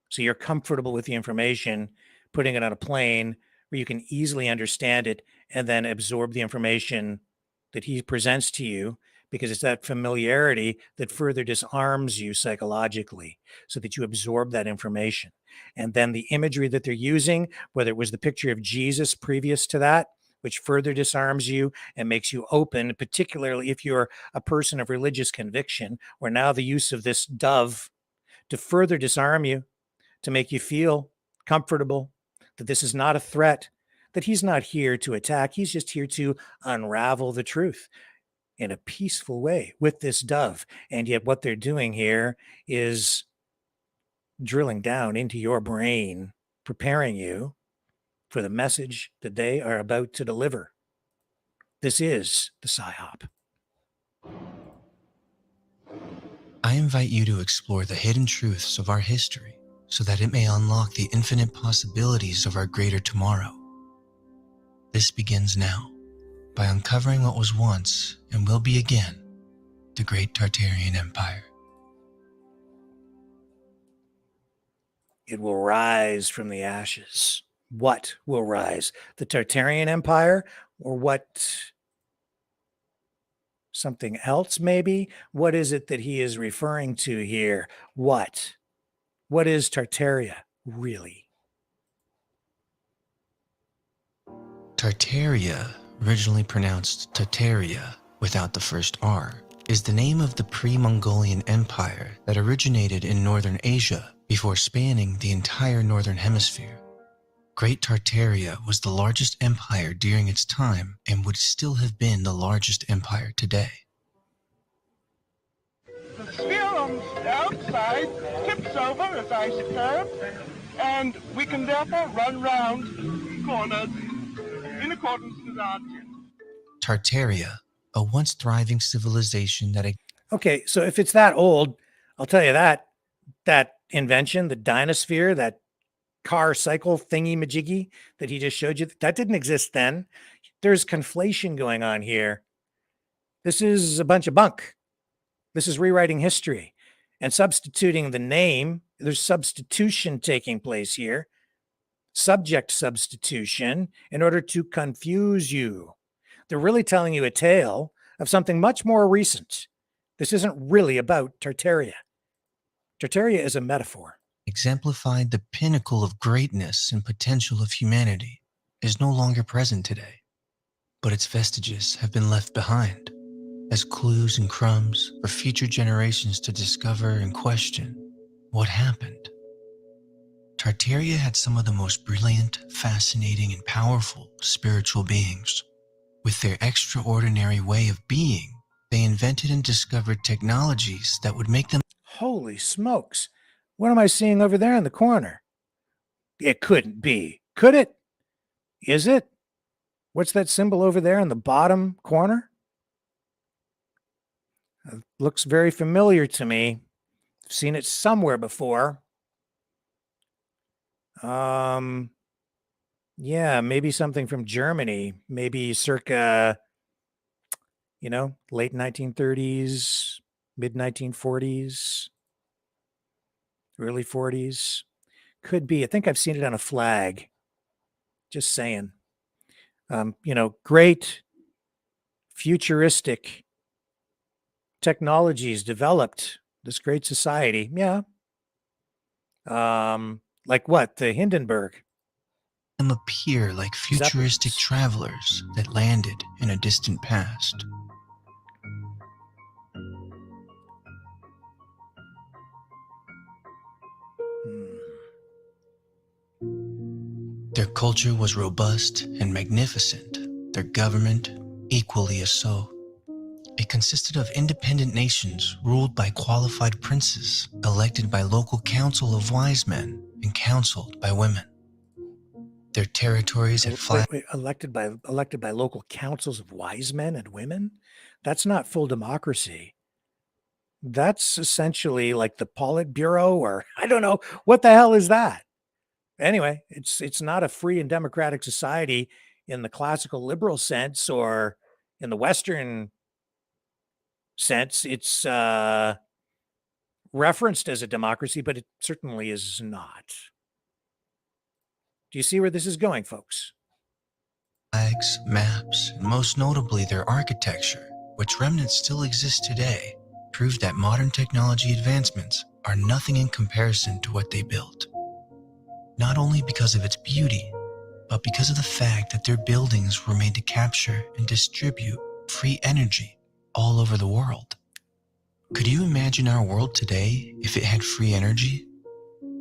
so you're comfortable with the information, putting it on a plane where you can easily understand it and then absorb the information that he presents to you, because it's that familiarity that further disarms you psychologically so that you absorb that information. And then the imagery that they're using, whether it was the picture of Jesus previous to that, which further disarms you and makes you open, particularly if you're a person of religious conviction, or now the use of this dove to further disarm you, to make you feel comfortable, that this is not a threat, that he's not here to attack. He's just here to unravel the truth in a peaceful way with this dove. And yet what they're doing here is drilling down into your brain, preparing you for the message that they are about to deliver. This is the PSYOP. I invite you to explore the hidden truths of our history so that it may unlock the infinite possibilities of our greater tomorrow. This begins now by uncovering what was once and will be again the Great Tartarian Empire. It will rise from the ashes. What will rise? The Tartarian Empire, or what? Something else, maybe? What is it that he is referring to here? What? What is Tartaria, really? Tartaria, originally pronounced Tartaria without the first R, is the name of the pre-Mongolian empire that originated in northern Asia before spanning the entire northern hemisphere. Great Tartaria was the largest empire during its time and would still have been the largest empire today. The sphere on the outside tips over as ice curve, and we can therefore run round corners in accordance with our tip. Tartaria, a once thriving civilization that Okay, so if it's that old, I'll tell you that invention, the Dinosphere, that car cycle thingy majiggy that he just showed you, that didn't exist then. There's conflation going on here. This is a bunch of bunk. This is rewriting history and substituting the name. There's substitution taking place here, subject substitution, in order to confuse you. They're really telling you a tale of something much more recent. This isn't really about Tartaria. Tartaria is a metaphor. exemplified the pinnacle of greatness and potential of humanity, is no longer present today. But its vestiges have been left behind as clues and crumbs for future generations to discover and question what happened. Tartaria had some of the most brilliant, fascinating, and powerful spiritual beings. With their extraordinary way of being, they invented and discovered technologies that would make them Holy smokes. What am I seeing over there in the corner? It couldn't be. Could it? Is it? What's that symbol over there in the bottom corner? It looks very familiar to me. I've seen it somewhere before. Yeah, maybe something from Germany, maybe circa, late 1930s, mid 1940s, early 40s. Could be. I think I've seen it on a flag. Just saying. Great futuristic technologies developed this great society. Yeah. Like what? The Hindenburg. appear like futuristic travelers that landed in a distant past. Their culture was robust and magnificent, their government equally as so. It consisted of independent nations ruled by qualified princes, elected by local council of wise men and counseled by women. Their territories had flat. Elected by local councils of wise men and women? That's not full democracy. That's essentially like the Politburo, or I don't know, what the hell is that? Anyway, it's not a free and democratic society in the classical liberal sense or in the Western sense. It's referenced as a democracy, but it certainly is not. Do you see where this is going, folks? Flags, maps, and most notably their architecture, which remnants still exist today, prove that modern technology advancements are nothing in comparison to what they built. Not only because of its beauty, but because of the fact that their buildings were made to capture and distribute free energy all over the world. Could you imagine our world today if it had free energy?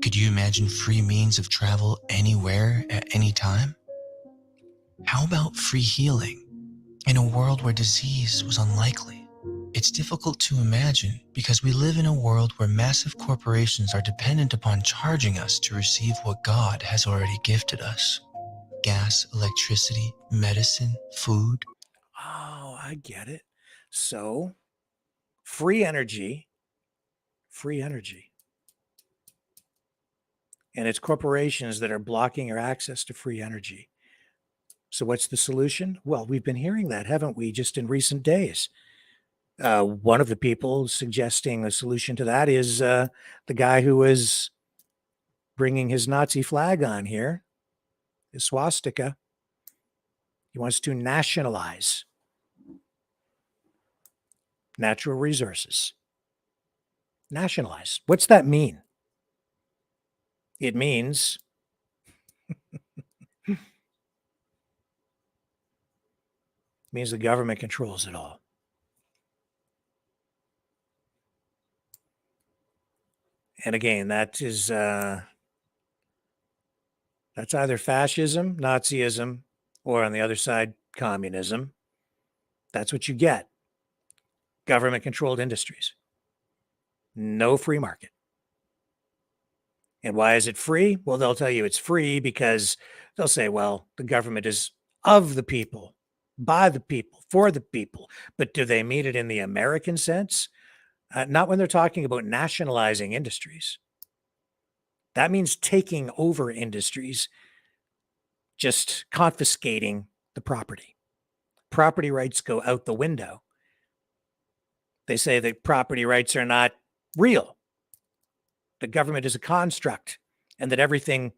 Could you imagine free means of travel anywhere at any time? How about free healing in a world where disease was unlikely? It's difficult to imagine because we live in a world where massive corporations are dependent upon charging us to receive what God has already gifted us. Gas, electricity, medicine, food. Oh, I get it. So, free energy. And it's corporations that are blocking our access to free energy. So what's the solution? Well, we've been hearing that, haven't we, just in recent days? One of the people suggesting a solution to that is the guy who was bringing his Nazi flag on here, his swastika. He wants to nationalize natural resources. Nationalize. What's that mean? It means the government controls it all. And again, that's either fascism, Nazism, or on the other side, communism. That's what you get. Government-controlled industries. No free market. And why is it free? Well, they'll tell you it's free because they'll say, well, the government is of the people, by the people, for the people. But do they mean it in the American sense? Not when they're talking about nationalizing industries. That means taking over industries, just confiscating the property. Property rights go out the window. They say that property rights are not real. The government is a construct and that everything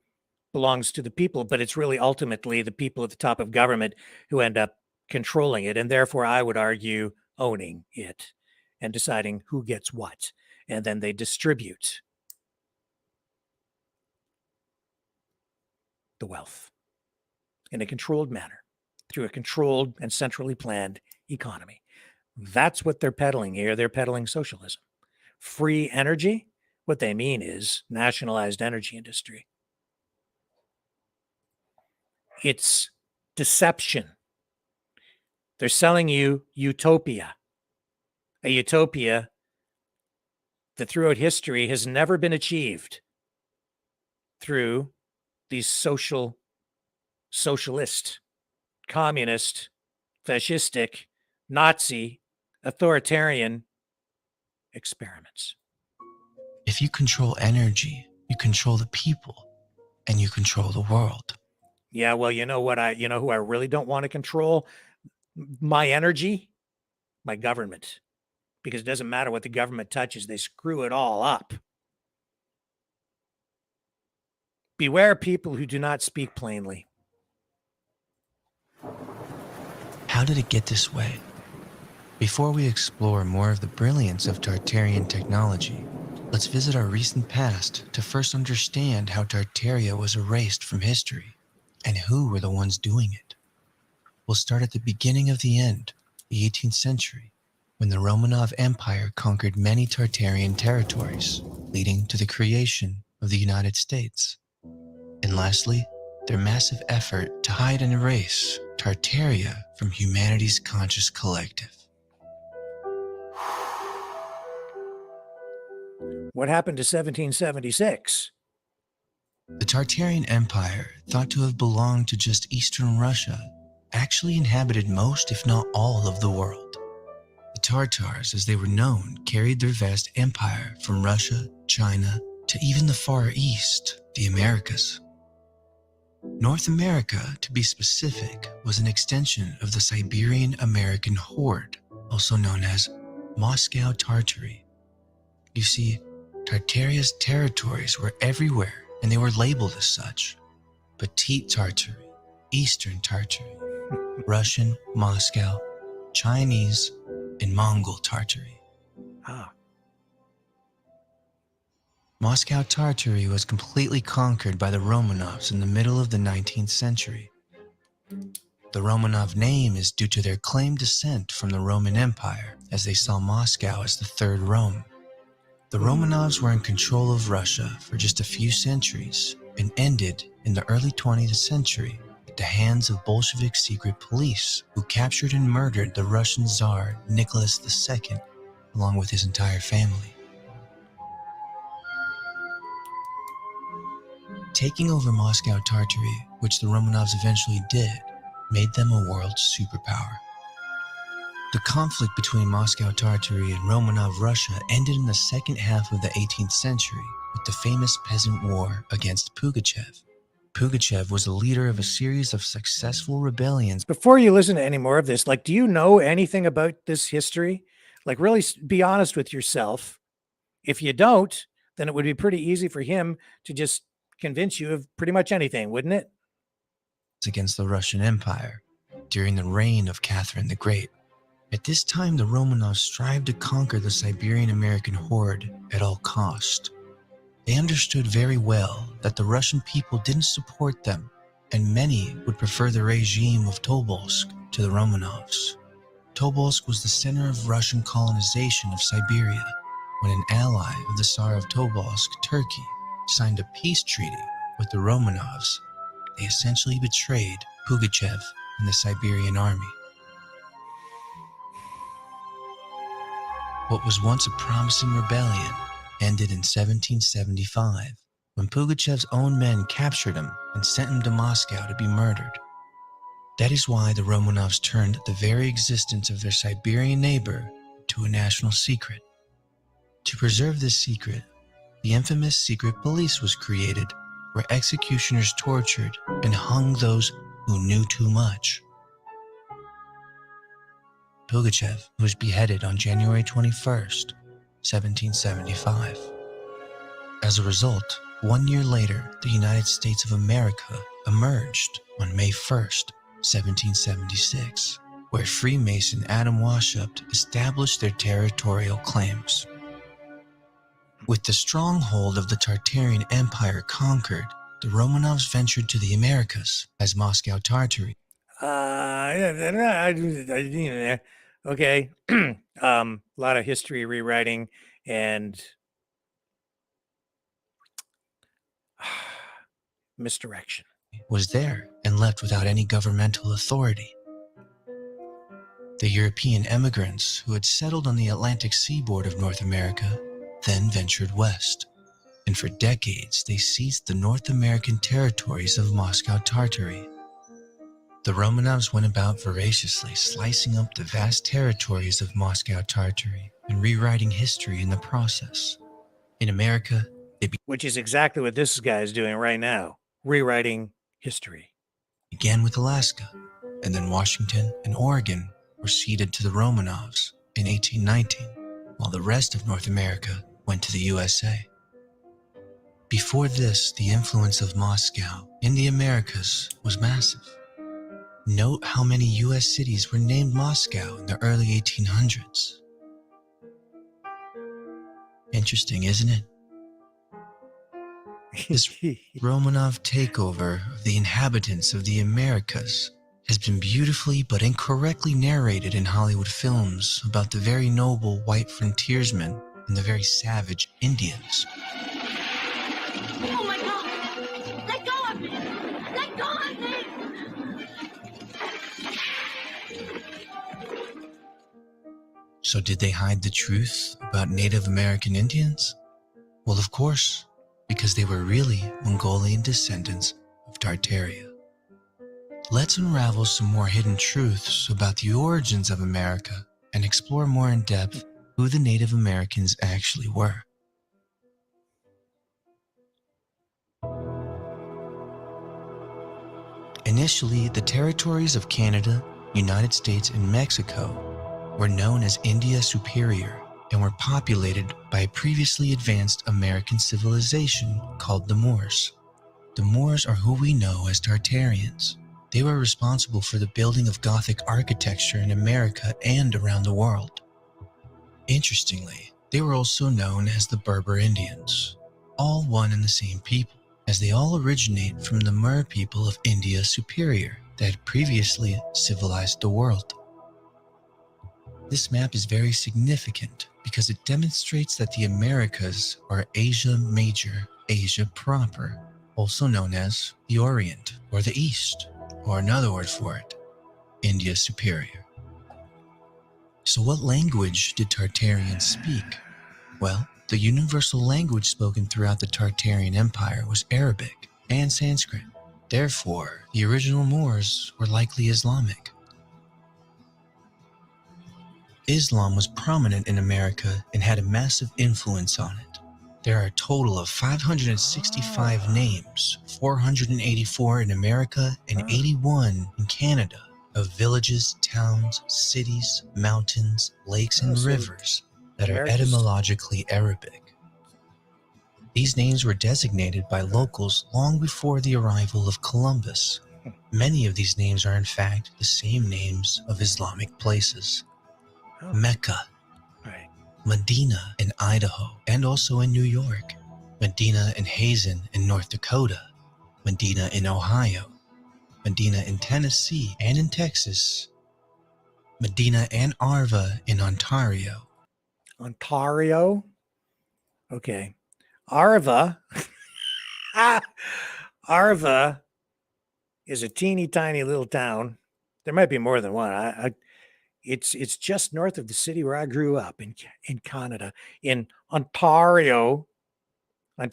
belongs to the people, but it's really ultimately the people at the top of government who end up controlling it. And therefore, I would argue owning it and deciding who gets what. And then they distribute the wealth in a controlled manner through a controlled and centrally planned economy. That's what they're peddling here. They're peddling socialism. Free energy, what they mean is nationalized energy industry. It's deception. They're selling you utopia, a utopia that throughout history has never been achieved through these socialist, communist, fascistic, Nazi, authoritarian experiments. If you control energy, you control the people, and you control the world. Yeah, well, you know who I really don't want to control my energy? My government. Because it doesn't matter what the government touches, they screw it all up. Beware people who do not speak plainly. How did it get this way? Before we explore more of the brilliance of Tartarian technology, let's visit our recent past to first understand how Tartaria was erased from history and who were the ones doing it. We'll start at the beginning of the end, the 18th century, when the Romanov Empire conquered many Tartarian territories, leading to the creation of the United States. And lastly, their massive effort to hide and erase Tartaria from humanity's conscious collective. What happened to 1776? The Tartarian Empire, thought to have belonged to just Eastern Russia, actually inhabited most, if not all, of the world. The Tartars, as they were known, carried their vast empire from Russia, China, to even the Far East, the Americas. North America, to be specific, was an extension of the Siberian American horde, also known as Moscow Tartary. You see, Tartaria's territories were everywhere, and they were labeled as such. Petite Tartary, Eastern Tartary, Russian, Moscow, Chinese, and Mongol Tartary. Moscow Tartary was completely conquered by the Romanovs in the middle of the 19th century. The Romanov name is due to their claimed descent from the Roman Empire, as they saw Moscow as the third Rome. The Romanovs were in control of Russia for just a few centuries and ended in the early 20th century at the hands of Bolshevik secret police who captured and murdered the Russian Tsar Nicholas II along with his entire family. Taking over Moscow Tartary, which the Romanovs eventually did, made them a world superpower. The conflict between Moscow Tartary and Romanov Russia ended in the second half of the 18th century with the famous Peasant War against Pugachev. Pugachev was the leader of a series of successful rebellions. Before you listen to any more of this, do you know anything about this history? Really be honest with yourself. If you don't, then it would be pretty easy for him to just convince you of pretty much anything, wouldn't it? Against the Russian Empire during the reign of Catherine the Great. At this time, the Romanovs strived to conquer the Siberian American horde at all cost. They understood very well that the Russian people didn't support them, and many would prefer the regime of Tobolsk to the Romanovs. Tobolsk was the center of Russian colonization of Siberia, when an ally of the Tsar of Tobolsk, Turkey, signed a peace treaty with the Romanovs. They essentially betrayed Pugachev and the Siberian army. What was once a promising rebellion ended in 1775 when Pugachev's own men captured him and sent him to Moscow to be murdered. That is why the Romanovs turned the very existence of their Siberian neighbor to a national secret. To preserve this secret, the infamous secret police was created, where executioners tortured and hung those who knew too much. Pugachev was beheaded on January 21st, 1775. As a result, 1 year later, the United States of America emerged on May 1st, 1776, where Freemason Adam Weishaupt established their territorial claims. With the stronghold of the Tartarian Empire conquered, the Romanovs ventured to the Americas as Moscow Tartary. Okay. A lot of history rewriting and misdirection. Was there and left without any governmental authority. The European emigrants who had settled on the Atlantic seaboard of North America then ventured west, and for decades they seized the North American territories of Moscow Tartary. The Romanovs went about voraciously slicing up the vast territories of Moscow Tartary and rewriting history in the process. In America, which is exactly what this guy is doing right now, rewriting history. Began with Alaska, and then Washington and Oregon were ceded to the Romanovs in 1819, while the rest of North America went to the USA. Before this, the influence of Moscow in the Americas was massive. Note how many US cities were named Moscow in the early 1800s. Interesting, isn't it? This Romanov takeover of the inhabitants of the Americas has been beautifully but incorrectly narrated in Hollywood films about the very noble white frontiersmen and the very savage Indians. Oh my God! Let go of me! Let go of me! So did they hide the truth about Native American Indians? Well, of course, because they were really Mongolian descendants of Tartaria. Let's unravel some more hidden truths about the origins of America and explore more in depth who the Native Americans actually were. Initially, the territories of Canada, United States, and Mexico were known as India Superior and were populated by a previously advanced American civilization called the Moors. The Moors are who we know as Tartarians. They were responsible for the building of Gothic architecture in America and around the world. Interestingly, they were also known as the Berber Indians, all one and the same people, as they all originate from the Mer people of India Superior that had previously civilized the world. This map is very significant because it demonstrates that the Americas are Asia Major, Asia proper, also known as the Orient or the East, or another word for it, India Superior. So what language did Tartarians speak? Well, the universal language spoken throughout the Tartarian Empire was Arabic and Sanskrit. Therefore, the original Moors were likely Islamic. Islam was prominent in America and had a massive influence on it. There are a total of 565 names, 484 in America and 81 in Canada, of villages, towns, cities, mountains, lakes, and rivers that are etymologically Arabic. These names were designated by locals long before the arrival of Columbus. Many of these names are in fact the same names of Islamic places. Mecca, Medina in Idaho and also in New York, Medina in Hazen in North Dakota, Medina in Ohio, Medina in Tennessee and in Texas, Medina and Arva in Ontario. Ontario? Okay. Arva. Arva is a teeny tiny little town. There might be more than one. It's just north of the city where I grew up in Canada, in Ontario. I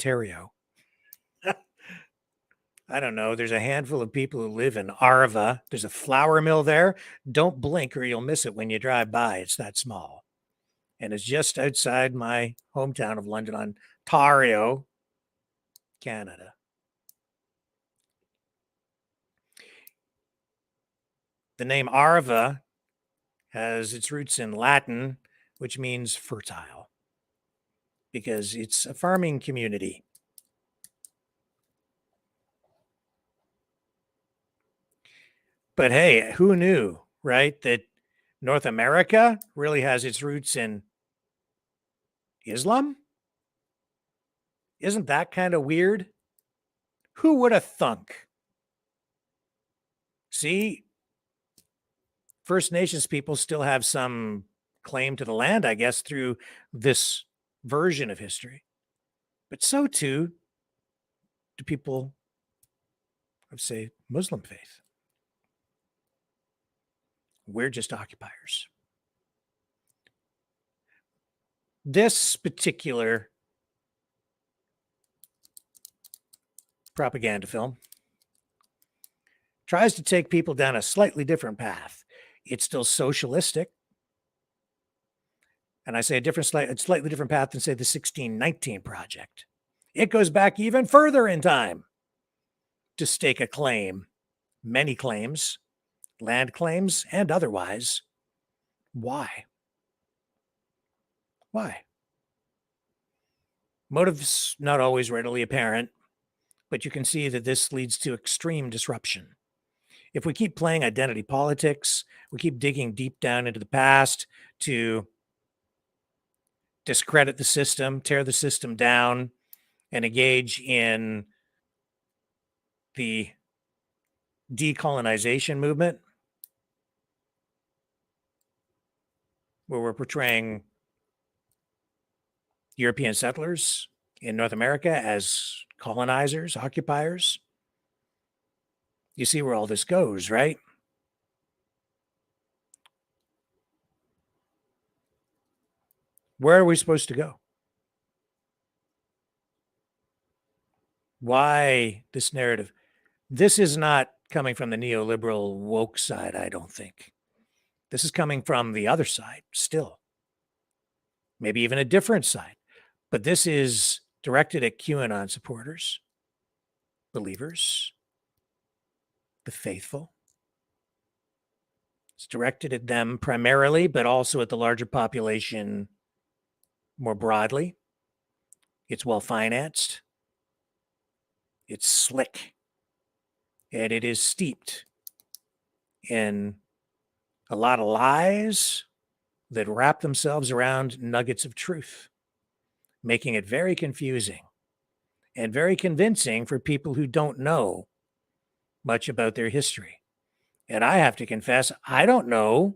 don't know. There's a handful of people who live in Arva. There's a flour mill there. Don't blink or you'll miss it when you drive by. It's that small. And it's just outside my hometown of London, Ontario, Canada. The name Arva has its roots in Latin, which means fertile, because it's a farming community. But hey, who knew, right, that North America really has its roots in Islam? Isn't that kind of weird? Who would have thunk? See, First Nations people still have some claim to the land, I guess, through this version of history. But so too do people of, say, Muslim faith. We're just occupiers. This particular propaganda film tries to take people down a slightly different path. It's still socialistic. And I say a slightly different path than, say, the 1619 Project. It goes back even further in time to stake a claim, many claims, land claims and otherwise. Why? Why? Motives not always readily apparent, but you can see that this leads to extreme disruption. If we keep playing identity politics, we keep digging deep down into the past to discredit the system, tear the system down, and engage in the decolonization movement, where we're portraying European settlers in North America as colonizers, occupiers. You see where all this goes, right? Where are we supposed to go? Why this narrative? This is not coming from the neoliberal woke side, I don't think. This is coming from the other side still. Maybe even a different side. But this is directed at QAnon supporters, believers, the faithful. It's directed at them primarily, but also at the larger population more broadly. It's well-financed. It's slick. And it is steeped in a lot of lies that wrap themselves around nuggets of truth, making it very confusing and very convincing for people who don't know much about their history. And I have to confess, I don't know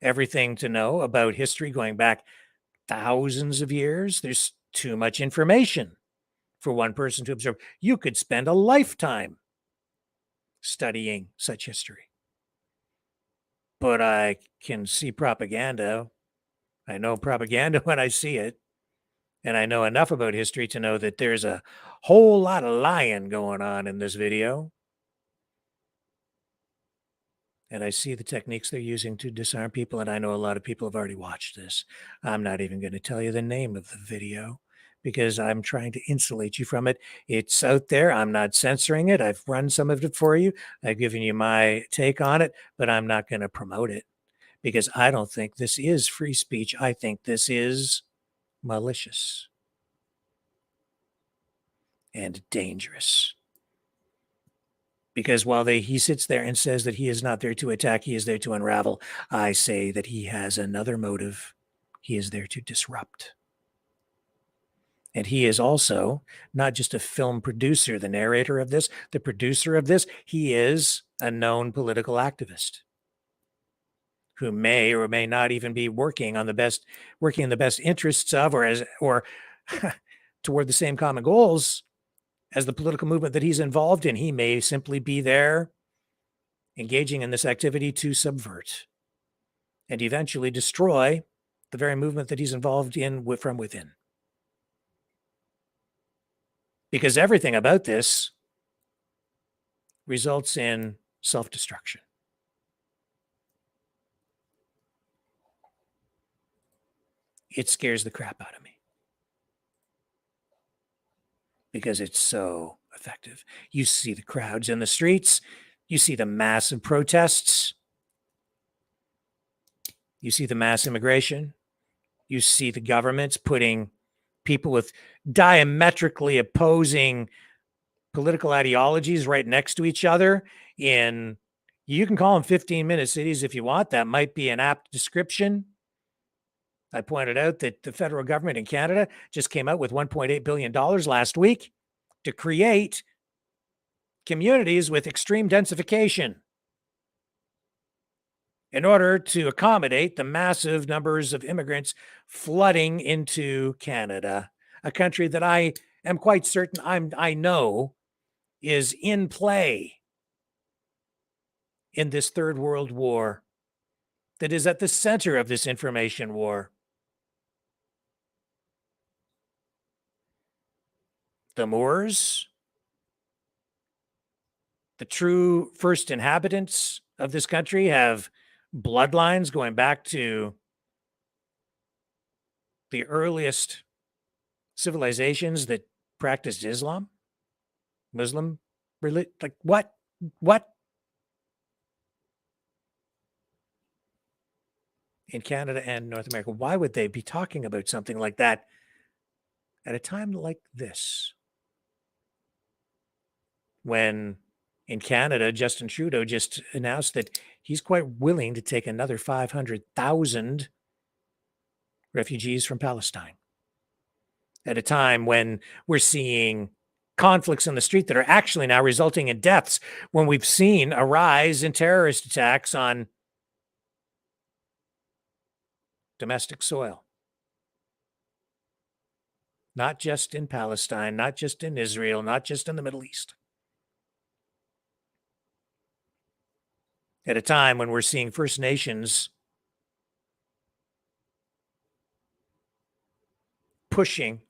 everything to know about history going back thousands of years. There's too much information for one person to absorb. You could spend a lifetime studying such history. But I can see propaganda. I know propaganda when I see it. And I know enough about history to know that there's a whole lot of lying going on in this video. And I see the techniques they're using to disarm people. And I know a lot of people have already watched this. I'm not even going to tell you the name of the video because I'm trying to insulate you from it. It's out there. I'm not censoring it. I've run some of it for you. I've given you my take on it, but I'm not going to promote it because I don't think this is free speech. I think this is malicious and dangerous. Because while he sits there and says that he is not there to attack, he is there to unravel, I say that he has another motive. He is there to disrupt. And he is also not just a film producer, the narrator of this, the producer of this, he is a known political activist who may or may not even be working in the best interests of or toward the same common goals as the political movement that he's involved in. He may simply be there engaging in this activity to subvert and eventually destroy the very movement that he's involved in from within. Because everything about this results in self-destruction. It scares the crap out of me because it's so effective. You see the crowds in the streets. You see the massive protests. You see the mass immigration. You see the governments putting people with diametrically opposing political ideologies right next to each other in, you can call them 15-minute cities if you want. That might be an apt description. I pointed out that the federal government in Canada just came out with $1.8 billion last week to create communities with extreme densification in order to accommodate the massive numbers of immigrants flooding into Canada, a country that I am quite certain I know is in play in this third world war that is at the center of this information war. The Moors, the true first inhabitants of this country, have bloodlines going back to the earliest civilizations that practiced Islam, Muslim religion. Like what? In Canada and North America, why would they be talking about something like that at a time like this? When in Canada, Justin Trudeau just announced that he's quite willing to take another 500,000 refugees from Palestine. At a time when we're seeing conflicts in the street that are actually now resulting in deaths, when we've seen a rise in terrorist attacks on domestic soil. Not just in Palestine, not just in Israel, not just in the Middle East. At a time when we're seeing First Nations pushing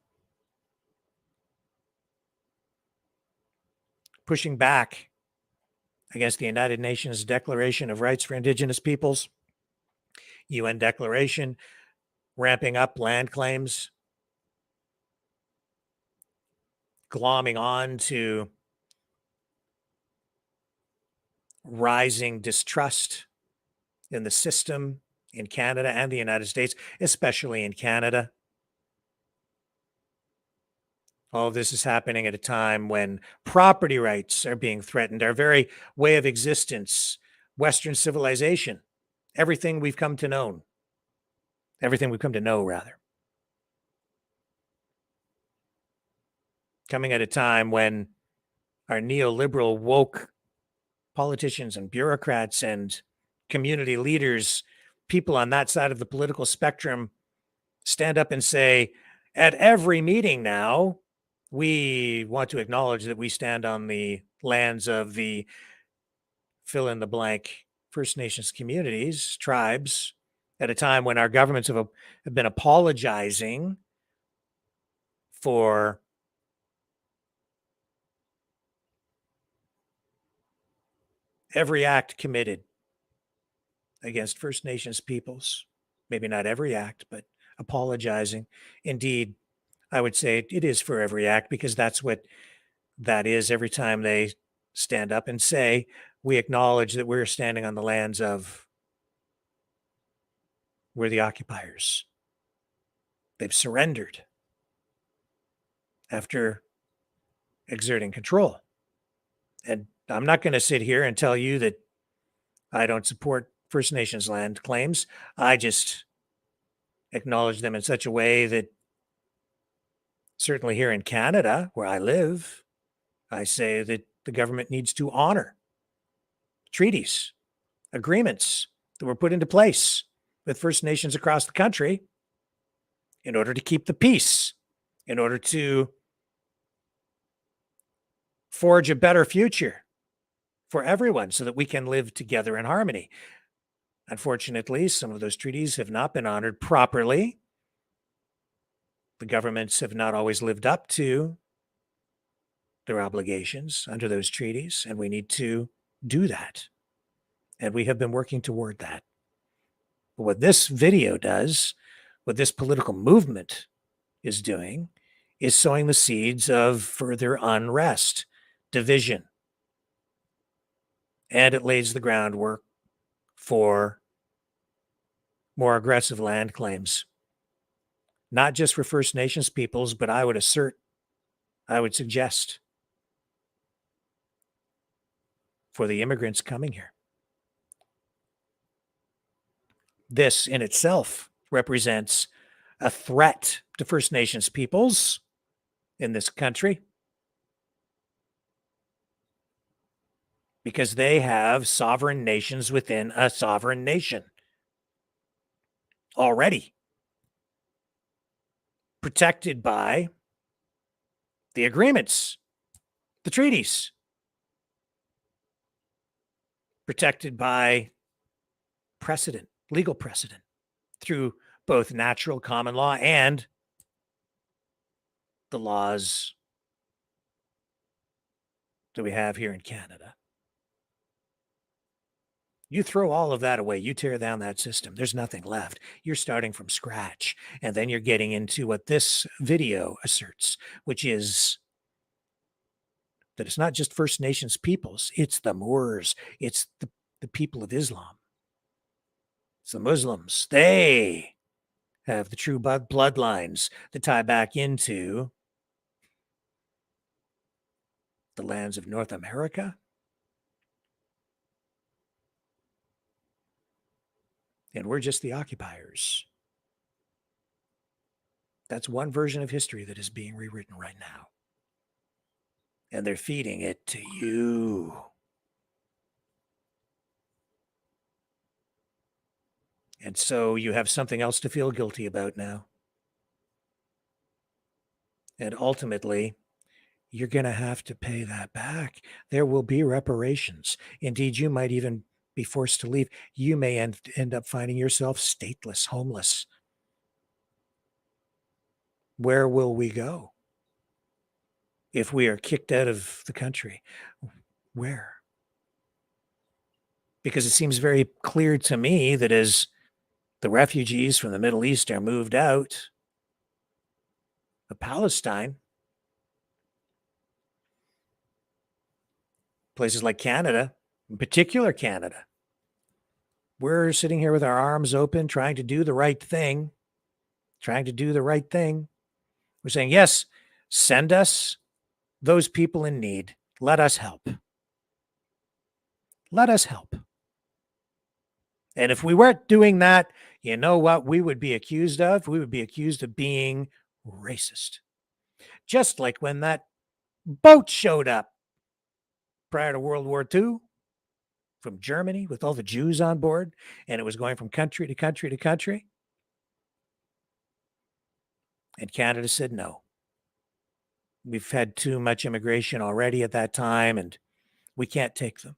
back against the United Nations Declaration of Rights for Indigenous Peoples, UN declaration, ramping up land claims, glomming on to rising distrust in the system in Canada and the United States, especially in Canada. All of this is happening at a time when property rights are being threatened, our very way of existence, Western civilization, everything we've come to know, rather. Coming at a time when our neoliberal woke politicians and bureaucrats and community leaders, people on that side of the political spectrum, stand up and say, at every meeting now, we want to acknowledge that we stand on the lands of the fill in the blank First Nations communities, tribes, at a time when our governments have been apologizing for every act committed against First Nations peoples. Maybe not every act, but apologizing. Indeed, I would say it is for every act, because that's what that is every time they stand up and say, we acknowledge that we're standing on the lands of, we're the occupiers. They've surrendered after exerting control. And I'm not going to sit here and tell you that I don't support First Nations land claims. I just acknowledge them in such a way that certainly here in Canada, where I live, I say that the government needs to honor treaties, agreements that were put into place with First Nations across the country in order to keep the peace in order to forge a better future for everyone so that we can live together in harmony. Unfortunately, some of those treaties have not been honored properly. The governments have not always lived up to their obligations under those treaties, and we need to do that. And we have been working toward that. But what this video does, what this political movement is doing, is sowing the seeds of further unrest, division, and it lays the groundwork for more aggressive land claims, not just for First Nations peoples, but I would suggest for the immigrants coming here. This in itself represents a threat to First Nations peoples in this country because they have sovereign nations within a sovereign nation already, protected by the agreements, the treaties, protected by precedent, legal precedent, through both natural common law and the laws that we have here in Canada. You throw all of that away, you tear down that system, there's nothing left. You're starting from scratch. And then you're getting into what this video asserts, which is that it's not just First Nations peoples, it's the Moors, it's the people of Islam. It's the Muslims. They have the true bloodlines that tie back into the lands of North America. And we're just the occupiers. That's one version of history that is being rewritten right now. And they're feeding it to you. And so you have something else to feel guilty about now. And ultimately, you're going to have to pay that back. There will be reparations. Indeed, you might even be forced to leave. You may end up finding yourself stateless, homeless. Where will we go if we are kicked out of the country? Where? Because it seems very clear to me that as the refugees from the Middle East are moved out of Palestine, places like Canada, in particular Canada, we're sitting here with our arms open, trying to do the right thing, We're saying, yes, send us those people in need. Let us help. Let us help. And if we weren't doing that, you know what we would be accused of? We would be accused of being racist. Just like when that boat showed up prior to World War II from Germany with all the Jews on board, and it was going from country to country to country. And Canada said no. We've had too much immigration already at that time, and we can't take them.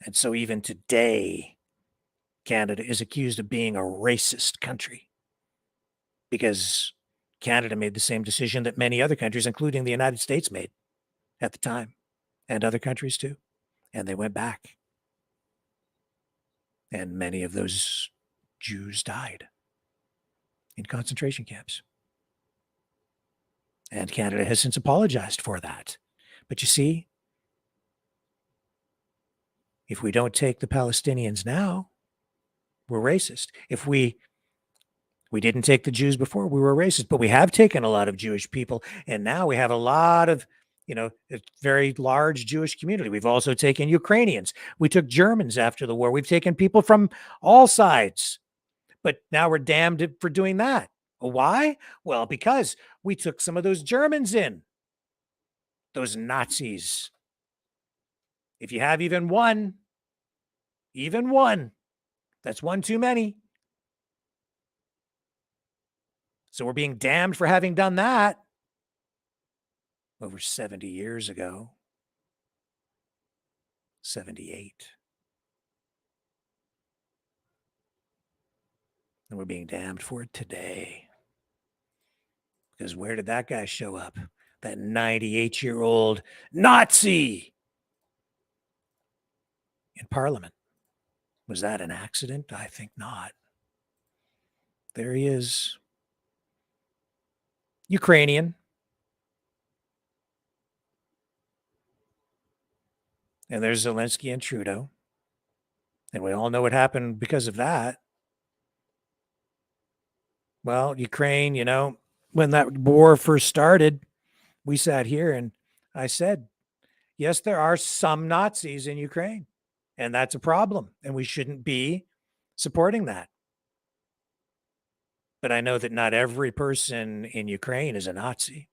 And so even today, Canada is accused of being a racist country because Canada made the same decision that many other countries, including the United States, made at the time, and other countries too. And they went back. And many of those Jews died in concentration camps. And Canada has since apologized for that. But you see, if we don't take the Palestinians now, we're racist. If we didn't take the Jews before, we were racist, but we have taken a lot of Jewish people, and now we have a lot of, a very large Jewish community. We've also taken Ukrainians. We took Germans after the war. We've taken people from all sides, but now we're damned for doing that. Why? Well, because we took some of those Germans in, those Nazis. If you have even one, that's one too many. So we're being damned for having done that over 70 years ago. 78. And we're being damned for it today. Because where did that guy show up? That 98-year-old Nazi in Parliament. Was that an accident? I think not. There he is. Ukrainian. And there's Zelensky and Trudeau. And we all know what happened because of that. Well, Ukraine, you know, when that war first started, we sat here and I said, yes, there are some Nazis in Ukraine, and that's a problem, and we shouldn't be supporting that. But I know that not every person in Ukraine is a Nazi.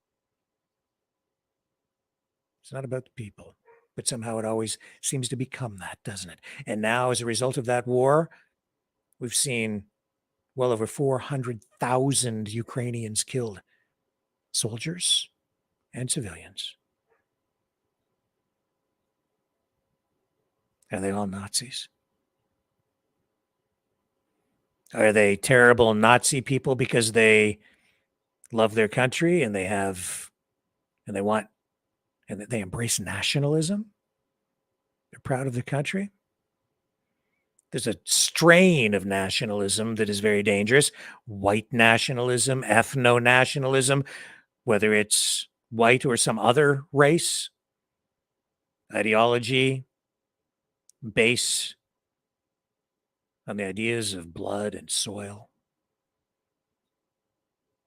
It's not about the people, but somehow it always seems to become that, doesn't it? And now, as a result of that war, we've seen well over 400,000 Ukrainians killed, soldiers and civilians. Are they all Nazis? Are they terrible Nazi people because they love their country and they embrace nationalism? They're proud of their country. There's a strain of nationalism that is very dangerous. White nationalism, ethno-nationalism, whether it's white or some other race, ideology, based on the ideas of blood and soil.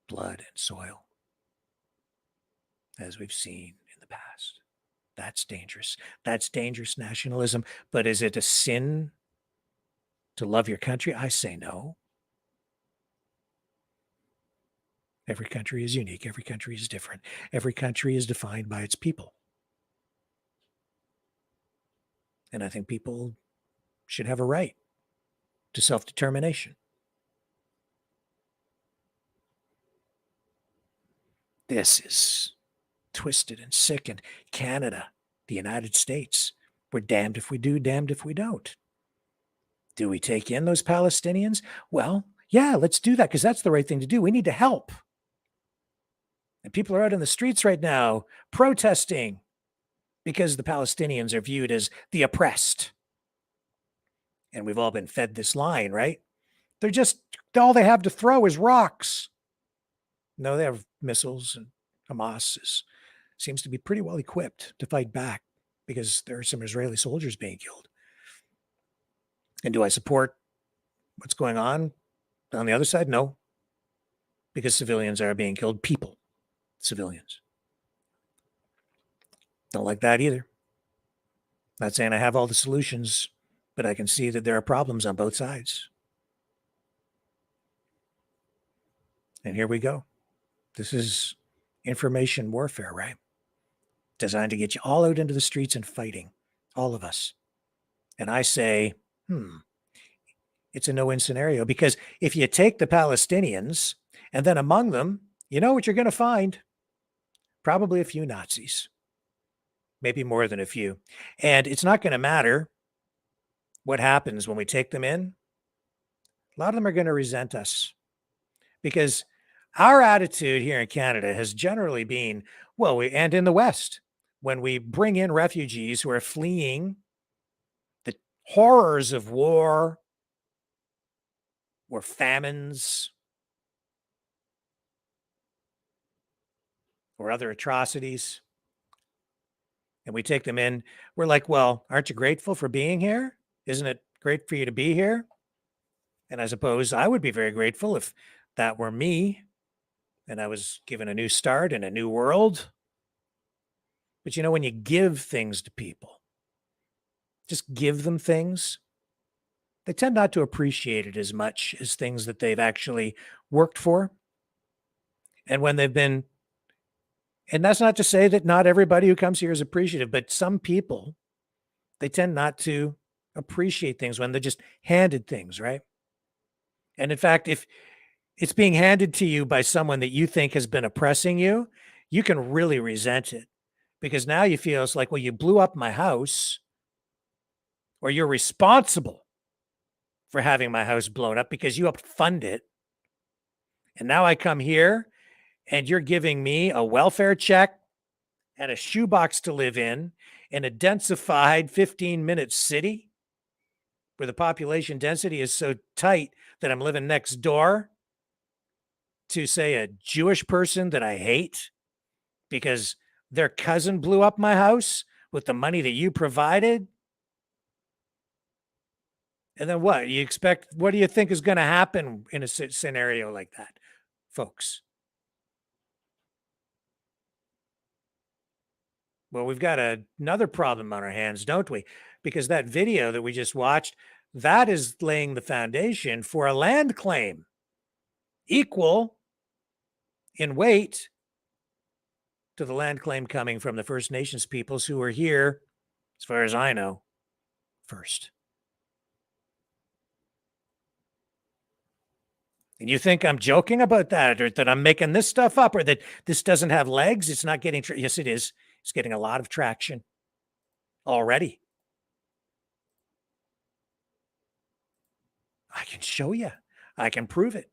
Blood and soil, as we've seen in the past. That's dangerous. That's dangerous nationalism. But is it a sin to love your country? I say no. Every country is unique. Every country is different. Every country is defined by its people. And I think people should have a right to self-determination. This is twisted and sick. And Canada, the United States, we're damned if we do, damned if we don't. Do we take in those Palestinians? Well, yeah, let's do that because that's the right thing to do. We need to help. And people are out in the streets right now protesting because the Palestinians are viewed as the oppressed. And we've all been fed this line, right? They're just, all they have to throw is rocks. No, they have missiles, and Hamas seems to be pretty well equipped to fight back because there are some Israeli soldiers being killed. And do I support what's going on the other side? No, because civilians are being killed. People, civilians. Don't like that either. Not saying I have all the solutions, but I can see that there are problems on both sides. And here we go. This is information warfare, right? Designed to get you all out into the streets and fighting, all of us. And I say, it's a no-win scenario because if you take the Palestinians and then among them, you know what you're going to find? Probably a few Nazis, maybe more than a few. And it's not going to matter what happens when we take them in. A lot of them are going to resent us because our attitude here in Canada has generally been, and in the West, when we bring in refugees who are fleeing the horrors of war or famines or other atrocities, and we take them in, we're like, well, aren't you grateful for being here? Isn't it great for you to be here? And I suppose I would be very grateful if that were me and I was given a new start in a new world. But you know, when you give things to people, just give them things, they tend not to appreciate it as much as things that they've actually worked for. And when they've been, and that's not to say that not everybody who comes here is appreciative, but some people, they tend not to appreciate things when they're just handed things, right? And in fact, if it's being handed to you by someone that you think has been oppressing you, you can really resent it, because now you feel it's like, well, you blew up my house, or you're responsible for having my house blown up because you helped fund it. And now I come here and you're giving me a welfare check and a shoebox to live in a densified 15-minute city where the population density is so tight that I'm living next door to, say, a Jewish person that I hate because their cousin blew up my house with the money that you provided. And then what? What do you think is going to happen in a scenario like that, folks? Well, we've got another problem on our hands, don't we? Because that video that we just watched, that is laying the foundation for a land claim equal in weight to the land claim coming from the First Nations peoples who were here, as far as I know, first. And you think I'm joking about that, or that I'm making this stuff up, or that this doesn't have legs? It's not getting, yes, it is. It's getting a lot of traction already. I can show you. I can prove it.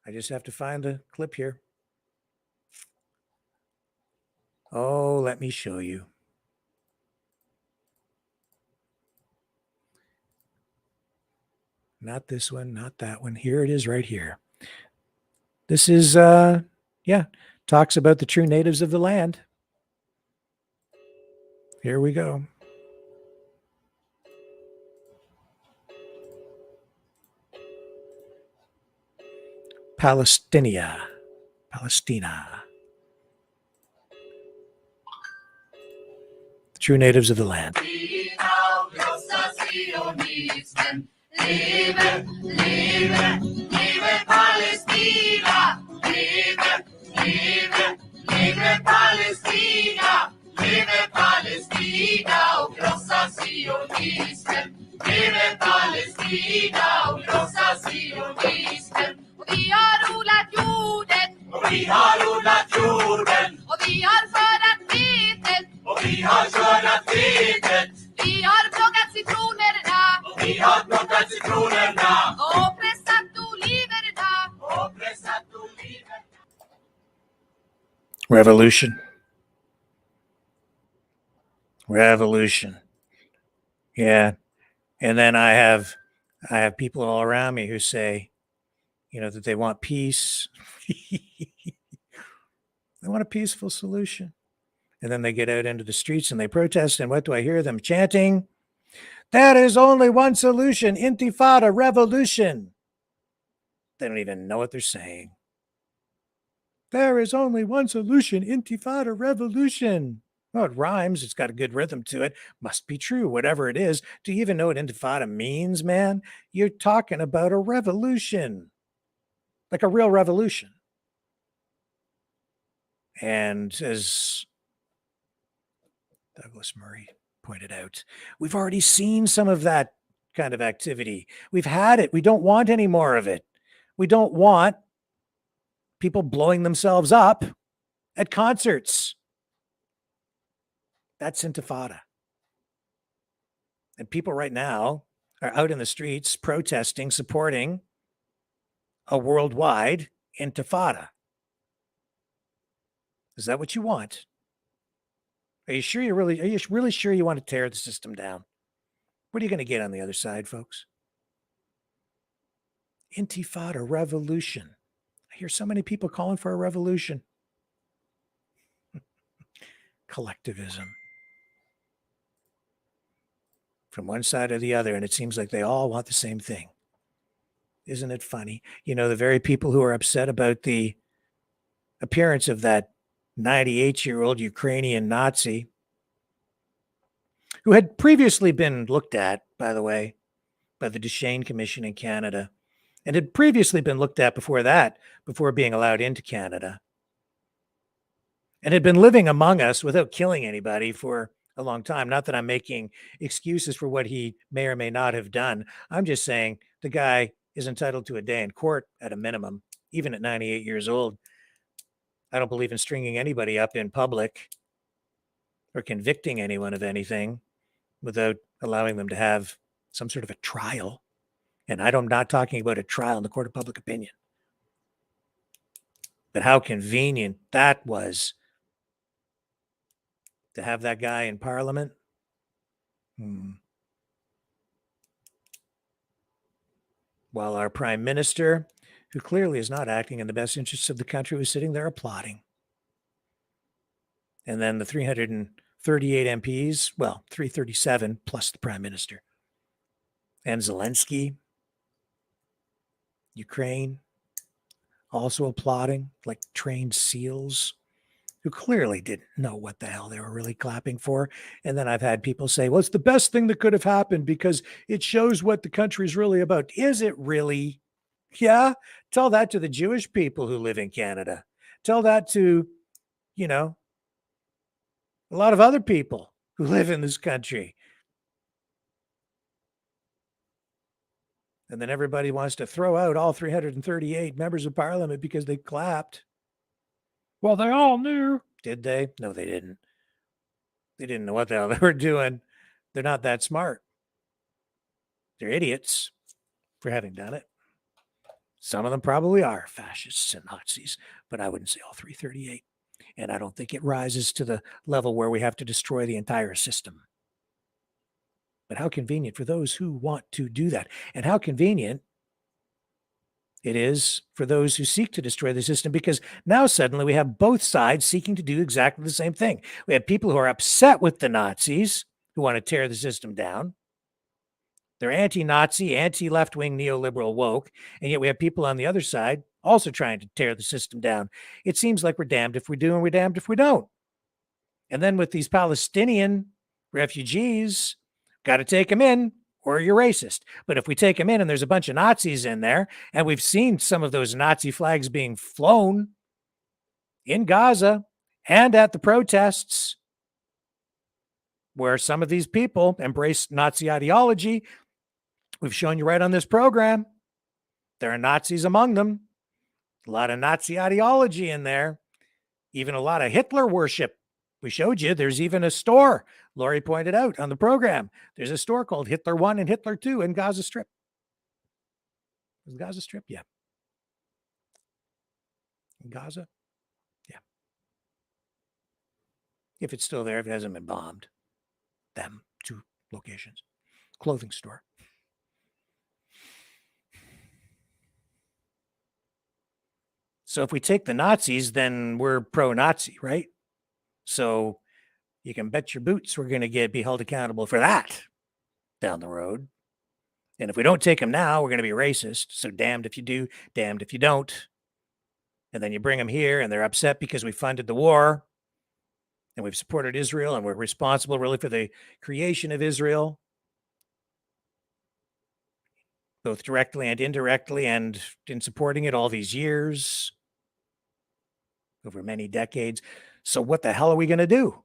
I just have to find a clip here. Oh, let me show you. Not this one, not that one. Here it is right here. This is, talks about the true natives of the land. Here we go. Palestina. The true natives of the land. Liebe, Liebe, Liebe Palästina, Liebe, Liebe, Liebe Palästina, Liebe Palästina, und großer Zionisten, Liebe Palästina, und großer Zionisten. Och vi har odlat jorden, och vi har odlat jorden, och vi har skördat vetet, och vi har skördat vetet, vi har plockat citronerna, och vi har plockat citronerna, och pressat oliverna, och pressat oliverna. Revolution. Yeah. And then I have people all around me who say, that they want peace. They want a peaceful solution. And then they get out into the streets and they protest. And what do I hear them chanting? There is only one solution, intifada, revolution. They don't even know what they're saying. There is only one solution, intifada, revolution. Oh, it rhymes. It's got a good rhythm to it. Must be true, whatever it is. Do you even know what intifada means, man? You're talking about a revolution, like a real revolution. And as Douglas Murray pointed out, we've already seen some of that kind of activity. We've had it. We don't want any more of it. We don't want people blowing themselves up at concerts. That's intifada. And people right now are out in the streets protesting, supporting a worldwide intifada. Is that what you want? Are you really sure you want to tear the system down? What are you going to get on the other side, folks? Intifada, revolution. I hear so many people calling for a revolution. Collectivism. From one side or the other, and it seems like they all want the same thing. Isn't it funny? The very people who are upset about the appearance of that 98-year-old Ukrainian Nazi, who had previously been looked at, by the way, by the Duchesne Commission in Canada, and had previously been looked at before that, before being allowed into Canada, and had been living among us without killing anybody for a long time. Not that I'm making excuses for what he may or may not have done. I'm just saying the guy is entitled to a day in court at a minimum, even at 98 years old. I don't believe in stringing anybody up in public or convicting anyone of anything without allowing them to have some sort of a trial. And I'm not talking about a trial in the court of public opinion. But how convenient that was to have that guy in Parliament. While our Prime Minister, who clearly is not acting in the best interests of the country, was sitting there applauding. And then the 338 MPs, well, 337 plus the Prime Minister, and Zelensky, Ukraine, also applauding like trained seals who clearly didn't know what the hell they were really clapping for. And then I've had people say, well, it's the best thing that could have happened because it shows what the country's really about. Is it really? Yeah. Tell that to the Jewish people who live in Canada. Tell that to, a lot of other people who live in this country. And then everybody wants to throw out all 338 members of Parliament because they clapped. Well, they all knew. Did they? No, they didn't. They didn't know what the hell they were doing. They're not that smart. They're idiots for having done it. Some of them probably are fascists and Nazis, but I wouldn't say all 338. And I don't think it rises to the level where we have to destroy the entire system. But how convenient for those who want to do that. And how convenient it is for those who seek to destroy the system, because now suddenly we have both sides seeking to do exactly the same thing. We have people who are upset with the Nazis who want to tear the system down. They're anti-Nazi, anti-left-wing, neoliberal woke. And yet we have people on the other side also trying to tear the system down. It seems like we're damned if we do and we're damned if we don't. And then with these Palestinian refugees, got to take them in, or you're racist. But if we take them in and there's a bunch of Nazis in there, and we've seen some of those Nazi flags being flown in Gaza and at the protests where some of these people embrace Nazi ideology, we've shown you right on this program, there are Nazis among them, a lot of Nazi ideology in there, even a lot of Hitler worship. We showed you there's even a store. Lori pointed out on the program, there's a store called Hitler 1 and Hitler 2 in Gaza Strip. Is Gaza Strip? Yeah. In Gaza? Yeah. If it's still there, if it hasn't been bombed. Them, 2 locations. Clothing store. So if we take the Nazis, then we're pro-Nazi, right? So you can bet your boots we're going to be held accountable for that down the road. And if we don't take them now, we're going to be racist. So damned if you do, damned if you don't. And then you bring them here and they're upset because we funded the war and we've supported Israel and we're responsible really for the creation of Israel, both directly and indirectly, and in supporting it all these years, over many decades. So what the hell are we going to do?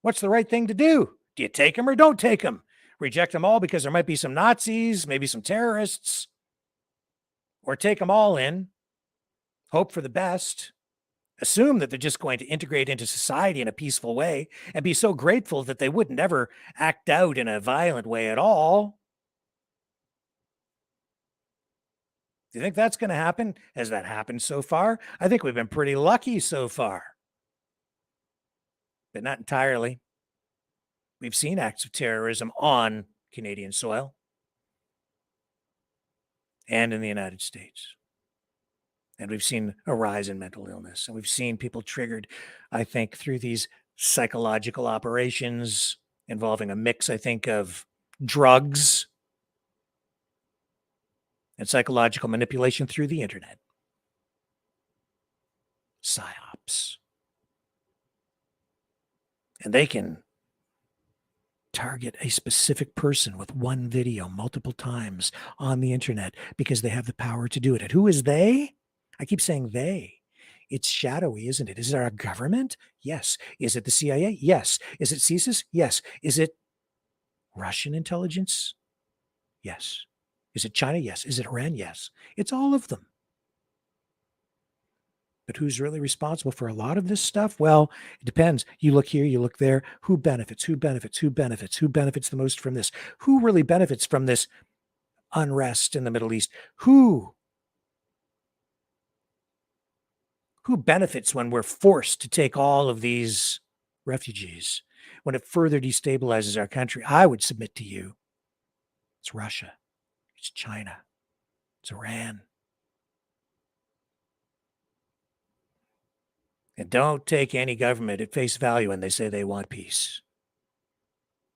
What's the right thing to do? Do you take them or don't take them? Reject them all because there might be some Nazis, maybe some terrorists, or take them all in, hope for the best, assume that they're just going to integrate into society in a peaceful way, and be so grateful that they wouldn't ever act out in a violent way at all. Do you think that's going to happen? Has that happened so far? I think we've been pretty lucky so far, but not entirely. We've seen acts of terrorism on Canadian soil and in the United States. And we've seen a rise in mental illness. And we've seen people triggered, I think, through these psychological operations involving a mix, I think, of drugs and psychological manipulation through the internet. PsyOps. And they can target a specific person with one video multiple times on the internet because they have the power to do it. And who is they? I keep saying they. It's shadowy, isn't it? Is it our government? Yes. Is it the CIA? Yes. Is it CSIS? Yes. Is it Russian intelligence? Yes. Is it China? Yes. Is it Iran? Yes. It's all of them. But who's really responsible for a lot of this stuff? Well, it depends. You look here, you look there. Who benefits? Who benefits? Who benefits? Who benefits the most from this? Who really benefits from this unrest in the Middle East? Who benefits when we're forced to take all of these refugees? When it further destabilizes our country, I would submit to you, it's Russia, it's China, it's Iran. And don't take any government at face value when they say they want peace.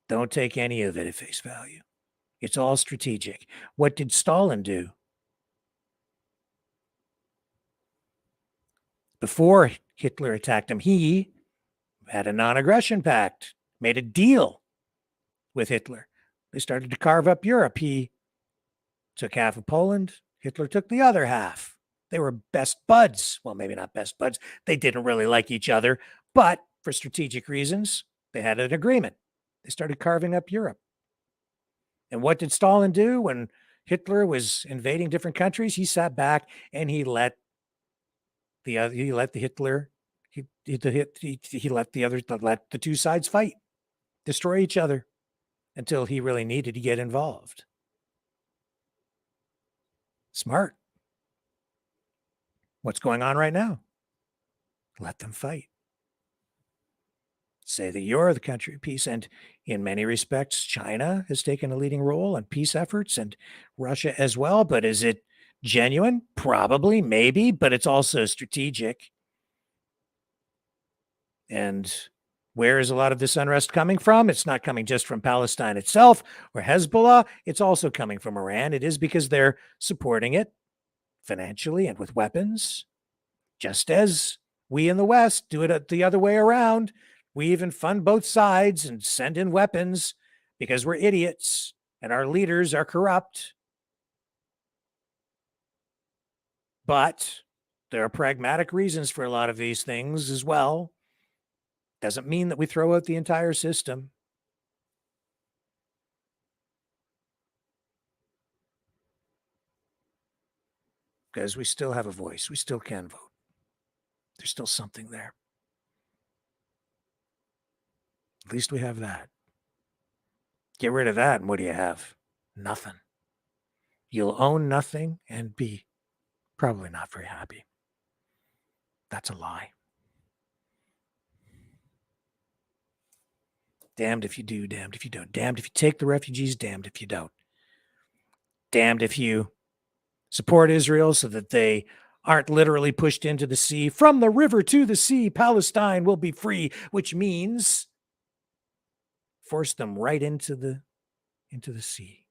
Don't take any of it at face value. It's all strategic. What did Stalin do? Before Hitler attacked him, he had a non-aggression pact, made a deal with Hitler. They started to carve up Europe. He took half of Poland. Hitler took the other half. They were best buds. Well, maybe not best buds. They didn't really like each other, but for strategic reasons, they had an agreement. They started carving up Europe. And what did Stalin do when Hitler was invading different countries? He sat back and he let the two sides fight, destroy each other until he really needed to get involved. Smart. What's going on right now? Let them fight. Say that you're the country of peace. And in many respects, China has taken a leading role in peace efforts and Russia as well. But is it genuine? Probably, maybe, but it's also strategic. And where is a lot of this unrest coming from? It's not coming just from Palestine itself or Hezbollah. It's also coming from Iran. It is because they're supporting it financially and with weapons, just as we in the West do it the other way around. We even fund both sides and send in weapons because we're idiots and our leaders are corrupt. But there are pragmatic reasons for a lot of these things as well. Doesn't mean that we throw out the entire system. Because we still have a voice. We still can vote. There's still something there. At least we have that. Get rid of that, and what do you have? Nothing. You'll own nothing and be probably not very happy. That's a lie. Damned if you do, damned if you don't. Damned if you take the refugees, damned if you don't. Damned if you support Israel so that they aren't literally pushed into the sea. From the river to the sea, Palestine will be free, which means force them right into the sea.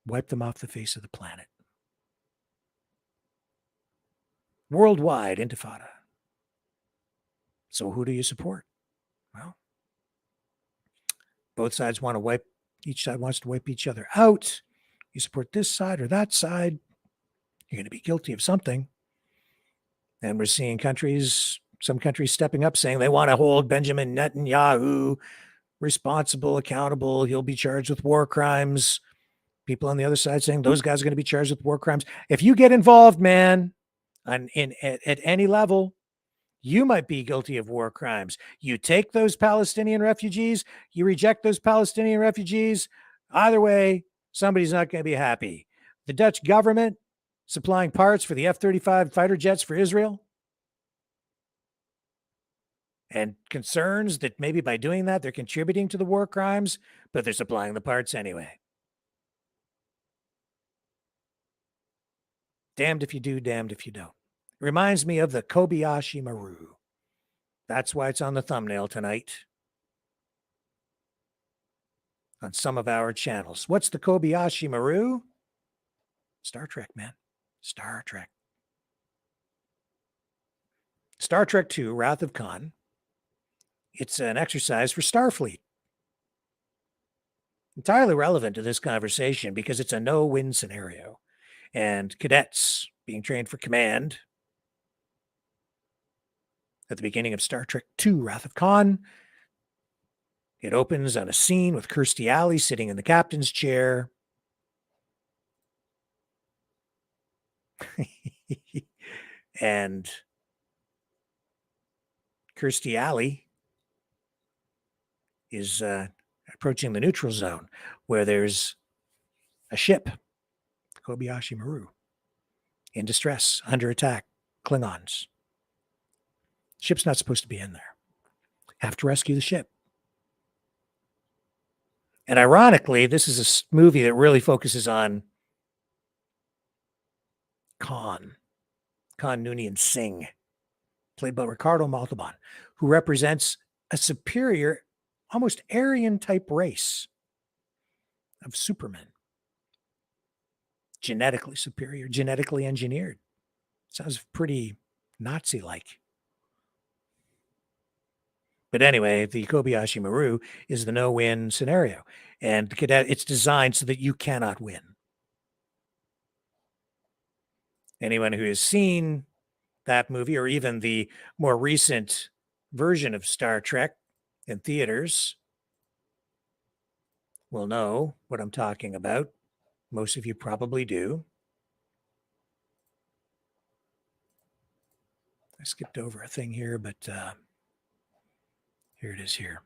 Wipe them off the face of the planet. Worldwide intifada. So who do you support? Well, both sides want to wipe, each side wants to wipe each other out. You support this side or that side, you're going to be guilty of something. And we're seeing some countries stepping up saying they want to hold Benjamin Netanyahu responsible, accountable. He'll be charged with war crimes. People on the other side saying those guys are going to be charged with war crimes. If you get involved, man, at any level, you might be guilty of war crimes. You take those Palestinian refugees, you reject those Palestinian refugees. Either way, somebody's not going to be happy. The Dutch government supplying parts for the F-35 fighter jets for Israel, and concerns that maybe by doing that, they're contributing to the war crimes, but they're supplying the parts anyway. Damned if you do, damned if you don't. Reminds me of the Kobayashi Maru. That's why it's on the thumbnail tonight on some of our channels. What's the Kobayashi Maru? Star Trek, man. Star Trek. Star Trek II, Wrath of Khan. It's an exercise for Starfleet. Entirely relevant to this conversation because it's a no-win scenario. And cadets being trained for command at the beginning of Star Trek II, Wrath of Khan. It opens on a scene with Kirstie Alley sitting in the captain's chair. And Kirstie Alley is approaching the neutral zone where there's a ship, Kobayashi Maru, in distress, under attack, Klingons. Ship's not supposed to be in there. Have to rescue the ship. And ironically, this is a movie that really focuses on Khan Noonien Singh, played by Ricardo Montalban, who represents a superior, almost Aryan type race of supermen. Genetically superior, genetically engineered. Sounds pretty Nazi-like. But anyway, the Kobayashi Maru is the no-win scenario. And it's designed so that you cannot win. Anyone who has seen that movie, or even the more recent version of Star Trek in theaters, will know what I'm talking about. Most of you probably do. I skipped over a thing here, but here it is here.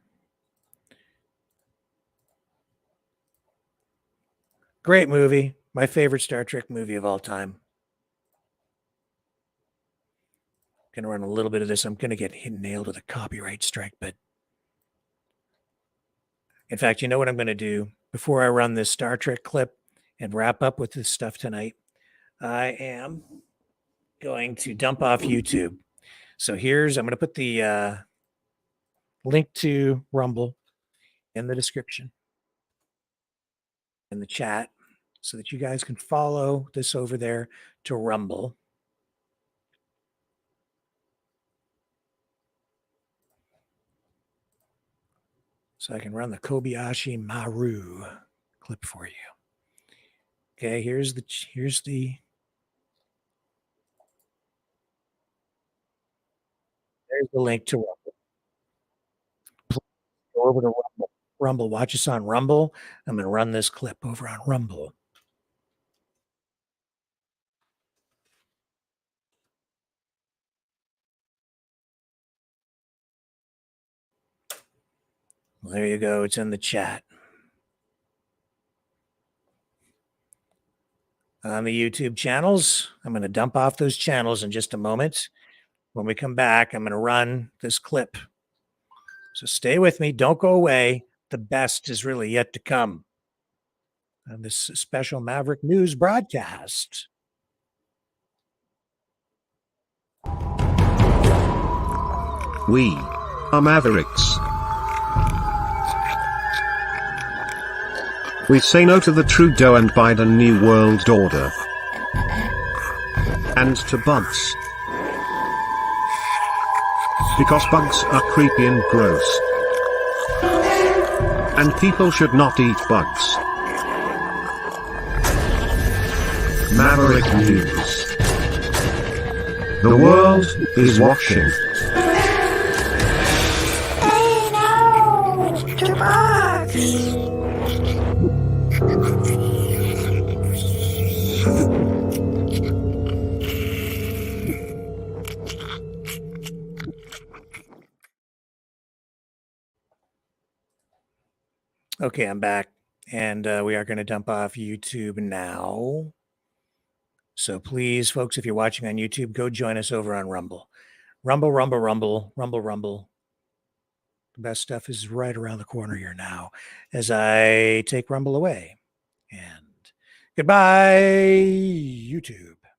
Great movie. My favorite Star Trek movie of all time. Going to run a little bit of this. I'm going to get nailed with a copyright strike, but in fact, you know what I'm going to do? Before I run this Star Trek clip and wrap up with this stuff tonight, I am going to dump off YouTube. So I'm going to put the link to Rumble in the description, in the chat, so that you guys can follow this over there to Rumble. So I can run the Kobayashi Maru clip for you. Okay, here's the there's the link to Rumble. Go over to Rumble. Rumble. Watch us on Rumble. I'm going to run this clip over on Rumble. Well, there you go. It's in the chat. On the YouTube channels, I'm going to dump off those channels in just a moment. When we come back, I'm going to run this clip. So stay with me. Don't go away. The best is really yet to come on this special Maverick News broadcast. We are Mavericks. We say no to the Trudeau and Biden New World Order. And to bugs. Because bugs are creepy and gross. And people should not eat bugs. Maverick News. The world is watching. Hey, no! To bugs! Okay, I'm back, and we are going to dump off YouTube now. So please, folks, if you're watching on YouTube, go join us over on Rumble. Rumble, Rumble, Rumble, Rumble, Rumble. The best stuff is right around the corner here now as I take Rumble away. And goodbye, YouTube.